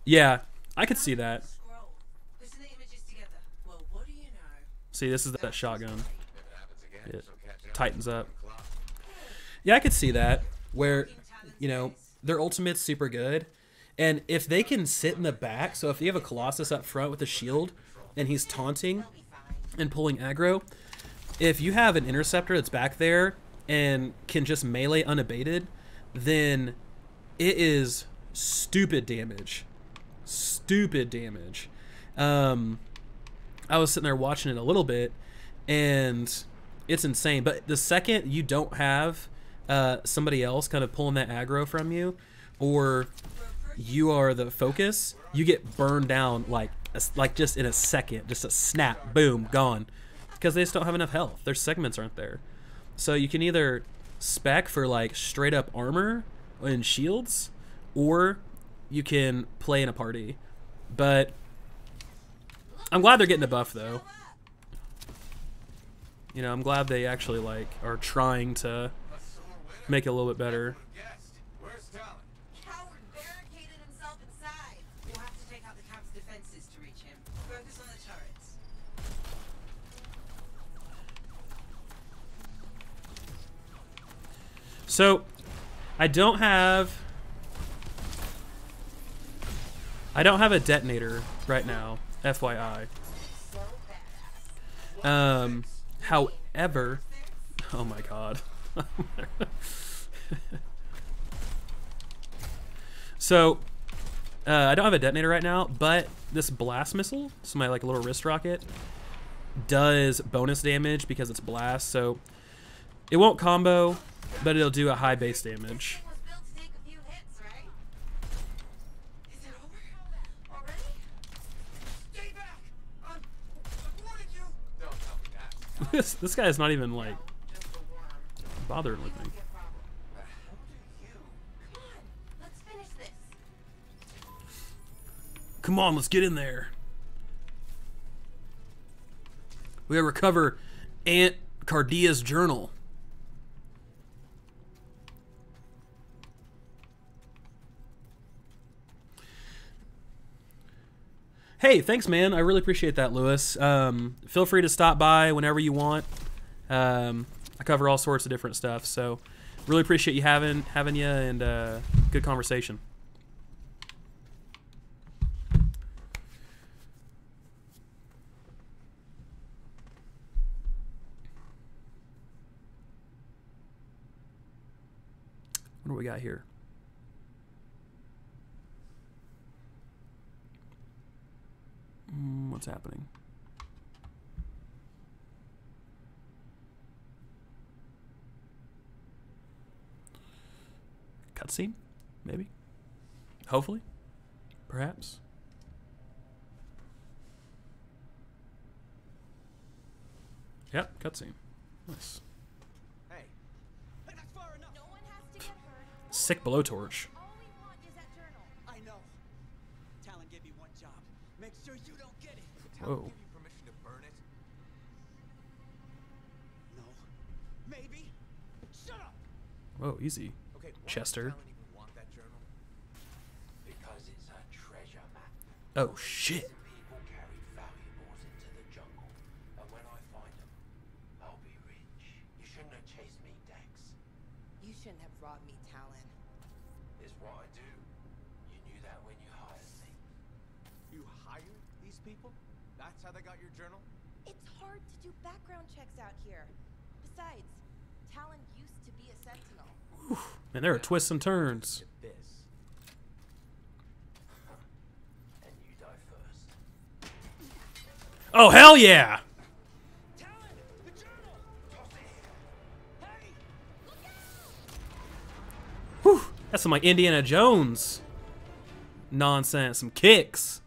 yeah, I could see that. Listen the images together. Well, what do you know? See, this is that shotgun. It tightens up. Yeah, I could see that, where, you know, their ultimate's super good, and if they can sit in the back, so if you have a Colossus up front with a shield, and he's taunting and pulling aggro, if you have an interceptor that's back there and can just melee unabated, then it is stupid damage. Stupid damage. I was sitting there watching it a little bit, and it's insane. But the second you don't have somebody else kind of pulling that aggro from you, or you are the focus, you get burned down like just in a second, just a snap, boom, gone, because they just don't have enough health. Their segments aren't there. So you can either spec for like straight up armor and shields, or you can play in a party. But I'm glad they're getting a buff though. You know, I'm glad they actually like are trying to make it a little bit better. Where's Talon? Coward barricaded himself inside. We'll have to take out the camp's defenses to reach him. Focus on the turrets. So, I don't have a detonator right now, FYI. However, oh my god. So, I don't have a detonator right now, but this blast missile, so my like little wrist rocket, does bonus damage because it's blast, so it won't combo, but it'll do a high base damage. This guy is not even like bothering with me. Come on, let's get in there. We gotta recover Aunt Cardia's journal. Hey, thanks, man. I really appreciate that, Lewis. Feel free to stop by whenever you want. I cover all sorts of different stuff, so really appreciate you having you, and good conversation. What do we got here? What's happening? Cutscene? Maybe? Hopefully? Perhaps? Yep, cutscene. Nice. Hey, that's far enough. No one has to get hurt. Sick blowtorch. All we want is that journal. I know. Talon gave me one job. Make sure you don't get it. Whoa. Give you permission to burn it? No. Maybe. Shut up. Whoa, easy. Okay, why Chester. does Talon even want that journal? Because it's a treasure map. Oh, shit. People carried valuables into the jungle, and when I find them, I'll be rich. You shouldn't have chased me, Dex. You shouldn't have robbed me, Talon. It's what I do. You knew that when you hired me. You hired these people? That's how they got your journal? It's hard to do background checks out here. Besides, Talon used to be a sentinel. Man, there are twists and turns. This. And you die first. Oh, hell yeah! Talon, the journal. Toss it here. Hey. Whew. some like Indiana Jones nonsense, some kicks.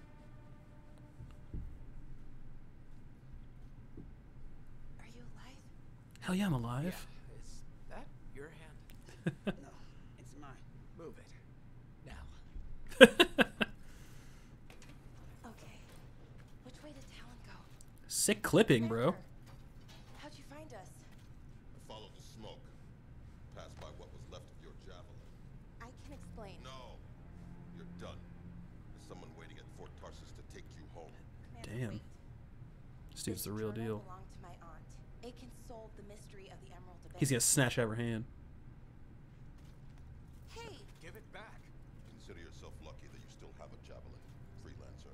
Are you alive? Hell yeah, I'm alive. Is that your hand? No, it's mine. Move it. Now. Okay. Which way did Talon go? Sick clipping, bro. Ranger, how'd you find us? I followed the smoke. Passed by what was left of your javelin. I can explain. No. You're done. There's someone waiting at Fort Tarsus to take you home. Damn. This dude's the real journal deal. belonged to my aunt. It can solve the mystery of the Emerald Abyss. He's gonna snatch out her hand. Hey! Give it back. Consider yourself lucky that you still have a javelin, freelancer.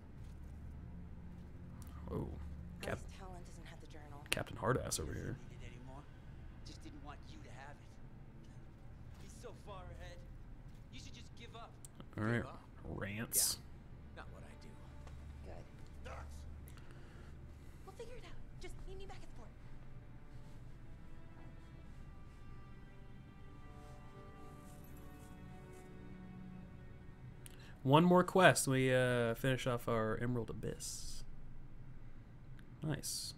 Oh, At least Talon doesn't have the journal. Captain Hardass over here. Need it anymore? Just didn't want you to have it. He's so far ahead. You should just give up. All right, rants. Not what I do. Good. We'll figure it out. Just meet me back at the fort. One more quest. We finish off our Emerald Abyss. Nice.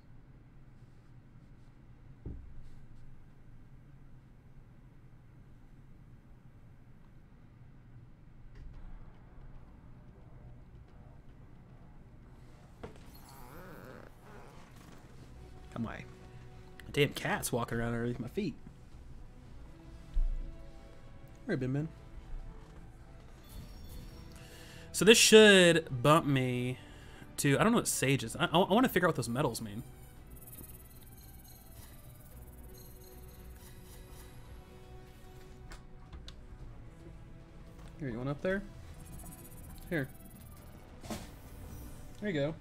Come on. Damn cat's walking around underneath my feet. Where have you been? So this should bump me to... I don't know what sage is. I want to figure out what those metals mean. Here, you want up there? Here. There you go.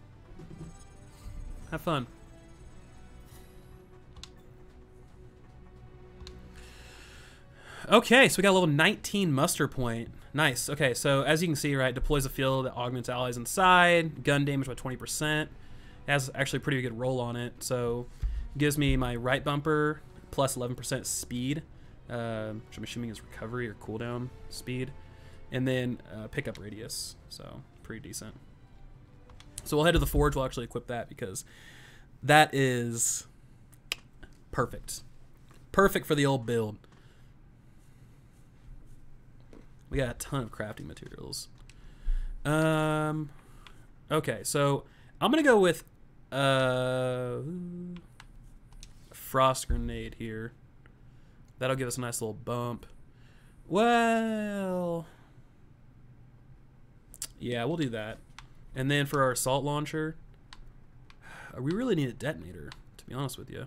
Have fun. Okay, so we got a level 19 muster point. Nice. Okay, so as you can see, right, deploys a field that augments allies inside, gun damage by 20%. It has actually a pretty good roll on it, so it gives me my right bumper plus 11% speed, which I'm assuming is recovery or cooldown speed, and then pickup radius, so pretty decent. So we'll head to the forge. We'll actually equip that because that is perfect. Perfect for the old build. We got a ton of crafting materials. Okay, so I'm gonna go with frost grenade here. That'll give us a nice little bump. Well, yeah, we'll do that. And then for our assault launcher, we really need a detonator, to be honest with you.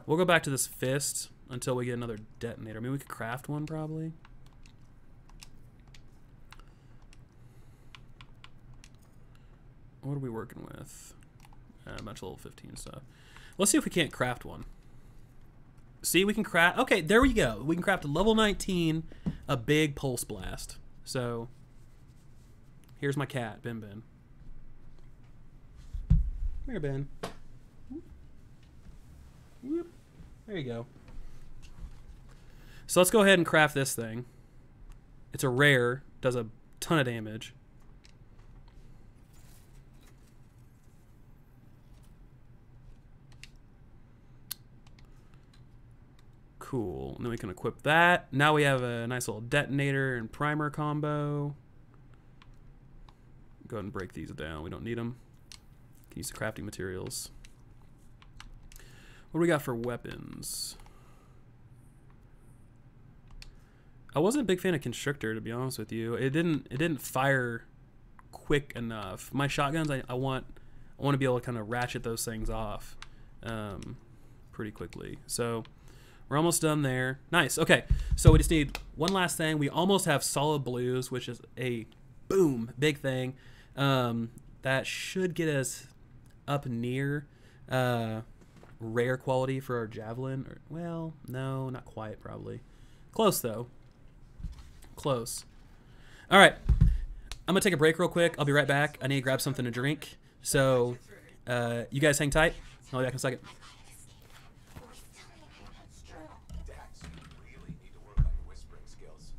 We'll go back to this fist until we get another detonator. I mean, we could craft one probably. What are we working with? A bunch of level 15 stuff. Let's see if we can't craft one. See, we can craft... Okay, there we go. We can craft a level 19, a big pulse blast. So, here's my cat, Ben Ben. Come here, Ben. Whoop. There you go. So let's go ahead and craft this thing. It's a rare, does a ton of damage. Cool. And then we can equip that. Now we have a nice little detonator and primer combo. Go ahead and break these down. We don't need them. Can use the crafting materials. What do we got for weapons? I wasn't a big fan of Constrictor, to be honest with you. It didn't fire quick enough. My shotguns, I want to be able to kind of ratchet those things off pretty quickly. So we're almost done there. Nice. Okay, so we just need one last thing. We almost have solid blues, which is a boom, big thing. That should get us up near rare quality for our javelin. Or, well, no, not quite, probably. Close, though. Close. All right. I'm going to take a break real quick. I'll be right back. I need to grab something to drink. So you guys hang tight. I'll be back in a second. Dax, you really need to work on your whispering skills.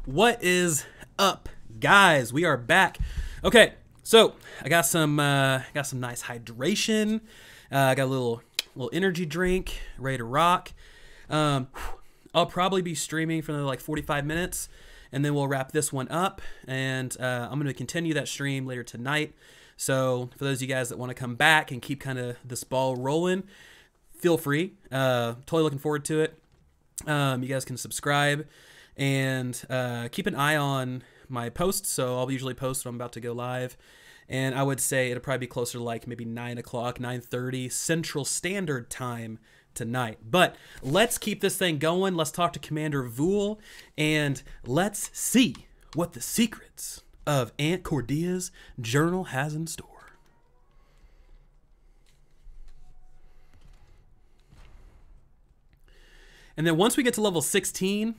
What is up, guys? We are back. Okay, so I got some nice hydration. I got a little energy drink, ready to rock. I'll probably be streaming for another like 45 minutes, and then we'll wrap this one up. And I'm going to continue that stream later tonight. So for those of you guys that want to come back and keep kind of this ball rolling, feel free. Totally looking forward to it. You guys can subscribe and keep an eye on my posts. So I'll usually post when I'm about to go live. And I would say it'll probably be closer to like maybe 9 o'clock, 9:30 Central Standard Time tonight. But let's keep this thing going. Let's talk to Commander Vul, and let's see what the secrets of Aunt Cordea's journal has in store. And then once we get to level 16,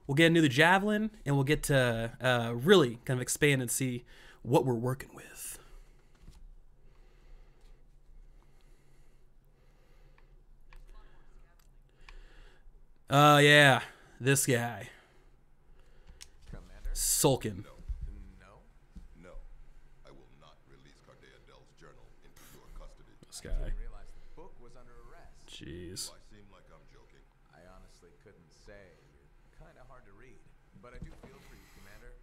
we'll get into the javelin, and we'll get to really kind of expand and see what we're working with. Yeah, this guy. Sulkin. No. I will not release Cardea Dell's journal into your custody. This guy. I didn't realize the book was under arrest. Jeez. Do I seem like I'm joking? I honestly couldn't say. You're kind of hard to read. But I do feel for you, Commander.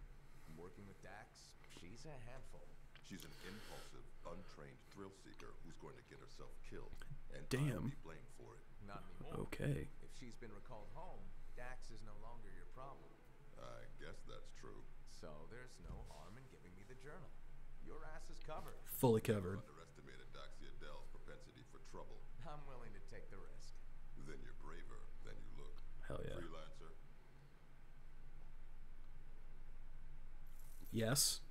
I'm working with Dax. She's a handful. She's an impulsive, untrained thrill seeker who's going to get herself killed. And Damn. I'll be blamed for it. Not anymore. Okay. If she's been recalled home, Dax is no longer your problem. I guess that's true. So there's no harm in giving me the journal. Your ass is covered. Fully covered. Underestimated Daxia Dell's propensity for trouble. I'm willing to take the risk. Then you're braver than you look. Hell yeah. Freelancer. Yes.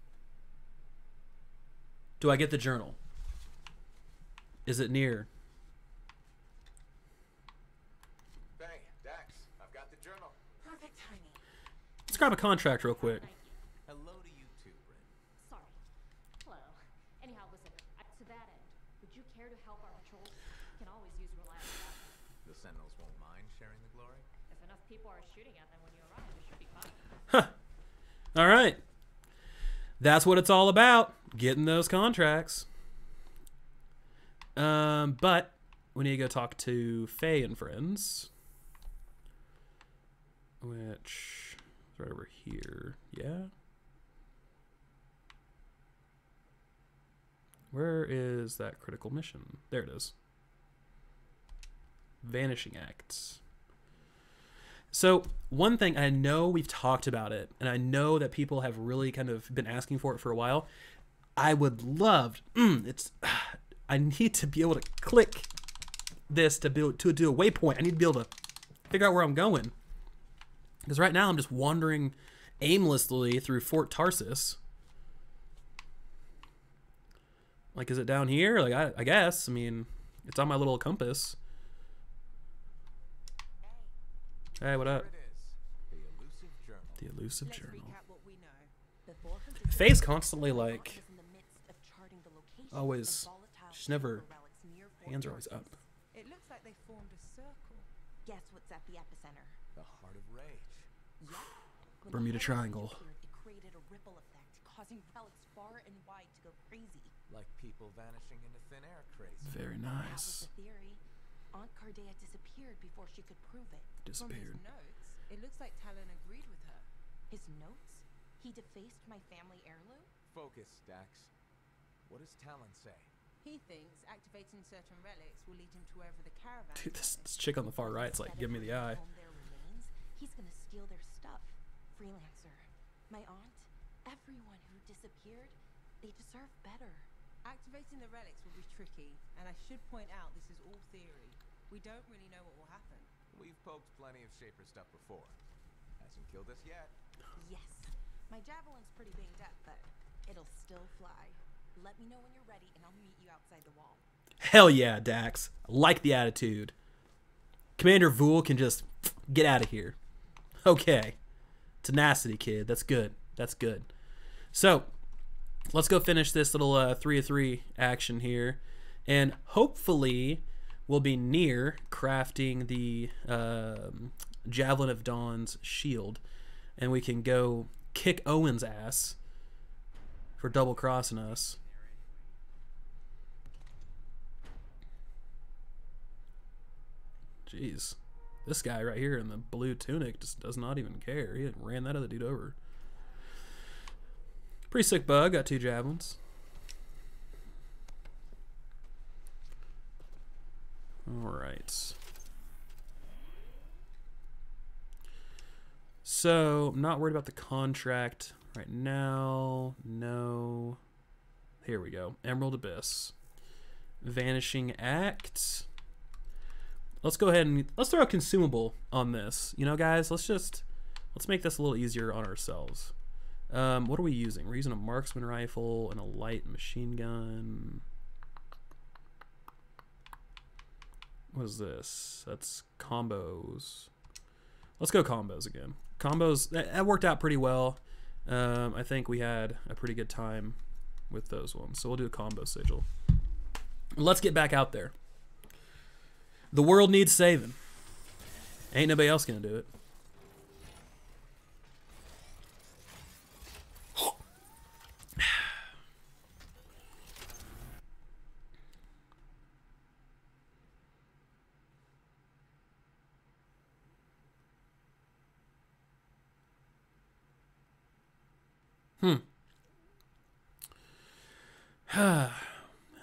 Do I get the journal? Is it near? Hey, Dax, I've got the journal. Perfect timing. Let's grab a contract real quick. Hello to you too, Bryn. Sorry. Hello. Anyhow, listen, to that end, would you care to help our patrols? We can always use reliable backup. The Sentinels won't mind sharing the glory? If enough people are shooting at them when you arrive, it should be fine. Huh. All right. That's what it's all about. Getting those contracts. But we need to go talk to Faye and friends. Which is right over here. Yeah. Where is that critical mission? There it is. Vanishing Acts. So one thing, I know we've talked about it, and I know that people have really kind of been asking for it for a while. I would love, I need to be able to click this to do a waypoint. I need to be able to figure out where I'm going. Because right now I'm just wandering aimlessly through Fort Tarsus. Like, is it down here? Like, I guess. I mean, it's on my little compass. Hey, what up? The elusive journal. Faye's constantly like, always, she's never, hands are always up. It looks like they formed a circle. Guess what's at the epicenter? The heart of rage. Yep. When Bermuda the Triangle. It created a ripple effect, causing relics far and wide to go crazy. Like people vanishing into thin air crazy. Very That nice. was the theory. Aunt Cardea disappeared before she could prove it. Disappeared. From his notes, it looks like Talon agreed with her. His notes? He defaced my family heirloom? Focus, Dax. What does Talon say? He thinks activating certain relics will lead him to wherever the caravan Dude, this chick on the far right's like, give me the eye. Home their remains, he's gonna steal their stuff. Freelancer. My aunt, everyone who disappeared, they deserve better. Activating the relics will be tricky, and I should point out this is all theory. We don't really know what will happen. We've poked plenty of Shaper stuff before. Hasn't killed us yet. Yes. My javelin's pretty banged up, but it'll still fly. Let me know when you're ready, and I'll meet you outside the wall. Hell yeah, Dax. Like the attitude. Commander Vul can just get out of here. Okay. Tenacity, kid. That's good. That's good. So, let's go finish this little 3-3 action here. And hopefully, we'll be near crafting the Javelin of Dawn's shield. and we can go kick Owen's ass for double crossing us. Jeez. This guy right here in the blue tunic just does not even care. He ran that other dude over. Pretty sick bug. Got 2 javelins. Alright. So, I'm not worried about the contract right now. No. Here we go. Emerald Abyss. Vanishing Act. Let's go ahead and let's throw a consumable on this. You know, guys, let's make this a little easier on ourselves. What are we using? We're using a marksman rifle and a light machine gun. What is this? That's combos. Let's go combos again. Combos, that worked out pretty well. I think we had a pretty good time with those ones. So we'll do a combo sigil. Let's get back out there. The world needs saving. Ain't nobody else gonna do it.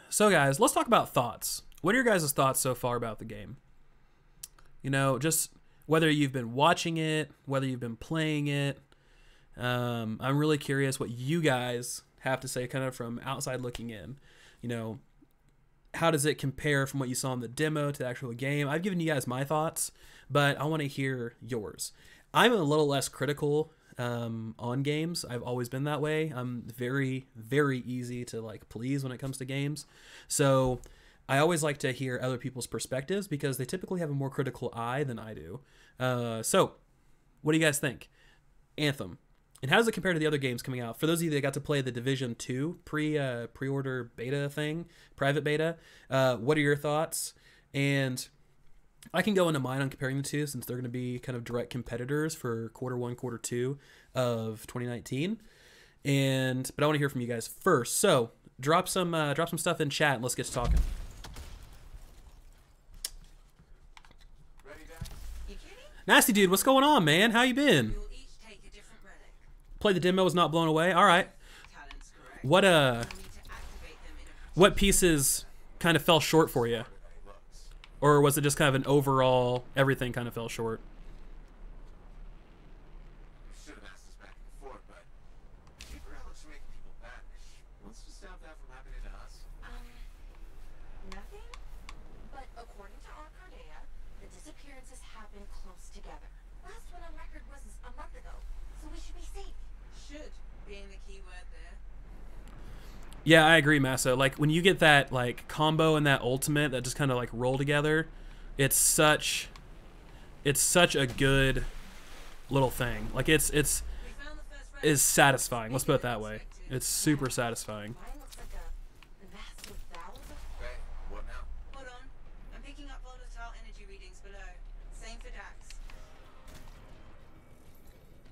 So guys, let's talk about thoughts. What are your guys' thoughts so far about the game? You know, just whether you've been watching it, whether you've been playing it. I'm really curious what you guys have to say kind of from outside looking in. You know, how does it compare from what you saw in the demo to the actual game? I've given you guys my thoughts, but I want to hear yours. I'm a little less critical on games. I've always been that way. I'm very, very easy to like please when it comes to games. So I always like to hear other people's perspectives because they typically have a more critical eye than I do. So what do you guys think? Anthem. And how does it compare to the other games coming out? For those of you that got to play the Division 2 pre-order beta thing, private beta, what are your thoughts? And I can go into mine on comparing the two since they're going to be kind of direct competitors for Q1, Q2 of 2019. But I want to hear from you guys first. So drop some stuff in chat and let's get to talking. Nasty dude, what's going on, man? How you been? Play the demo, was not blown away. All right. What pieces kind of fell short for you? Or was it just kind of an overall, everything kind of fell short? You should have asked us back before, but cheaper relics make people vanish. What's to stop that from happening to us? Nothing? But according to Arcardea, the disappearances happen close together. Last one on record was a month ago, so we should be safe. Should being the key word there. Yeah, I agree, Massa. Like when you get that like combo and that ultimate that just kind of like roll together, it's such a good little thing. Like it's satisfying. Let's put it that way. It's super satisfying. Okay, what now? Hold on. I'm picking up volatile energy readings below. Same for Dax.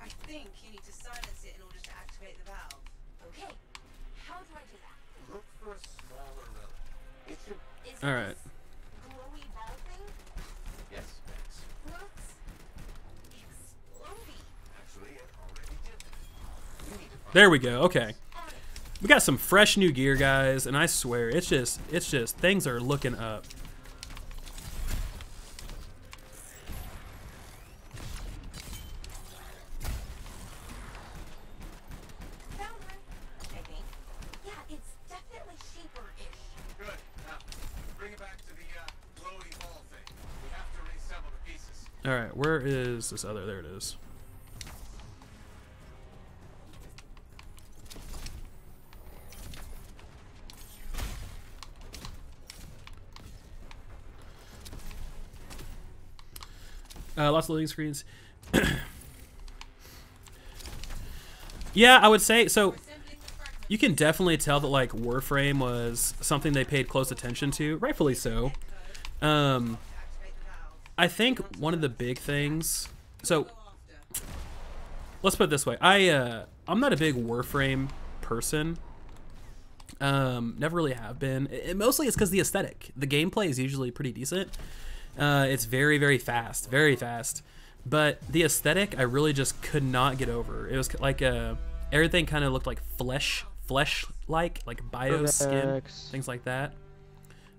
I think you need to silence it in order to activate the valve. Okay. How do I do that? Look for a smaller relic. It should... All right. Glowy ball thing? Yes, Max. Looks explodey. Actually, it already did that. You need to find... There we go. Okay. We got some fresh new gear, guys, and I swear it's just things are looking up. Found one, I think. Yeah, it's definitely shaper-ish. Good. Now, bring it back to the glowy ball thing. We have to reassemble the pieces. All right, where is this other? There it is. Lots of loading screens. Yeah, I would say so. You can definitely tell that like Warframe was something they paid close attention to, rightfully so. I think one of the big things. So let's put it this way. I'm not a big Warframe person. Never really have been. Mostly it's because the aesthetic. The gameplay is usually pretty decent. It's very, very fast. Very fast. But the aesthetic, I really just could not get over. It was like everything kind of looked like flesh-like, like bio skin, things like that.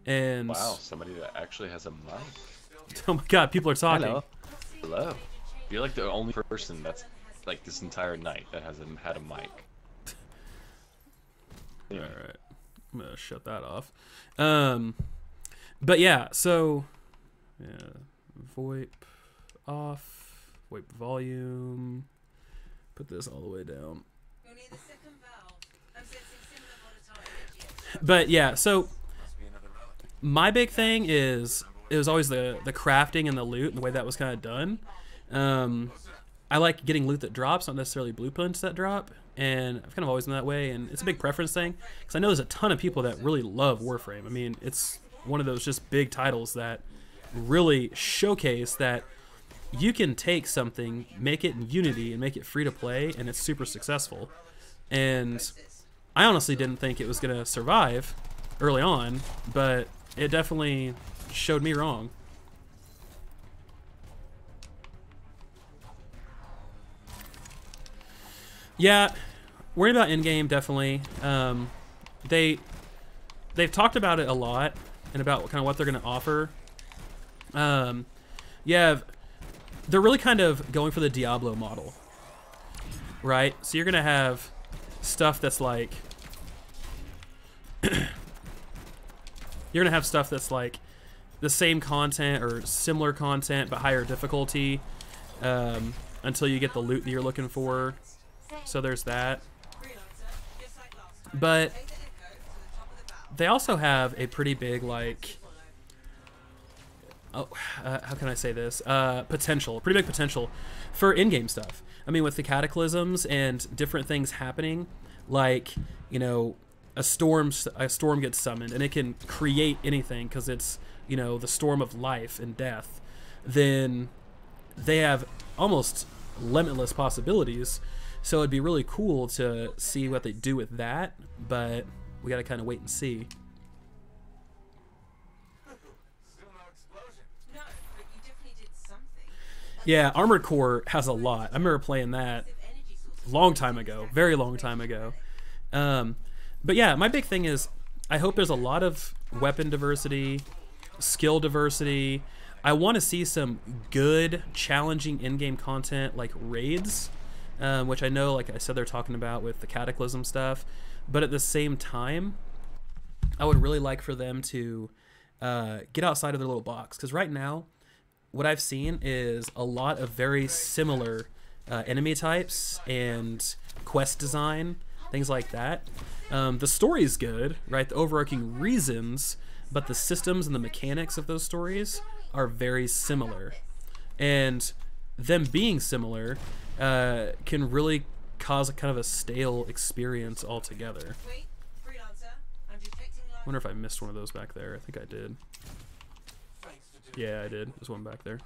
And wow, somebody that actually has a mic. Oh my god, people are talking. Hello. Hello. You're like the only person that's like this entire night that hasn't had a mic. Yeah. All right, I'm gonna shut that off. But yeah, so yeah, VoIP off, VoIP volume. Put this all the way down. But yeah, so my big thing is it was always the crafting and the loot and the way that was kind of done. I like getting loot that drops, not necessarily blueprints that drop, and I've kind of always been that way, and it's a big preference thing because I know there's a ton of people that really love Warframe. I mean, it's one of those just big titles that really showcase that you can take something, make it in Unity, and make it free to play, and it's super successful. And I honestly didn't think it was gonna survive early on, but it definitely showed me wrong. Yeah, worrying about in-game, definitely. They've talked about it a lot and about kind of what they're going to offer. Yeah, they're really kind of going for the Diablo model, right? So you're going to have stuff that's like you're going to have stuff that's like the same content or similar content but higher difficulty until you get the loot that you're looking for. So there's that. But they also have a pretty big, like, how can I say this? Potential, pretty big potential for in-game stuff. I mean, with the cataclysms and different things happening, like, you know, a storm gets summoned and it can create anything because it's, you know, the storm of life and death. Then they have almost limitless possibilities. So it'd be really cool to see what they do with that, but we gotta kind of wait and see. Yeah, Armored Core has a lot. I remember playing that a long time ago, very long time ago. But yeah, my big thing is I hope there's a lot of weapon diversity, skill diversity. I want to see some good, challenging in-game content like raids. Which I know, like I said, they're talking about with the Cataclysm stuff. But at the same time, I would really like for them to get outside of their little box. Because right now, what I've seen is a lot of very similar enemy types and quest design, things like that. The story's good, right? The overarching reasons, but the systems and the mechanics of those stories are very similar. And them being similar can really cause a kind of a stale experience altogether. I wonder if I missed one of those back there. I think I did. Yeah, I did. There's one back there.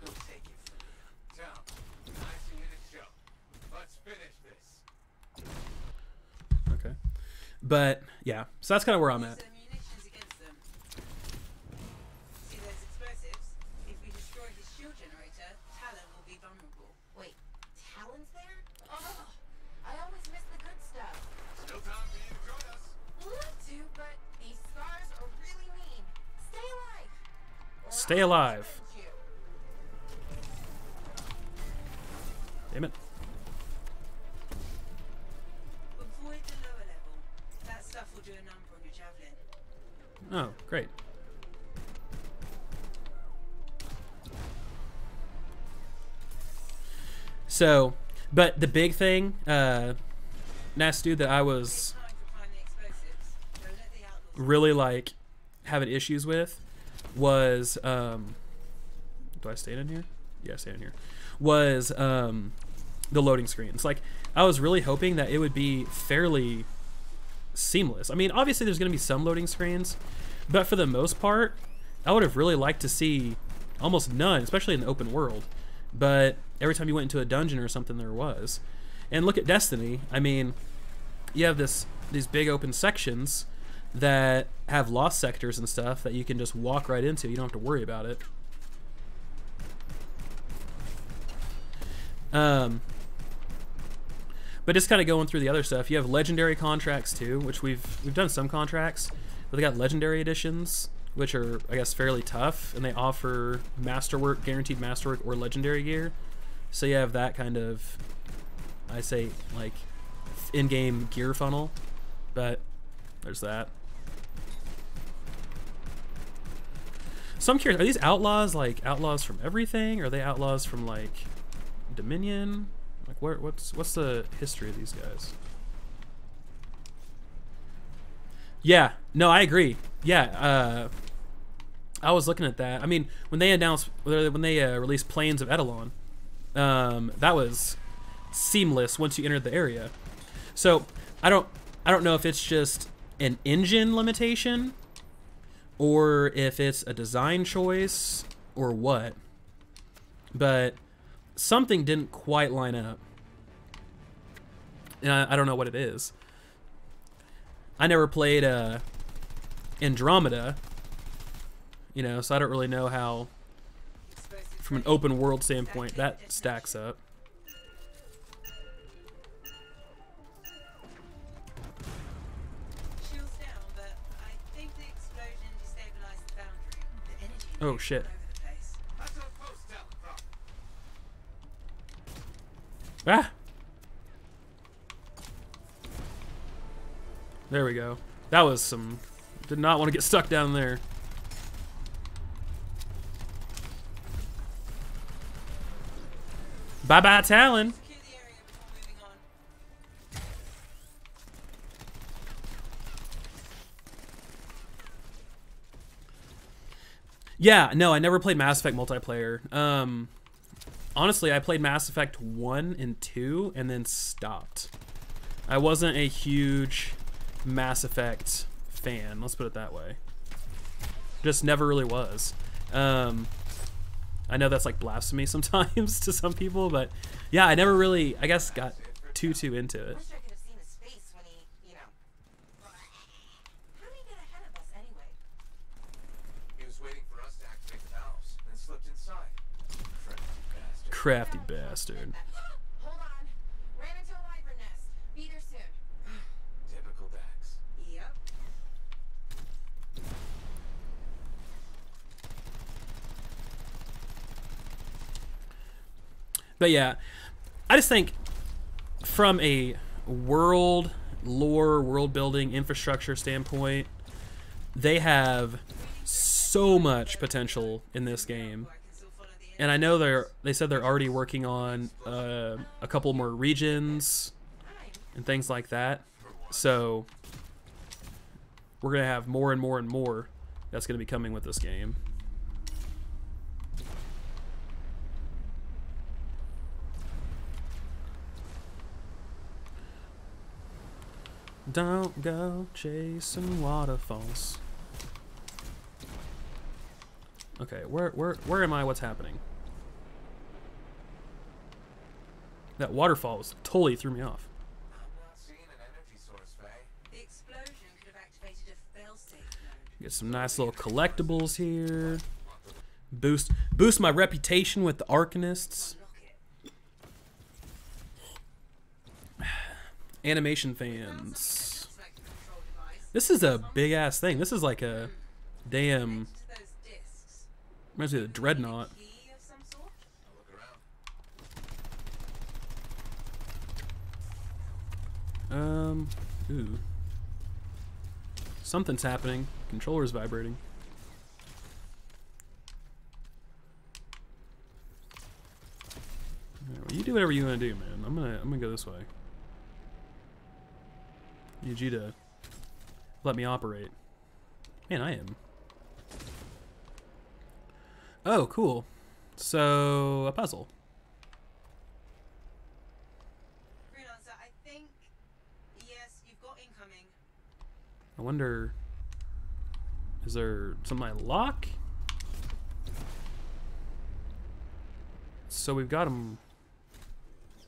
Okay. But, yeah. So that's kind of where I'm at. Stay alive. Damn it. Avoid the lower level. That stuff will do a number on your javelin. Oh, great. So, but the big thing, Nasty Dude, that I was really like having issues with was do I stand in here? Yeah, I stand in here. Was the loading screens. Like, I was really hoping that it would be fairly seamless. I mean, obviously there's going to be some loading screens, but for the most part, I would have really liked to see almost none, especially in the open world. But every time you went into a dungeon or something, there was. And look at Destiny. I mean, you have these big open sections that have lost sectors and stuff that you can just walk right into. You don't have to worry about it. But just kind of going through the other stuff, you have legendary contracts too, which we've done some contracts, but they got legendary editions, which are, I guess, fairly tough, and they offer masterwork, guaranteed masterwork, or legendary gear. So you have that kind of, I say, like, in-game gear funnel, but there's that. So I'm curious, are these outlaws like outlaws from everything? Or are they outlaws from like Dominion? Like what's the history of these guys? Yeah, no, I agree. Yeah, I was looking at that. I mean, when they released Plains of Eidolon, that was seamless once you entered the area. So I don't know if it's just an engine limitation or if it's a design choice or what, but something didn't quite line up, and I don't know what it is. I never played Andromeda, you know, so I don't really know how, from an open world standpoint, that stacks up. Oh shit. Ah! There we go. That was some... Did not want to get stuck down there. Bye-bye, Talon! Yeah, no, I never played Mass Effect multiplayer. Honestly, I played Mass Effect 1 and 2 and then stopped. I wasn't a huge Mass Effect fan, let's put it that way. Just never really was. I know that's like blasphemy sometimes to some people, but yeah, I never really, I guess, got too into it. Crafty bastard. Hold on. Ran into a wyvern nest. Be there soon. Typical Dax. Yep. But yeah, I just think from a world lore, world building, infrastructure standpoint, they have so much potential in this game. And I know they said they're already working on a couple more regions and things like that. So we're gonna have more and more and more that's gonna be coming with this game. Don't go chasing waterfalls. Okay, where am I? What's happening? That waterfall was totally threw me off. I'm not seeing an energy source, Faye. The explosion could have activated a failsafe node. Get some nice little collectibles here. Boost my reputation with the Arcanists. Animation fans. This is a big ass thing. This is like a damn. Reminds me of the Dreadnought. Ooh. Something's happening. Controller's vibrating. Right, well, you do whatever you want to do, man. I'm gonna go this way. Need you to let me operate. Man, I am. Oh, cool. So, a puzzle. Freelancer, I think, yes, you've got incoming. I wonder, is there something I lock? So we've got them.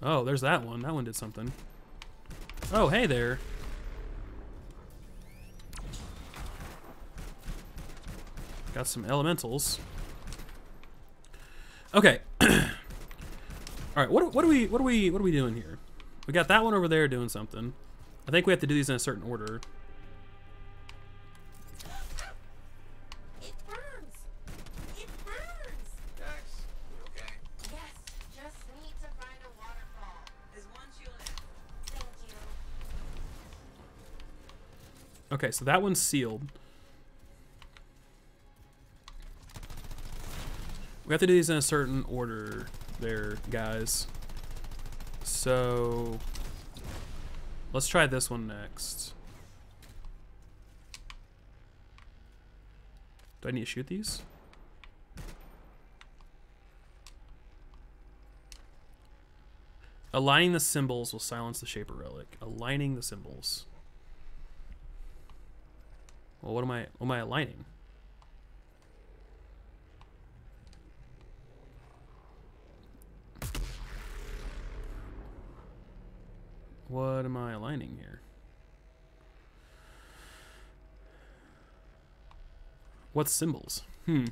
Oh, there's that one. That one did something. Oh, hey there. Got some elementals. Okay. All right. What are we doing here? We got that one over there doing something. I think we have to do these in a certain order. It burns. It burns. Dex, you okay? Yes, just need to find a waterfall. There's one shield left. Thank you. Okay, so that one's sealed. We have to do these in a certain order there, guys. So let's try this one next. Do I need to shoot these? Aligning the symbols will silence the Shaper Relic. Aligning the symbols. Well, what am I aligning? What am I aligning here? What symbols? Freelancer.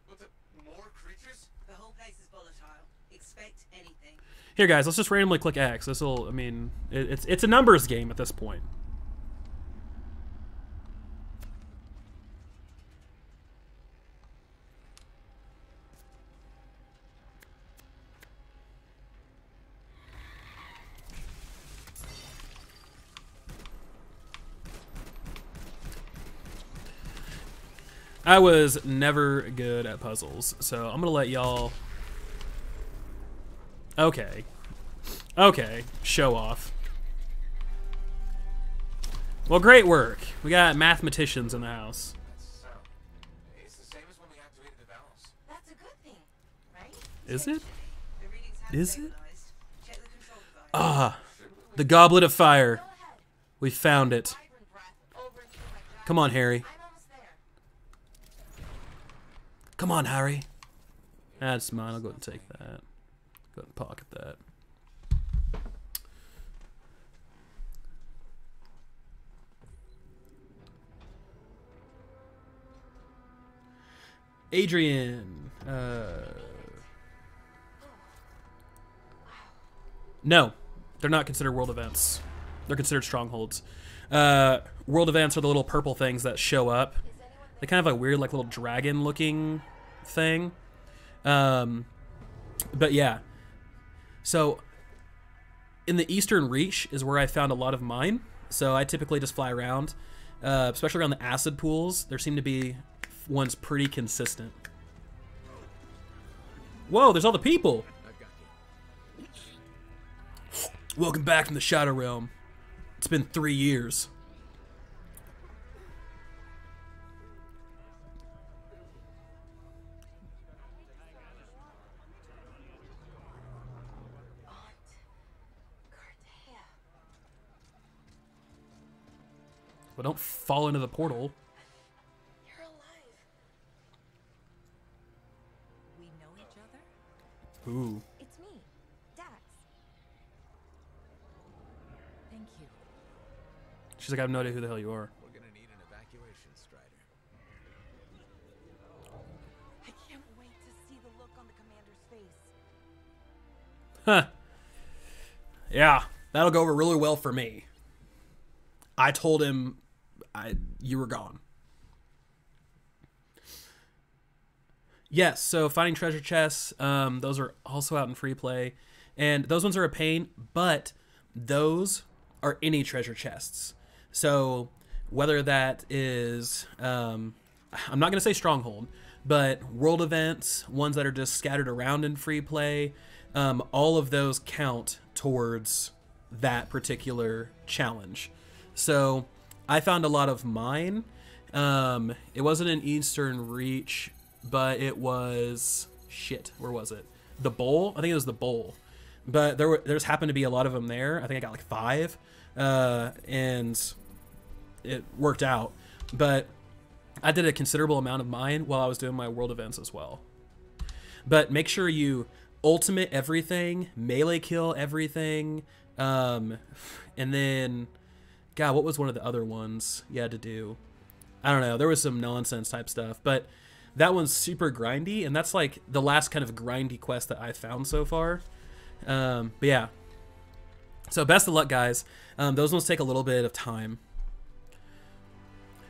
What the? More creatures? The whole place is volatile. Expect anything. Here, guys, let's just randomly click X. This'll, I mean, it's a numbers game at this point. I was never good at puzzles, so I'm gonna let y'all... Okay. Okay, show off. Well, great work. We got mathematicians in the house. So, it's the same as when we activated the valves. That's a good thing, right? Is it? The readings have Is it? stabilized. Check the control device. Ah, the Goblet of Fire. We found it. Come on, Harry. Come on, Harry. That's mine. I'll go ahead and take that. Go ahead and pocket that. Adrian. No, they're not considered world events. They're considered strongholds. World events are the little purple things that show up. They kind of have a weird, like, little dragon-looking thing. But yeah. So, in the Eastern Reach is where I found a lot of mine. So I typically just fly around, especially around the acid pools. There seem to be ones pretty consistent. Whoa, there's all the people. Welcome back from the Shadow Realm. It's been 3 years. Well, don't fall into the portal. You're alive. We know each other? Ooh. It's me, Dax. Thank you. She's like, I have no idea who the hell you are. We're gonna need an evacuation, Strider. I can't wait to see the look on the commander's face. Huh. Yeah, that'll go over really well for me. I told him you were gone. Yes, so finding treasure chests, those are also out in free play. And those ones are a pain, but those are any treasure chests. So whether that is, I'm not going to say stronghold, but world events, ones that are just scattered around in free play, all of those count towards that particular challenge. So I found a lot of mine. It wasn't an Eastern Reach, but it was shit. Where was it? The Bowl. I think it was the Bowl. But there's happened to be a lot of them there. I think I got like 5, and it worked out. But I did a considerable amount of mine while I was doing my world events as well. But make sure you ultimate everything, melee kill everything, and then, God, what was one of the other ones you had to do? I don't know. There was some nonsense type stuff, but that one's super grindy, and that's like the last kind of grindy quest that I've found so far. But yeah. So best of luck, guys. Those ones take a little bit of time.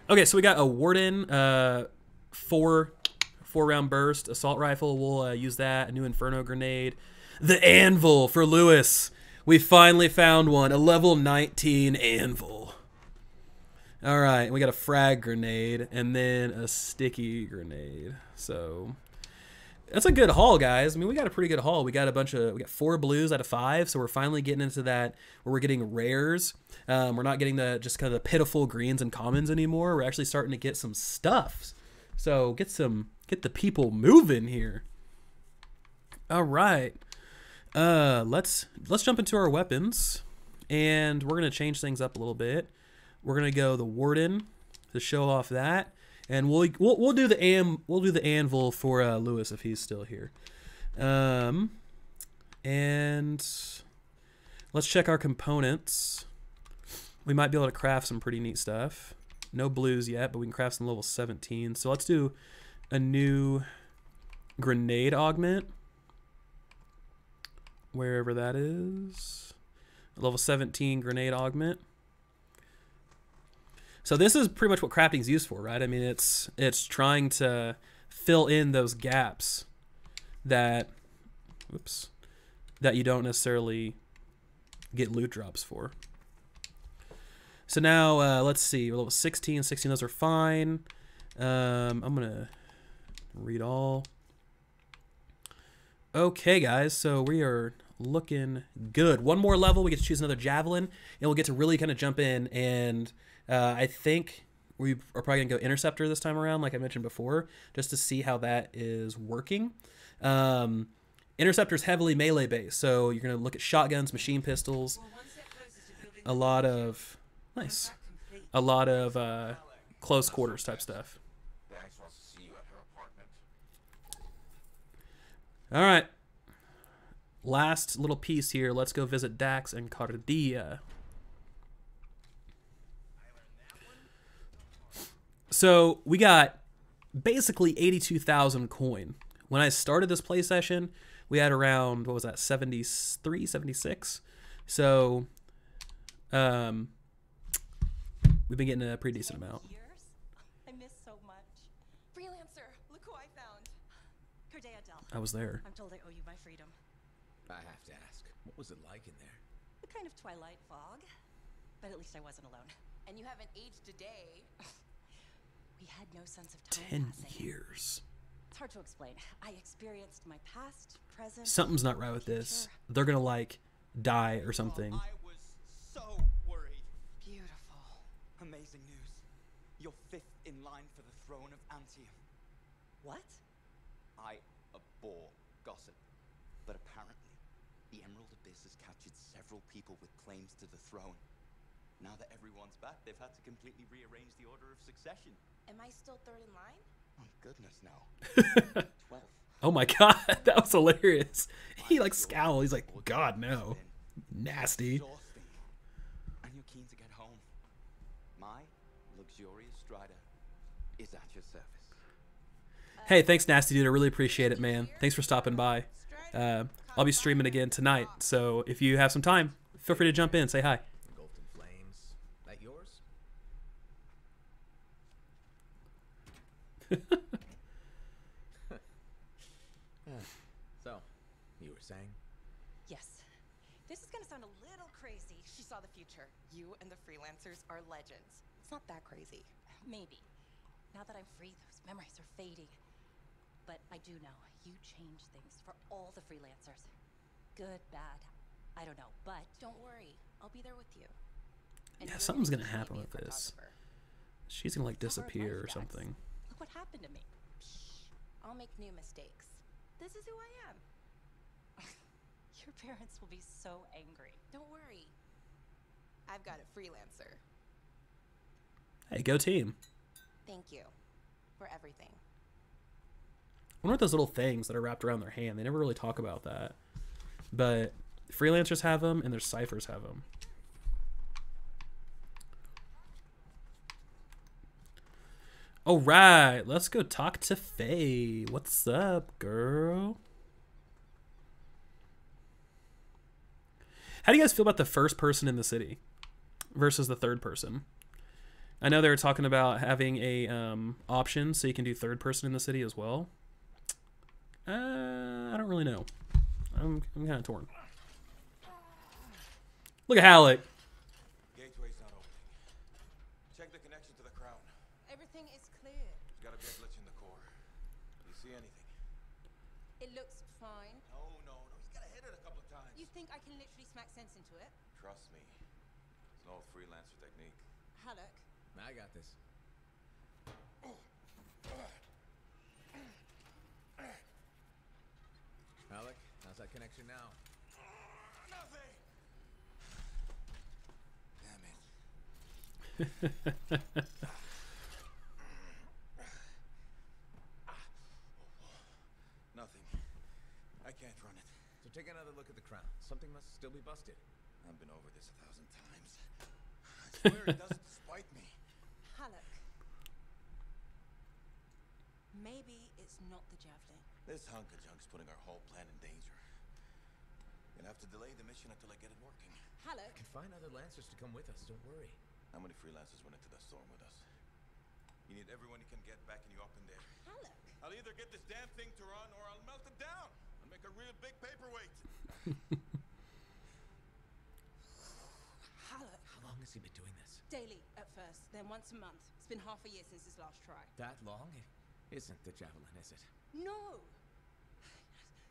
Okay, so we got a Warden, 4-round burst, assault rifle. We'll use that. A new Inferno grenade. The Anvil for Lewis. We finally found one. A level 19 Anvil. All right, we got a frag grenade and then a sticky grenade. So that's a good haul, guys. I mean, we got a pretty good haul. We got 4 blues out of 5, so we're finally getting into that where we're getting rares. We're not getting just kind of the pitiful greens and commons anymore. We're actually starting to get some stuff. So get the people moving here. All right, let's jump into our weapons, and we're gonna change things up a little bit. We're gonna go the Warden to show off that, and we'll do the Anvil for Lewis if he's still here. And let's check our components. We might be able to craft some pretty neat stuff. No blues yet, but we can craft some level 17. So let's do a new grenade augment, wherever that is. Level 17 grenade augment. So this is pretty much what crafting is used for, right? I mean, it's trying to fill in those gaps that, that you don't necessarily get loot drops for. So now let's see, we're level 16, those are fine. I'm gonna read all. Okay, guys, so we are looking good. One more level, we get to choose another javelin, and we'll get to really kind of jump in, and I think we are probably gonna go interceptor this time around, like I mentioned before, just to see how that is working. Interceptor's heavily melee based, so you're gonna look at shotguns, machine pistols, a lot of close quarters type stuff. All right, last little piece here. Let's go visit Dax and Cardia. So we got basically 82,000 coin. When I started this play session, we had around, what was that, 73, 76? So we've been getting a pretty decent amount. I miss so much. Freelancer, look who I found. I was there. I'm told I owe you my freedom. I have to ask, what was it like in there? A kind of twilight fog, but at least I wasn't alone. And you haven't aged a day. We had no sense of time 10 years. It's hard to explain. I experienced my past, present. Something's not right with this. They're gonna like die or something. I was so worried. Beautiful. Amazing news. You're 5th in line for the throne of Anthem. What? I abhor gossip, but apparently the Emerald Abyss has captured several people with claims to the throne. Now that everyone's back, they've had to completely rearrange the order of succession. Am I still 3rd in line? Oh goodness, no. 12. Oh my god, that was hilarious. He like scowled. He's like, God no, nasty. Exhausting. And you're keen to get home. My luxurious strider is at your service. Hey, thanks, nasty dude. I really appreciate it, man. Thanks for stopping by. I'll be streaming again tonight, so if you have some time, feel free to jump in, say hi. Engulfed in flames. That yours? So, you were saying? Yes. This is gonna sound a little crazy. She saw the future. You and the freelancers are legends. It's not that crazy. Maybe. Now that I'm free, those memories are fading. But I do know you changed things for all the freelancers. Good, bad, I don't know, but don't worry. I'll be there with you. And Yeah, something's gonna happen with this. She's gonna like disappear or something. look what happened to me. Shh. I'll make new mistakes. This is who I am. Your parents will be so angry. Don't worry. I've got a freelancer. Hey, go team. Thank you for everything. wonder what those little things that are wrapped around their hand. They never really talk about that. But freelancers have them, and their ciphers have them. All right, let's go talk to Faye. What's up, girl? How do you guys feel about the first person in the city versus the third person? I know they were talking about having a option so you can do third person in the city as well. I don't really know. I'm kind of torn. Look at Halleck. Gateway's not opening. Check the connection to the crown. Everything is clear. There's gotta be a glitch in the core. Do you see anything? It looks fine. No. He's gotta hit it a couple of times. You think I can literally smack sense into it? Trust me. It's an old freelancer technique. Halleck. I got this. Alec, how's that connection now? Nothing. Damn it. Nothing. I can't run it. So take another look at the crown. Something must still be busted. I've been over this 1,000 times. I swear it doesn't despite me. Halleck. Maybe it's not the javelin. This hunk of junk's putting our whole plan in danger. Gonna have to delay the mission until I get it working. Halleck. I can find other Lancers to come with us, don't worry. How many freelancers went into the storm with us? You need everyone you can get backing you up in there. Halleck. I'll either get this damn thing to run or I'll melt it down and make a real big paperweight. Halleck. How long has he been doing this? Daily at first, then once a month. It's been half a year since his last try. That long? It isn't the javelin, is it? No!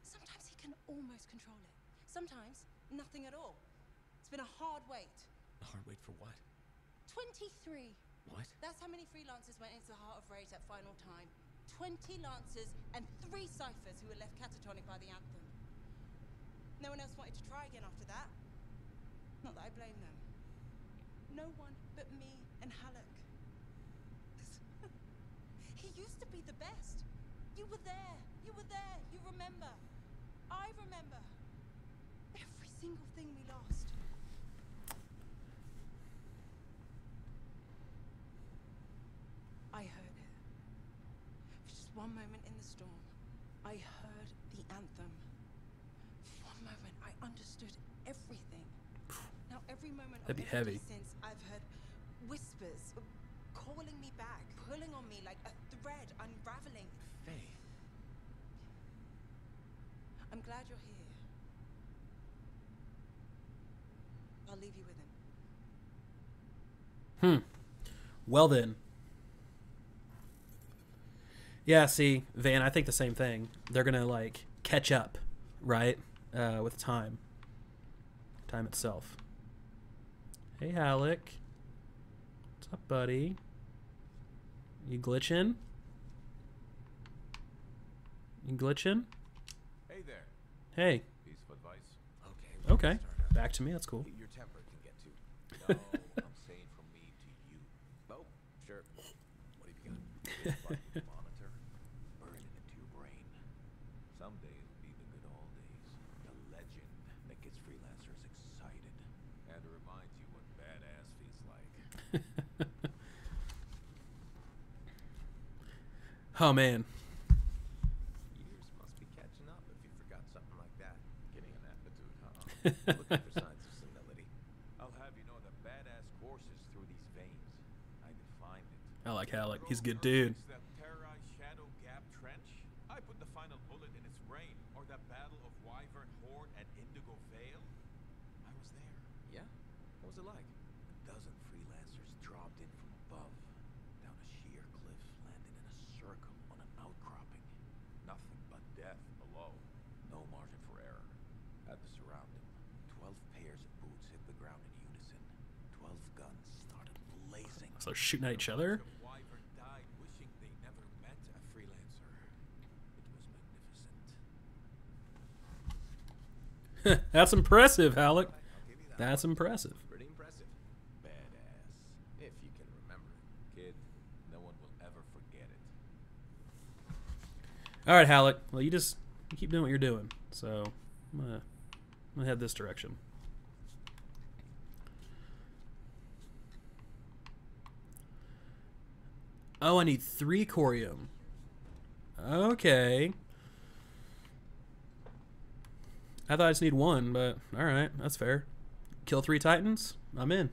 Sometimes he can almost control it. Sometimes, nothing at all. It's been a hard wait. A hard wait for what? 23. What? That's how many freelancers went into the heart of Rage at final time. 20 lancers and 3 ciphers who were left catatonic by the Anthem. No one else wanted to try again after that. Not that I blame them. No one but me and Halleck. He used to be the best. You were there. You were there. You remember. I remember. Every single thing we lost. I heard it. For just one moment in the storm, I heard the anthem. For one moment, I understood everything. Now, every moment That'd be of every heavy. day since, I've heard whispers calling me back, pulling on me like a thread unraveling. Faye. I'm glad you're here. I'll leave you with him. Well then. Yeah, see, Van, I think the same thing. They're gonna like catch up, right? With time. Time itself. Hey, Halleck. What's up, buddy? You glitching? You glitching? Hey there. Hey. Piece of advice. Okay. Back to me. That's cool. Your temper can get to. No, I'm saying from me to you. Oh, sure. What have you got? This button monitor, burn it into your brain. Someday it'll be the good old days. The legend that gets freelancers excited and reminds you what badass feels like. Oh man. Years must be catching up if you forgot something like that. Getting an aptitude, huh? Looking for signs of senility. I'll have you know that badass courses through these veins. I defined it. I like Halleck. He's a good dude. That terrorized Shadow Gap trench. I put the final bullet in its brain. Or that battle of Wyvern Horde at Indigo Vale. I was there. Yeah? What was it like? A dozen freelancers dropped in from above. Down a sheer cliff, landed in a circle on an outcropping. Nothing but death below. No margin for error. Had to surround him. 12 pairs of boots hit the ground in unison. 12 guns started blazing. So they're shooting at each other? The Wyvern died wishing they never met a freelancer. It was magnificent. That's impressive, Halleck. That's impressive. Pretty impressive. Badass. If you can remember it. Kid, no one will ever forget it. All right, Halleck. Well, you keep doing what you're doing. So I'm gonna head this direction. Oh, I need 3 corium. Okay. I thought I just need 1, but all right, that's fair. Kill 3 titans. I'm in.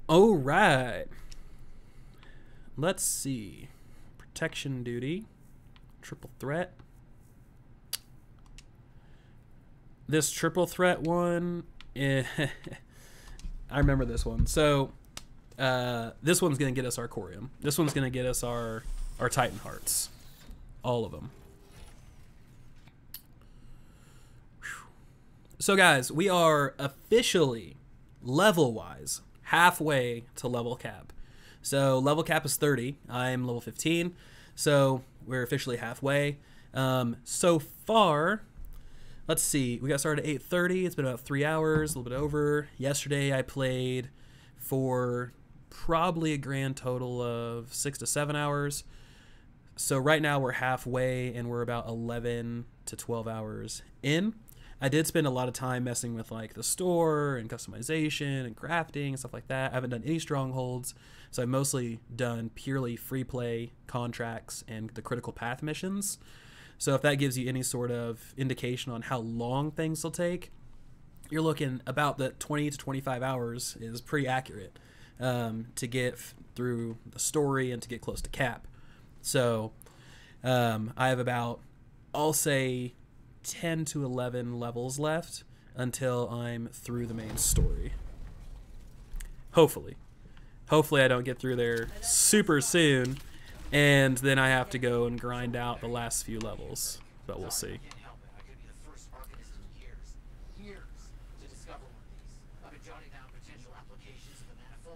All right. Let's see. Protection duty. Triple threat. This triple threat one, I remember this one. So this one's going to get us our corium. This one's going to get us our Titan hearts. All of them. So guys, we are officially, level-wise, halfway to level cap. So level cap is 30. I'm level 15. So we're officially halfway. So far... Let's see, we got started at 8:30. It's been about 3 hours, a little bit over. Yesterday I played for probably a grand total of 6 to 7 hours. So right now we're halfway and we're about 11 to 12 hours in. I did spend a lot of time messing with like the store and customization and crafting and stuff like that. I haven't done any strongholds, so I've mostly done purely free play contracts and the critical path missions. So if that gives you any sort of indication on how long things will take, you're looking about the 20 to 25 hours is pretty accurate to get through the story and to get close to cap. So I have about, I'll say, 10 to 11 levels left until I'm through the main story. Hopefully. Hopefully I don't get through there super soon. And then I have to go and grind out the last few levels. But we'll see.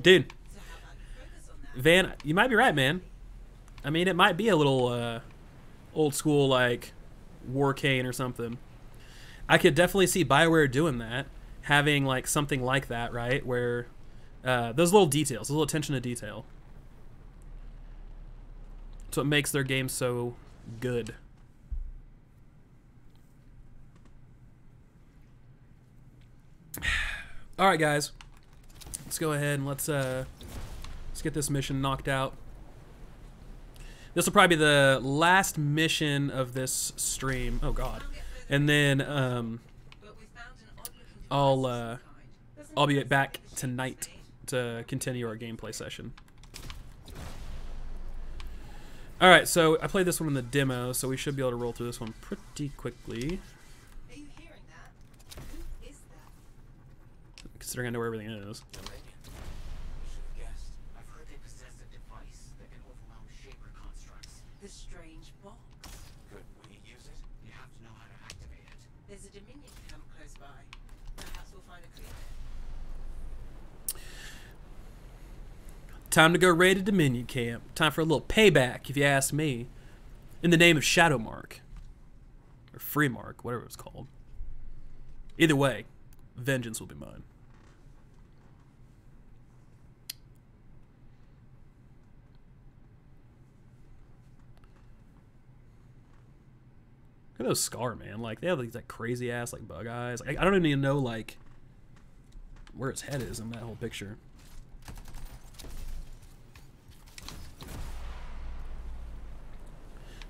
Dude. Van, you might be right, man. I mean, it might be a little old school, like, Warcane or something. I could definitely see BioWare doing that. Having, like, something like that, right? Where those little details, those little attention to detail. That's what makes their game so good. All right, guys. Let's go ahead and let's get this mission knocked out. This will probably be the last mission of this stream. Oh God. And then I'll be back tonight to continue our gameplay session. Alright, so I played this one in the demo, so we should be able to roll through this one pretty quickly. Are you hearing that? Who is that? Considering I know where everything is. I've heard they possess a device that can overwhelm shaper constructs. The strange box. Could we use it? You have to know how to activate it. There's a Dominion camp close by. Perhaps we'll find a clue there. Time to go raid a Dominion camp. Time for a little payback, if you ask me. In the name of Shadowmark. Or Freemark, whatever it's called. Either way, vengeance will be mine. Look at those Scar, man. Like, they have these like crazy ass like bug eyes. Like, I don't even know like where its head is in that whole picture.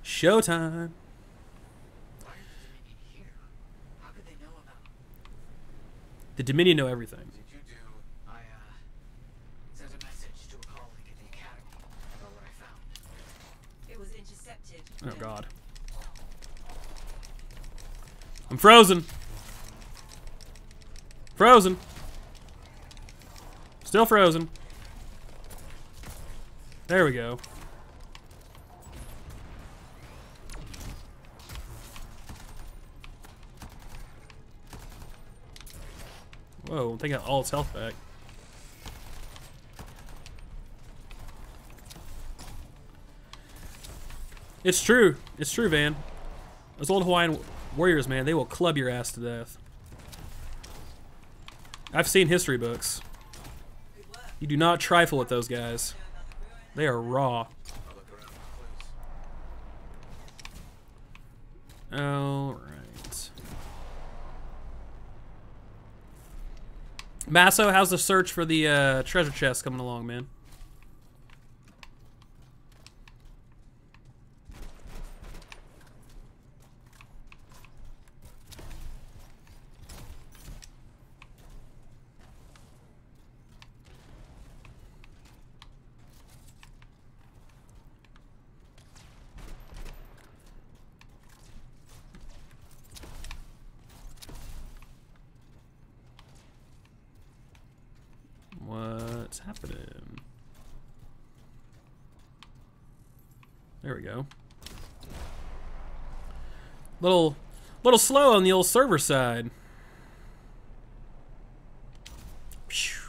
Showtime. Why are the Dominion here? How could they know about it? The Dominion know everything. Did you do? I sent a message to a colleague at the academy about what I found. It was intercepted. Oh God. I'm frozen. Frozen. Still frozen. There we go. Whoa, they got all its health back. It's true. It's true, Van. Those old Hawaiian warriors, man, they will club your ass to death. I've seen history books. You do not trifle with those guys. They are raw. All right. Masso, how's the search for the treasure chest coming along, man? What's happening? There we go. Little slow on the old server side. Phew.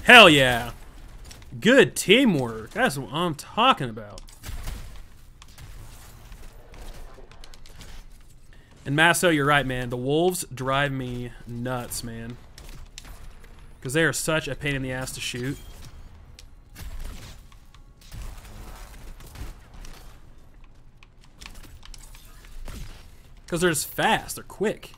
Hell yeah. Good teamwork. That's what I'm talking about. And Masso, you're right, man. The wolves drive me nuts, man. Because they are such a pain in the ass to shoot. Because they're just fast. They're quick.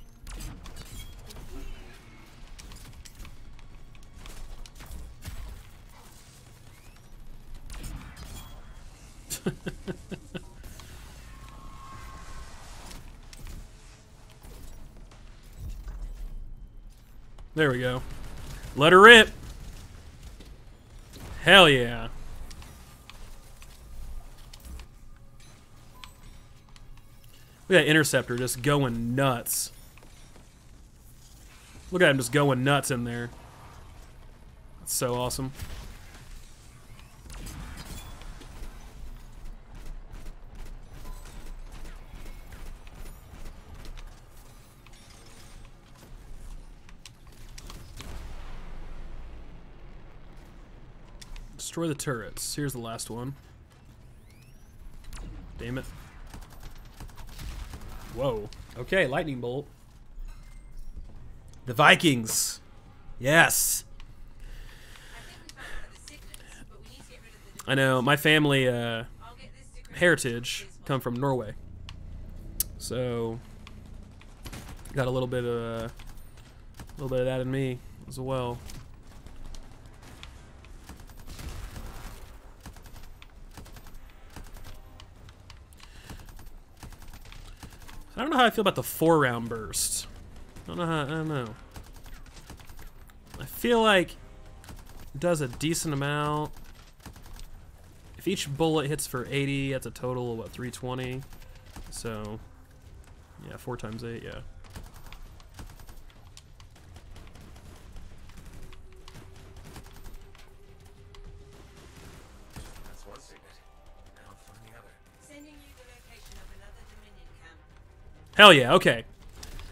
There we go. Let her rip. Hell yeah. Look at that interceptor just going nuts. Look at him just going nuts in there. That's so awesome. Destroy the turrets. Here's the last one. Damn it. Whoa. Okay, lightning bolt. The Vikings. Yes. I know. My family heritage come from Norway. So got a little bit of that in me as well. I don't know how I feel about the 4-round burst. I don't know. I feel like it does a decent amount. If each bullet hits for 80, that's a total of what, 320? So, yeah, 4 times 8, yeah. That's one secret. Now find the other. Sending you the location of another Dominion camp. Hell yeah, okay.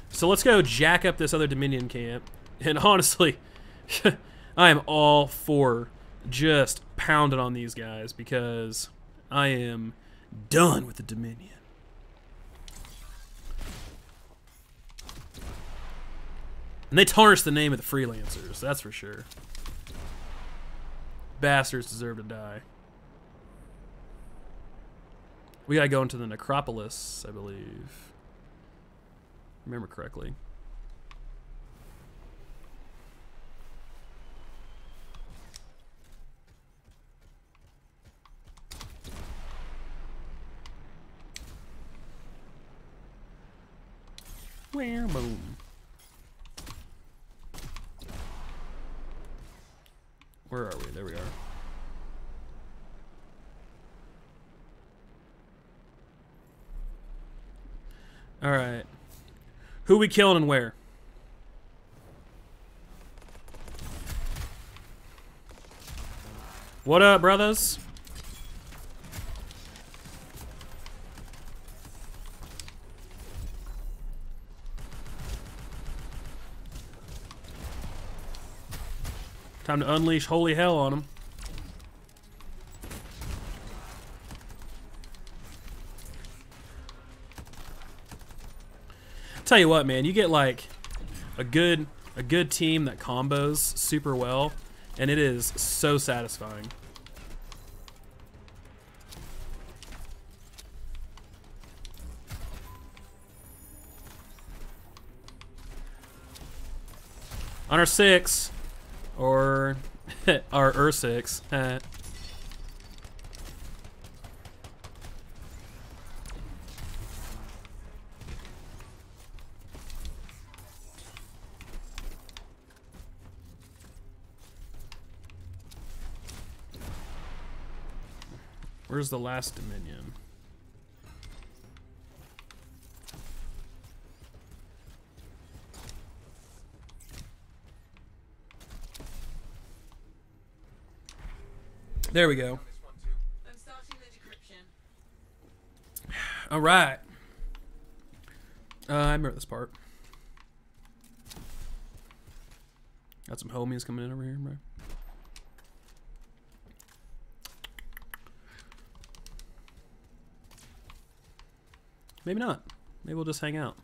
So let's go jack up this other Dominion camp. And honestly, I am all for just pounding on these guys because I am done with the Dominion. And they tarnish the name of the freelancers, that's for sure. Bastards deserve to die. We gotta go into the necropolis, I believe. Remember correctly. Where boom. Where are we? There we are. All right. Who we killing and where? What up, brothers? Time to unleash holy hell on them. Tell you what, man, you get like a good team that combos super well, and it is so satisfying. On our 6, or our 6. Where's the last Dominion? There we go. I'm starting the decryption. All right. I remember this part. Got some homies coming in over here, bro. Maybe not. Maybe we'll just hang out.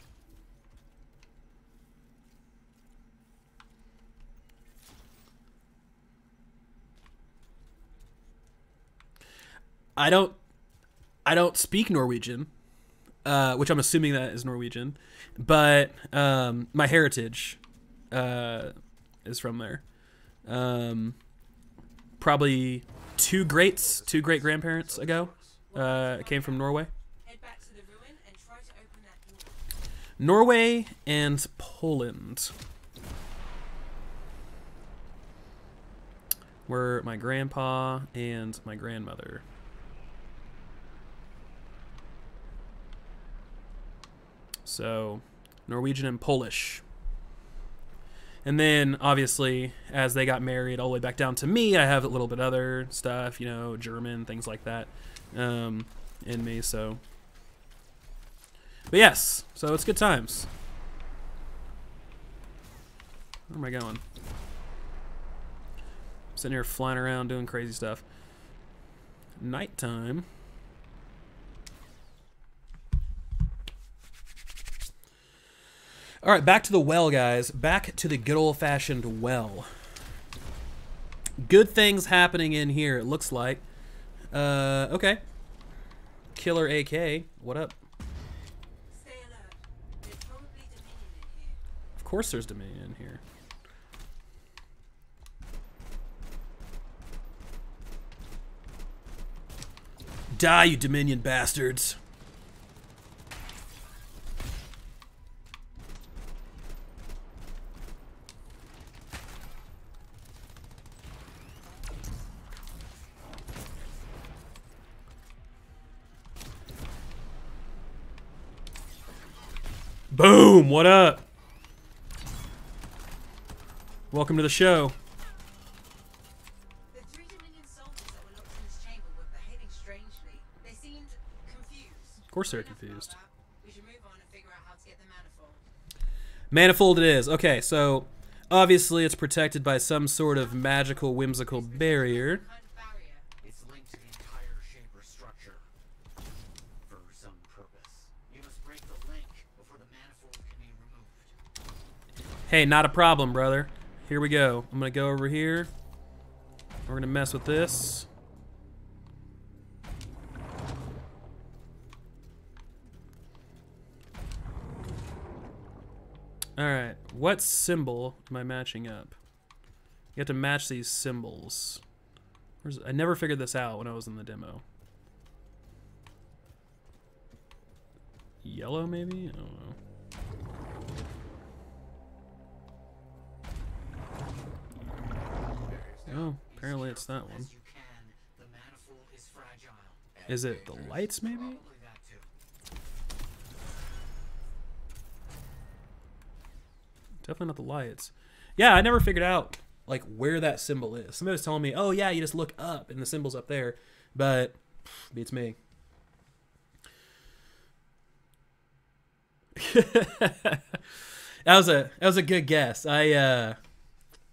I don't speak Norwegian, which I'm assuming that is Norwegian, but my heritage is from there. Probably two great grandparents ago, came from Norway. Norway and Poland were my grandpa and my grandmother. So, Norwegian and Polish. And then, obviously, as they got married all the way back down to me, I have a little bit other stuff, you know, German, things like that, in me, so. But yes, so it's good times. Where am I going? Sitting here flying around doing crazy stuff. Nighttime. All right, back to the well, guys. Back to the good old-fashioned well. Good things happening in here, it looks like. Okay. Killer AK, what up? Stay alert. There's probably Dominion in here. Of course there's Dominion in here. Die, you Dominion bastards. Boom! What up? Welcome to the show. The 3 Dominion soldiers that were locked in this chamber were behaving strangely. They seemed confused. Of course they're confused. We should move on and figure out how to get the manifold. Manifold it is. Okay, so obviously it's protected by some sort of magical, whimsical barrier. It's linked to the entire Shaper structure. For some purpose. You must break the link before the manifold can be removed. Hey, not a problem, brother. Here we go. I'm gonna go over here. We're gonna mess with this. Alright, what symbol am I matching up? You have to match these symbols. I never figured this out when I was in the demo. Yellow, maybe? I don't know. Oh, apparently it's that one. Is it the lights, maybe? Definitely not the lights. Yeah, I never figured out like where that symbol is. Somebody was telling me, oh yeah, you just look up and the symbol's up there, but beats me. That was a good guess.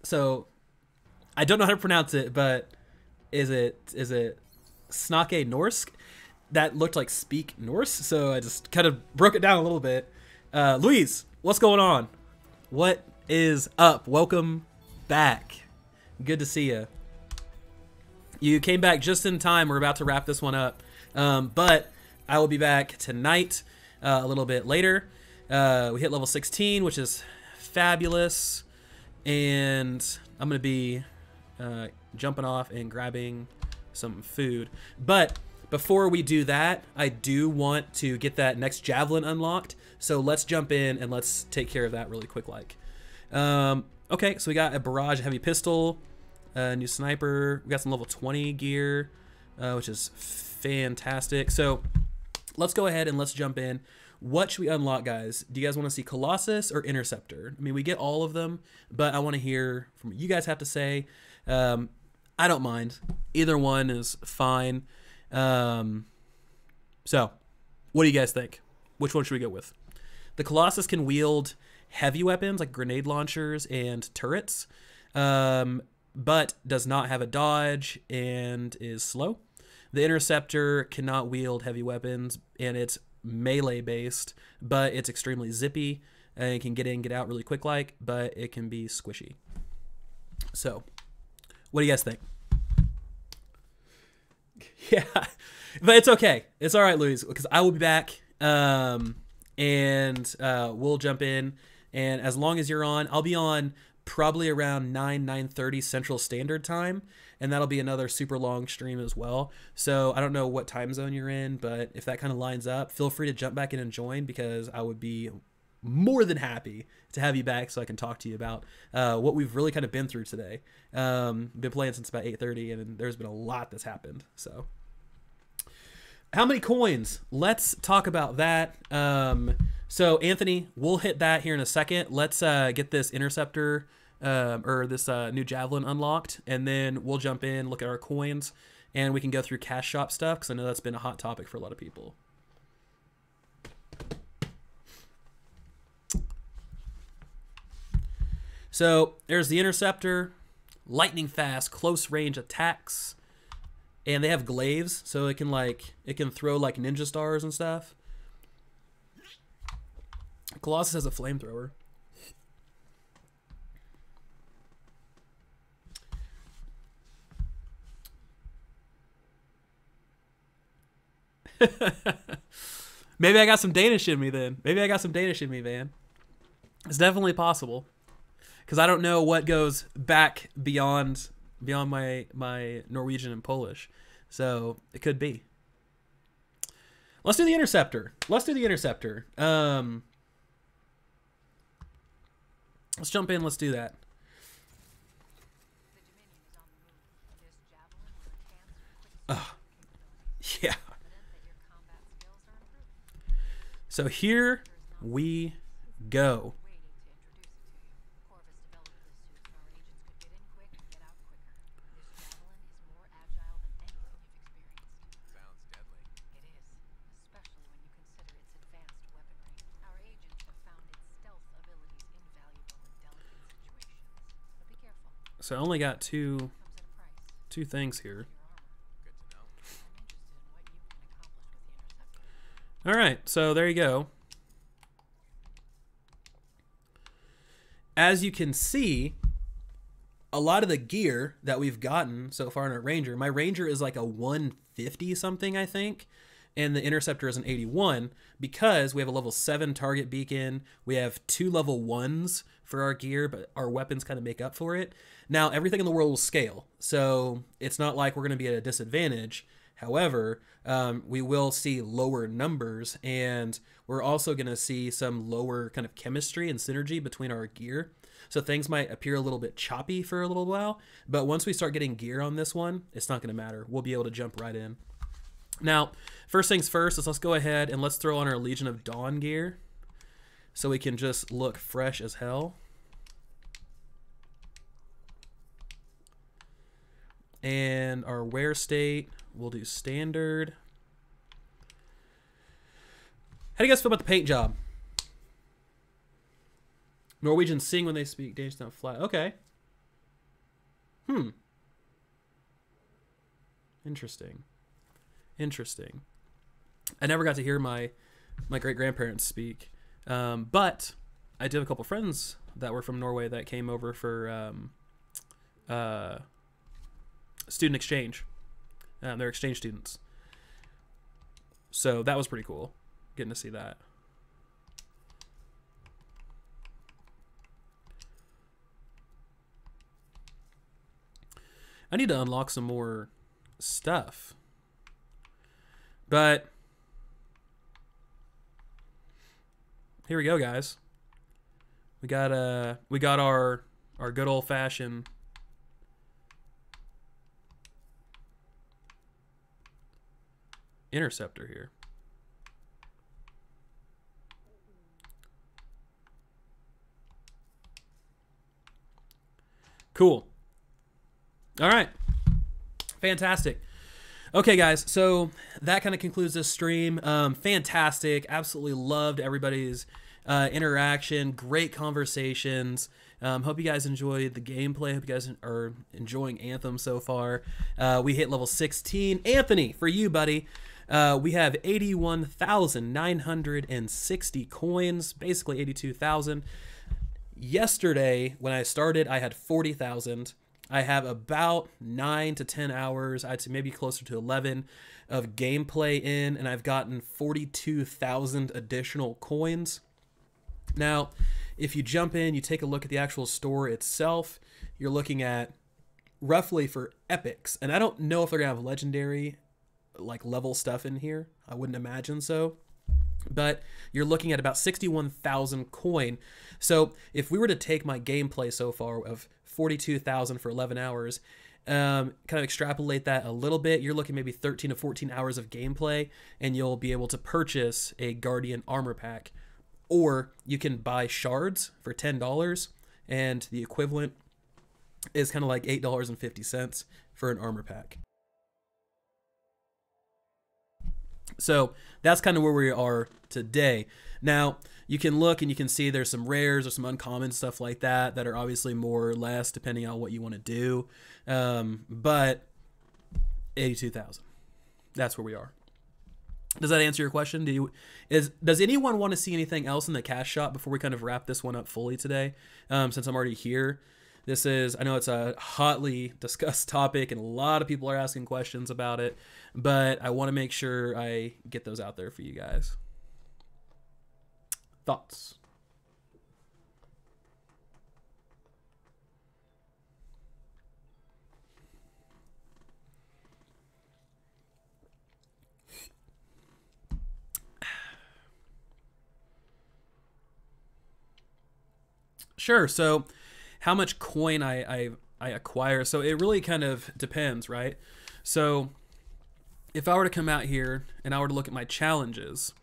So I don't know how to pronounce it, but is it Snake Norsk? That looked like Speak Norse, so I just kind of broke it down a little bit. Louise, what's going on? What is up? Welcome back. Good to see you. You came back just in time. We're about to wrap this one up, but I will be back tonight a little bit later. We hit level 16, which is fabulous, and I'm going to be jumping off and grabbing some food. But before we do that, I do want to get that next javelin unlocked. So let's jump in and let's take care of that really quick. Okay, so we got a barrage heavy pistol, a new sniper. We got some level 20 gear, which is fantastic. So let's go ahead and let's jump in. What should we unlock, guys? Do you guys want to see Colossus or Interceptor? I mean, we get all of them, but I want to hear from what you guys have to say. I don't mind. Either one is fine. So what do you guys think? Which one should we go with? The Colossus can wield heavy weapons like grenade launchers and turrets, but does not have a dodge and is slow. The Interceptor cannot wield heavy weapons, and it's melee based, but it's extremely zippy and it can get in, get out really quick but it can be squishy. So what do you guys think? Yeah, but it's okay. It's all right, Louise, because I will be back, and we'll jump in. And as long as you're on, I'll be on probably around 9:30 Central Standard Time, and that'll be another super long stream as well. So I don't know what time zone you're in, but if that kind of lines up, feel free to jump back in and join, because I would be more than happy to have you back so I can talk to you about what we've really kind of been through today. Been playing since about 8:30, and there's been a lot that's happened. So how many coins? Let's talk about that. So Anthony, we'll hit that here in a second. Let's get this Interceptor or this new Javelin unlocked, and then we'll jump in, look at our coins, and we can go through cash shop stuff, because I know that's been a hot topic for a lot of people. So there's the Interceptor, lightning fast, close range attacks, and they have glaives, so it can throw like ninja stars and stuff. Colossus has a flamethrower. Maybe I got some Danish in me then. Maybe I got some Danish in me, man. It's definitely possible, because I don't know what goes back beyond my Norwegian and Polish, so it could be. Let's do the Interceptor. Let's do the Interceptor. Let's jump in. Let's do that. Yeah. So here we go. So I only got two things here. All right, so there you go. As you can see, a lot of the gear that we've gotten so far in our Ranger, my Ranger is like a 150 something, I think, and the Interceptor is an 81, because we have a level 7 target beacon. We have 2 level 1s for our gear, but our weapons kind of make up for it. Now, everything in the world will scale, so it's not like we're going to be at a disadvantage. However, we will see lower numbers, and we're also going to see some lower kind of chemistry and synergy between our gear. So things might appear a little bit choppy for a little while, but once we start getting gear on this one, it's not going to matter. We'll be able to jump right in. Now, first things first is let's go ahead and let's throw on our Legion of Dawn gear so we can just look fresh as hell. And our wear state, we'll do standard. How do you guys feel about the paint job? Norwegians sing when they speak, Danish not fly. Okay. Interesting. Interesting. I never got to hear my great-grandparents speak. But I did have a couple friends that were from Norway that came over for student exchange. They're exchange students. So that was pretty cool, getting to see that. I need to unlock some more stuff. But here we go, guys. We got our good old-fashioned interceptor here. Cool. All right. Fantastic. Okay, guys, so that kind of concludes this stream. Fantastic. Absolutely loved everybody's interaction. Great conversations. Hope you guys enjoyed the gameplay. Hope you guys are enjoying Anthem so far. We hit level 16. Anthony, for you, buddy, we have 81,960 coins, basically 82,000. Yesterday, when I started, I had 40,000. I have about 9 to 10 hours, I'd say maybe closer to 11, of gameplay in, and I've gotten 42,000 additional coins. Now, if you jump in, you take a look at the actual store itself, you're looking at roughly for epics, and I don't know if they're going to have legendary like level stuff in here. I wouldn't imagine so. But you're looking at about 61,000 coin. So if we were to take my gameplay so far of 42,000 for 11 hours, kind of extrapolate that a little bit, you're looking maybe 13 to 14 hours of gameplay, and you'll be able to purchase a Guardian armor pack. Or you can buy shards for $10, and the equivalent is kind of like $8.50 for an armor pack. So that's kind of where we are today. Now, you can look and you can see there's some rares or some uncommon stuff like that that are obviously more or less depending on what you want to do. But 82,000. That's where we are. Does that answer your question? Does anyone want to see anything else in the cash shop before we kind of wrap this one up fully today? Since I'm already here. I know it's a hotly discussed topic and a lot of people are asking questions about it, but I want to make sure I get those out there for you guys. Thoughts? Sure. So how much coin I acquire. So it really kind of depends, right? So if I were to come out here and I were to look at my challenges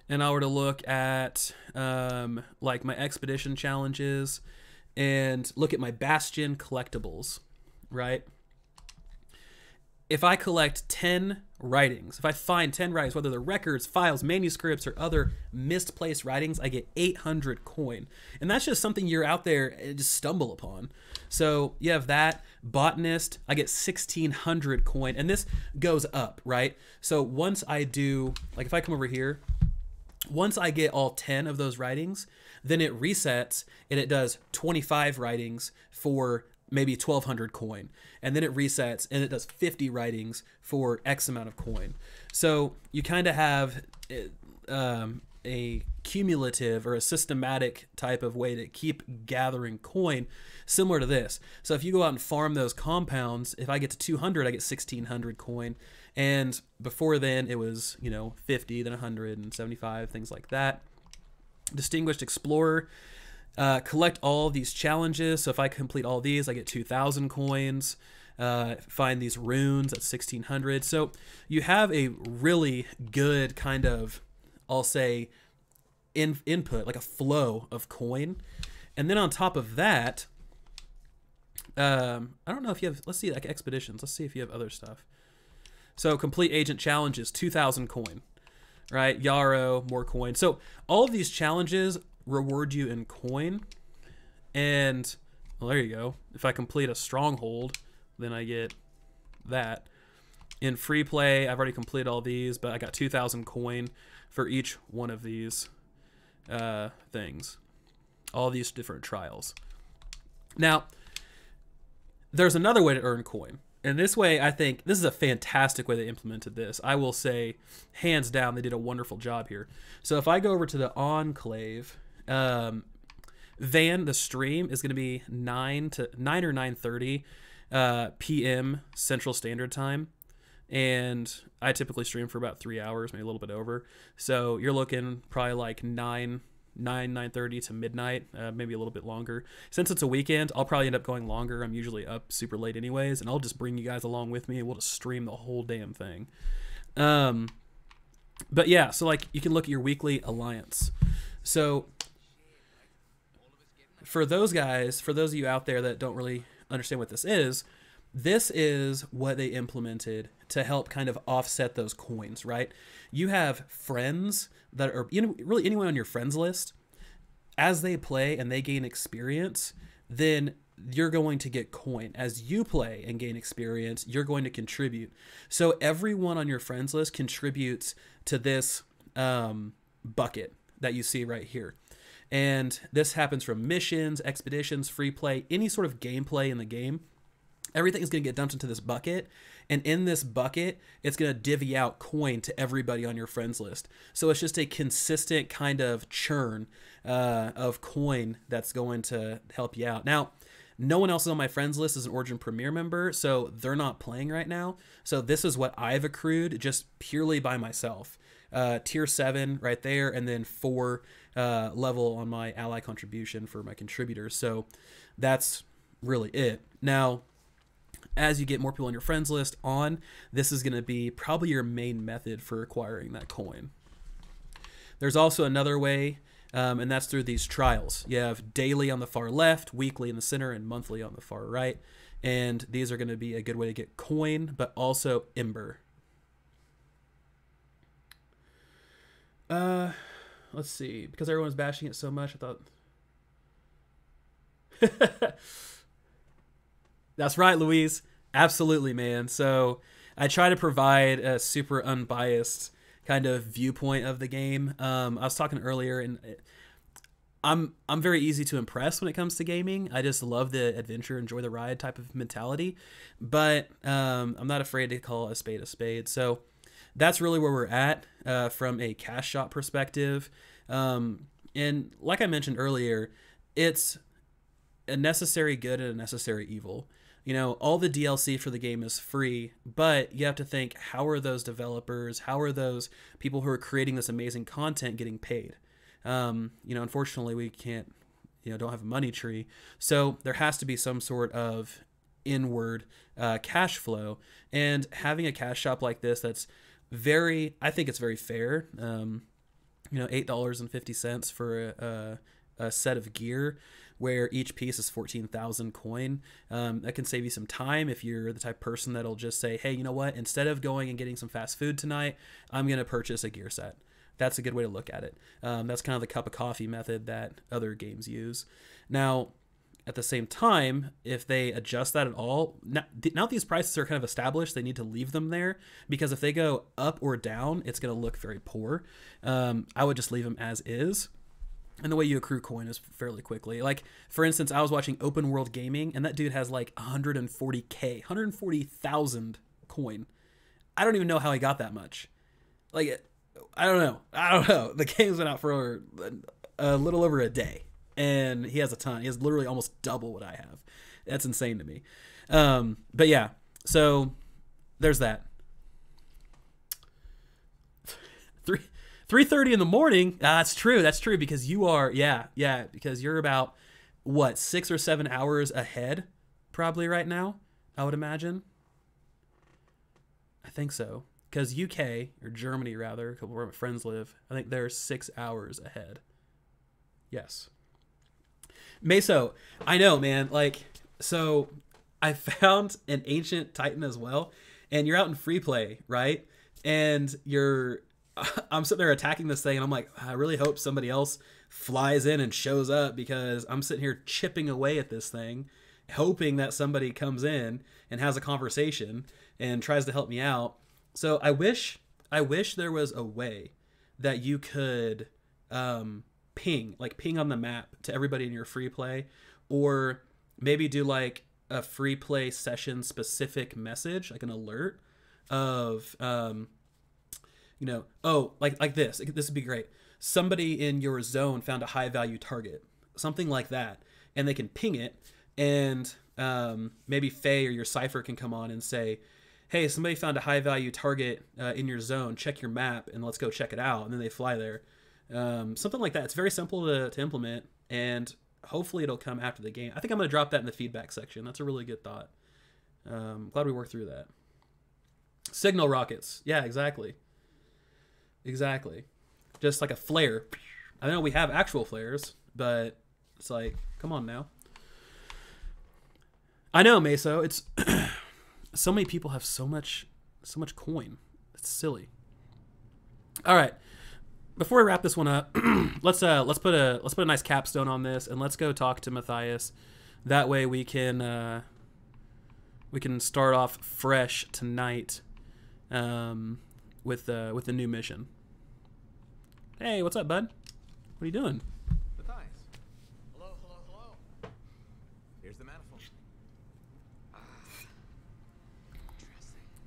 and I were to look at like my expedition challenges and look at my bastion collectibles, right? If I collect 10 writings, if I find 10 writings, whether they're records, files, manuscripts, or other misplaced writings, I get 800 coin. And that's just something you're out there and just stumble upon. So you have that. Botanist, I get 1,600 coin. And this goes up, right? So once I do, like if I come over here, once I get all 10 of those writings, then it resets and it does 25 writings for maybe 1,200 coin, and then it resets and it does 50 writings for X amount of coin. So you kind of have a cumulative or a systematic type of way to keep gathering coin similar to this. So if you go out and farm those compounds, if I get to 200, I get 1,600 coin. And before then it was, 50, then 100 and 75, things like that. Distinguished Explorer, collect all of these challenges. So if I complete all these, I get 2,000 coins. Find these runes at 1,600. So you have a really good kind of, I'll say, input, like a flow of coin. And then on top of that, I don't know if you have, let's see, like expeditions. Let's see if you have other stuff. So complete agent challenges, 2,000 coin, right? Yarrow, more coin. So all of these challenges reward you in coin. And Well, there you go. If I complete a stronghold, then I get that. In free play, I've already completed all these, but I got 2,000 coin for each one of these things. All these different trials. Now, there's another way to earn coin. And this way, I think, this is a fantastic way they implemented this. I will say, hands down, they did a wonderful job here. So if I go over to the Enclave, Van, the stream is going to be 9 or 9:30 p.m. Central Standard Time. And I typically stream for about 3 hours, maybe a little bit over. So you're looking probably like 9:30 to midnight, maybe a little bit longer. Since it's a weekend, I'll probably end up going longer. I'm usually up super late anyways, and I'll just bring you guys along with me, and we'll just stream the whole damn thing. But yeah, so like you can look at your weekly alliance. So for those guys, for those of you out there that don't really understand what this is what they implemented to help kind of offset those coins, right? You have friends that are, you know, really anyone on your friends list. As they play and they gain experience, then you're going to get coin. As you play and gain experience, you're going to contribute. So everyone on your friends list contributes to this bucket that you see right here. And this happens from missions, expeditions, free play, any sort of gameplay in the game. Everything is going to get dumped into this bucket, and in this bucket, it's going to divvy out coin to everybody on your friends list. So it's just a consistent kind of churn of coin that's going to help you out. Now, no one else on my friends list is an Origin Premier member, so they're not playing right now. So this is what I've accrued just purely by myself. Tier 7 right there, and then 4 level on my ally contribution for my contributors. So that's really it. Now, as you get more people on your friends list this is going to be probably your main method for acquiring that coin. There's also another way, and that's through these trials. You have daily on the far left, weekly in the center, and monthly on the far right. And these are going to be a good way to get coin, but also Ember. Let's see. Because everyone's bashing it so much, I thought... That's right, Louise. Absolutely, man. So I try to provide a super unbiased kind of viewpoint of the game. I was talking earlier, and I'm very easy to impress when it comes to gaming. I just love the adventure, enjoy the ride type of mentality. But I'm not afraid to call a spade a spade. So that's really where we're at from a cash shop perspective. And like I mentioned earlier, it's a necessary good and a necessary evil. You know, all the DLC for the game is free, but you have to think, how are those developers, how are those people who are creating this amazing content getting paid? You know, unfortunately, we can't, don't have a money tree. So there has to be some sort of inward cash flow. And having a cash shop like this, that's I think it's very fair. $8.50 for a set of gear, where each piece is 14,000 coin. That can save you some time if you're the type of person that'll just say, hey, you know what? Instead of going and getting some fast food tonight, I'm going to purchase a gear set. That's a good way to look at it. That's kind of the cup of coffee method that other games use. Now, at the same time, if they adjust that at all, now these prices are kind of established, they need to leave them there, because if they go up or down, it's going to look very poor. I would just leave them as is. And the way you accrue coin is fairly quickly. Like, for instance, I was watching Open World Gaming, and that dude has like 140,000 coin. I don't even know how he got that much. Like, I don't know. The game's been out for a little over a day, and he has a ton. He has literally almost double what I have. That's insane to me. But yeah, so there's that. 3:30 in the morning. That's true. That's true, because you are, because you're about, 6 or 7 hours ahead probably right now, I would imagine. I think so. Because UK, or Germany rather, a couple of my friends live, I think they're 6 hours ahead. Yes. Meso, I know, man. Like, so I found an ancient Titan as well, and you're out in free play, right? And you're I'm sitting there attacking this thing, and I'm like, I really hope somebody else flies in and shows up, because I'm sitting here chipping away at this thing, hoping that somebody comes in and has a conversation and tries to help me out. So I wish there was a way that you could ping on the map to everybody in your free play, or maybe do like a free play session specific message, like an alert of you know, oh, like this would be great. Somebody in your zone found a high value target, something like that, and they can ping it, and maybe Faye or your Cypher can come on and say, hey, somebody found a high value target in your zone, check your map and let's go check it out. And then they fly there. Something like that. It's very simple to implement, and hopefully it'll come after the game. I think I'm going to drop that in the feedback section. That's a really good thought. Glad we worked through that. Signal rockets. Yeah, exactly. Exactly. Just like a flare. I know we have actual flares, but it's like, come on now. I know, Meso. It's so many people have so much coin. It's silly. All right. Before we wrap this one up, let's put a nice capstone on this, and let's go talk to Matthias. That way we can start off fresh tonight with the new mission. Hey, what's up, bud? What are you doing? Matthias. Hello. Here's the manifold.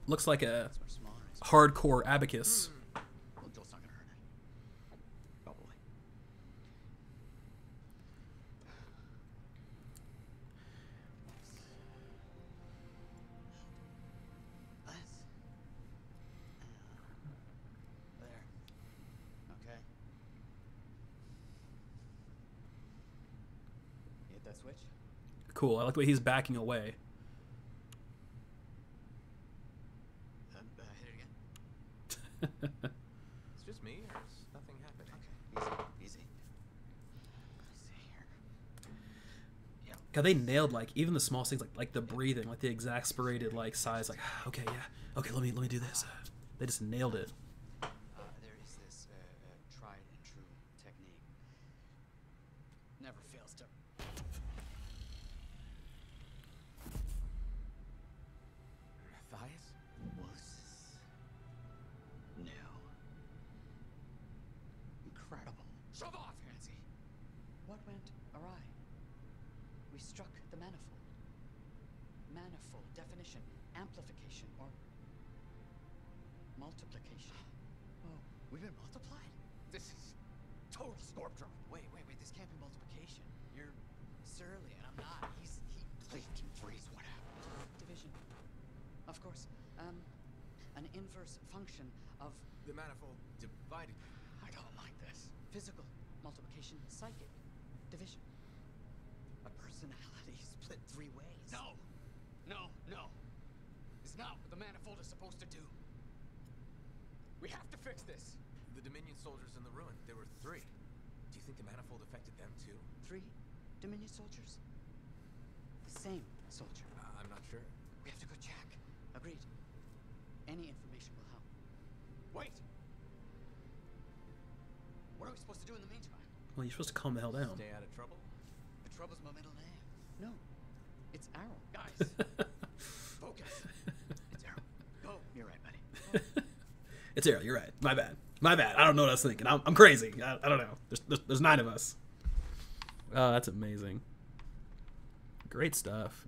Looks like a hardcore abacus. Switch. Cool. I like the way he's backing away. Hit it again. It's just me, or is nothing happening? Okay, easy. Let's see here. Yeah. God, they nailed like even the small things, like the breathing, like the exasperated like sighs, like okay, yeah, okay, let me do this. They just nailed it. There is this tried and true technique. Never fails to. Shove off, Fancy. What went awry? We struck the manifold. Manifold definition, amplification, or multiplication. Oh, we've been multiplied? This is total scorp drop. Wait, this can't be multiplication. You're surly, and I'm not. He Please can freeze what happened. Division. Of course. An inverse function of The manifold divided. I don't like this. Physical multiplication, psychic division. A personality split 3 ways. No. It's not what the manifold is supposed to do. We have to fix this. The Dominion soldiers in the ruin, there were 3. Do you think the manifold affected them too? 3 Dominion soldiers? The same soldier. I'm not sure. We have to go check. Agreed. Any information will help. Wait. What are we supposed to do in the meantime? Well, you're supposed to calm the hell down. Stay out of trouble? The trouble's my middle name. No, it's Arrow. Guys, focus. It's Arrow. Go. You're right, buddy. It's Arrow. You're right. My bad. I don't know what I was thinking. I'm crazy. I don't know. There's 9 of us. Oh, that's amazing. Great stuff.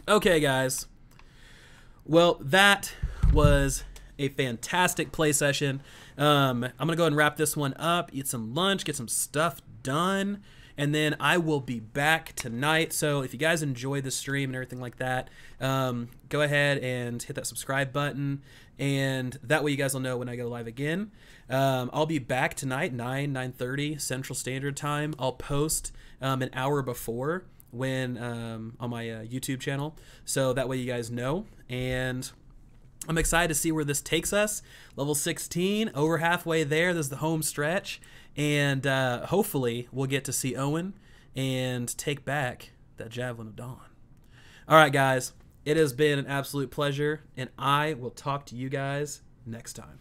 Okay, guys. Well, that was a fantastic play session. I'm going to go ahead and wrap this one up, eat some lunch, get some stuff done, and then I will be back tonight. So if you guys enjoyed the stream and everything like that, go ahead and hit that subscribe button, and that way you guys will know when I go live again. I'll be back tonight, 9:30 Central Standard Time. I'll post an hour before when on my YouTube channel, so that way you guys know. And I'm excited to see where this takes us. Level 16, over halfway there. This is the home stretch. And hopefully we'll get to see Owen and take back that Javelin of Dawn. All right, guys. It has been an absolute pleasure, and I will talk to you guys next time.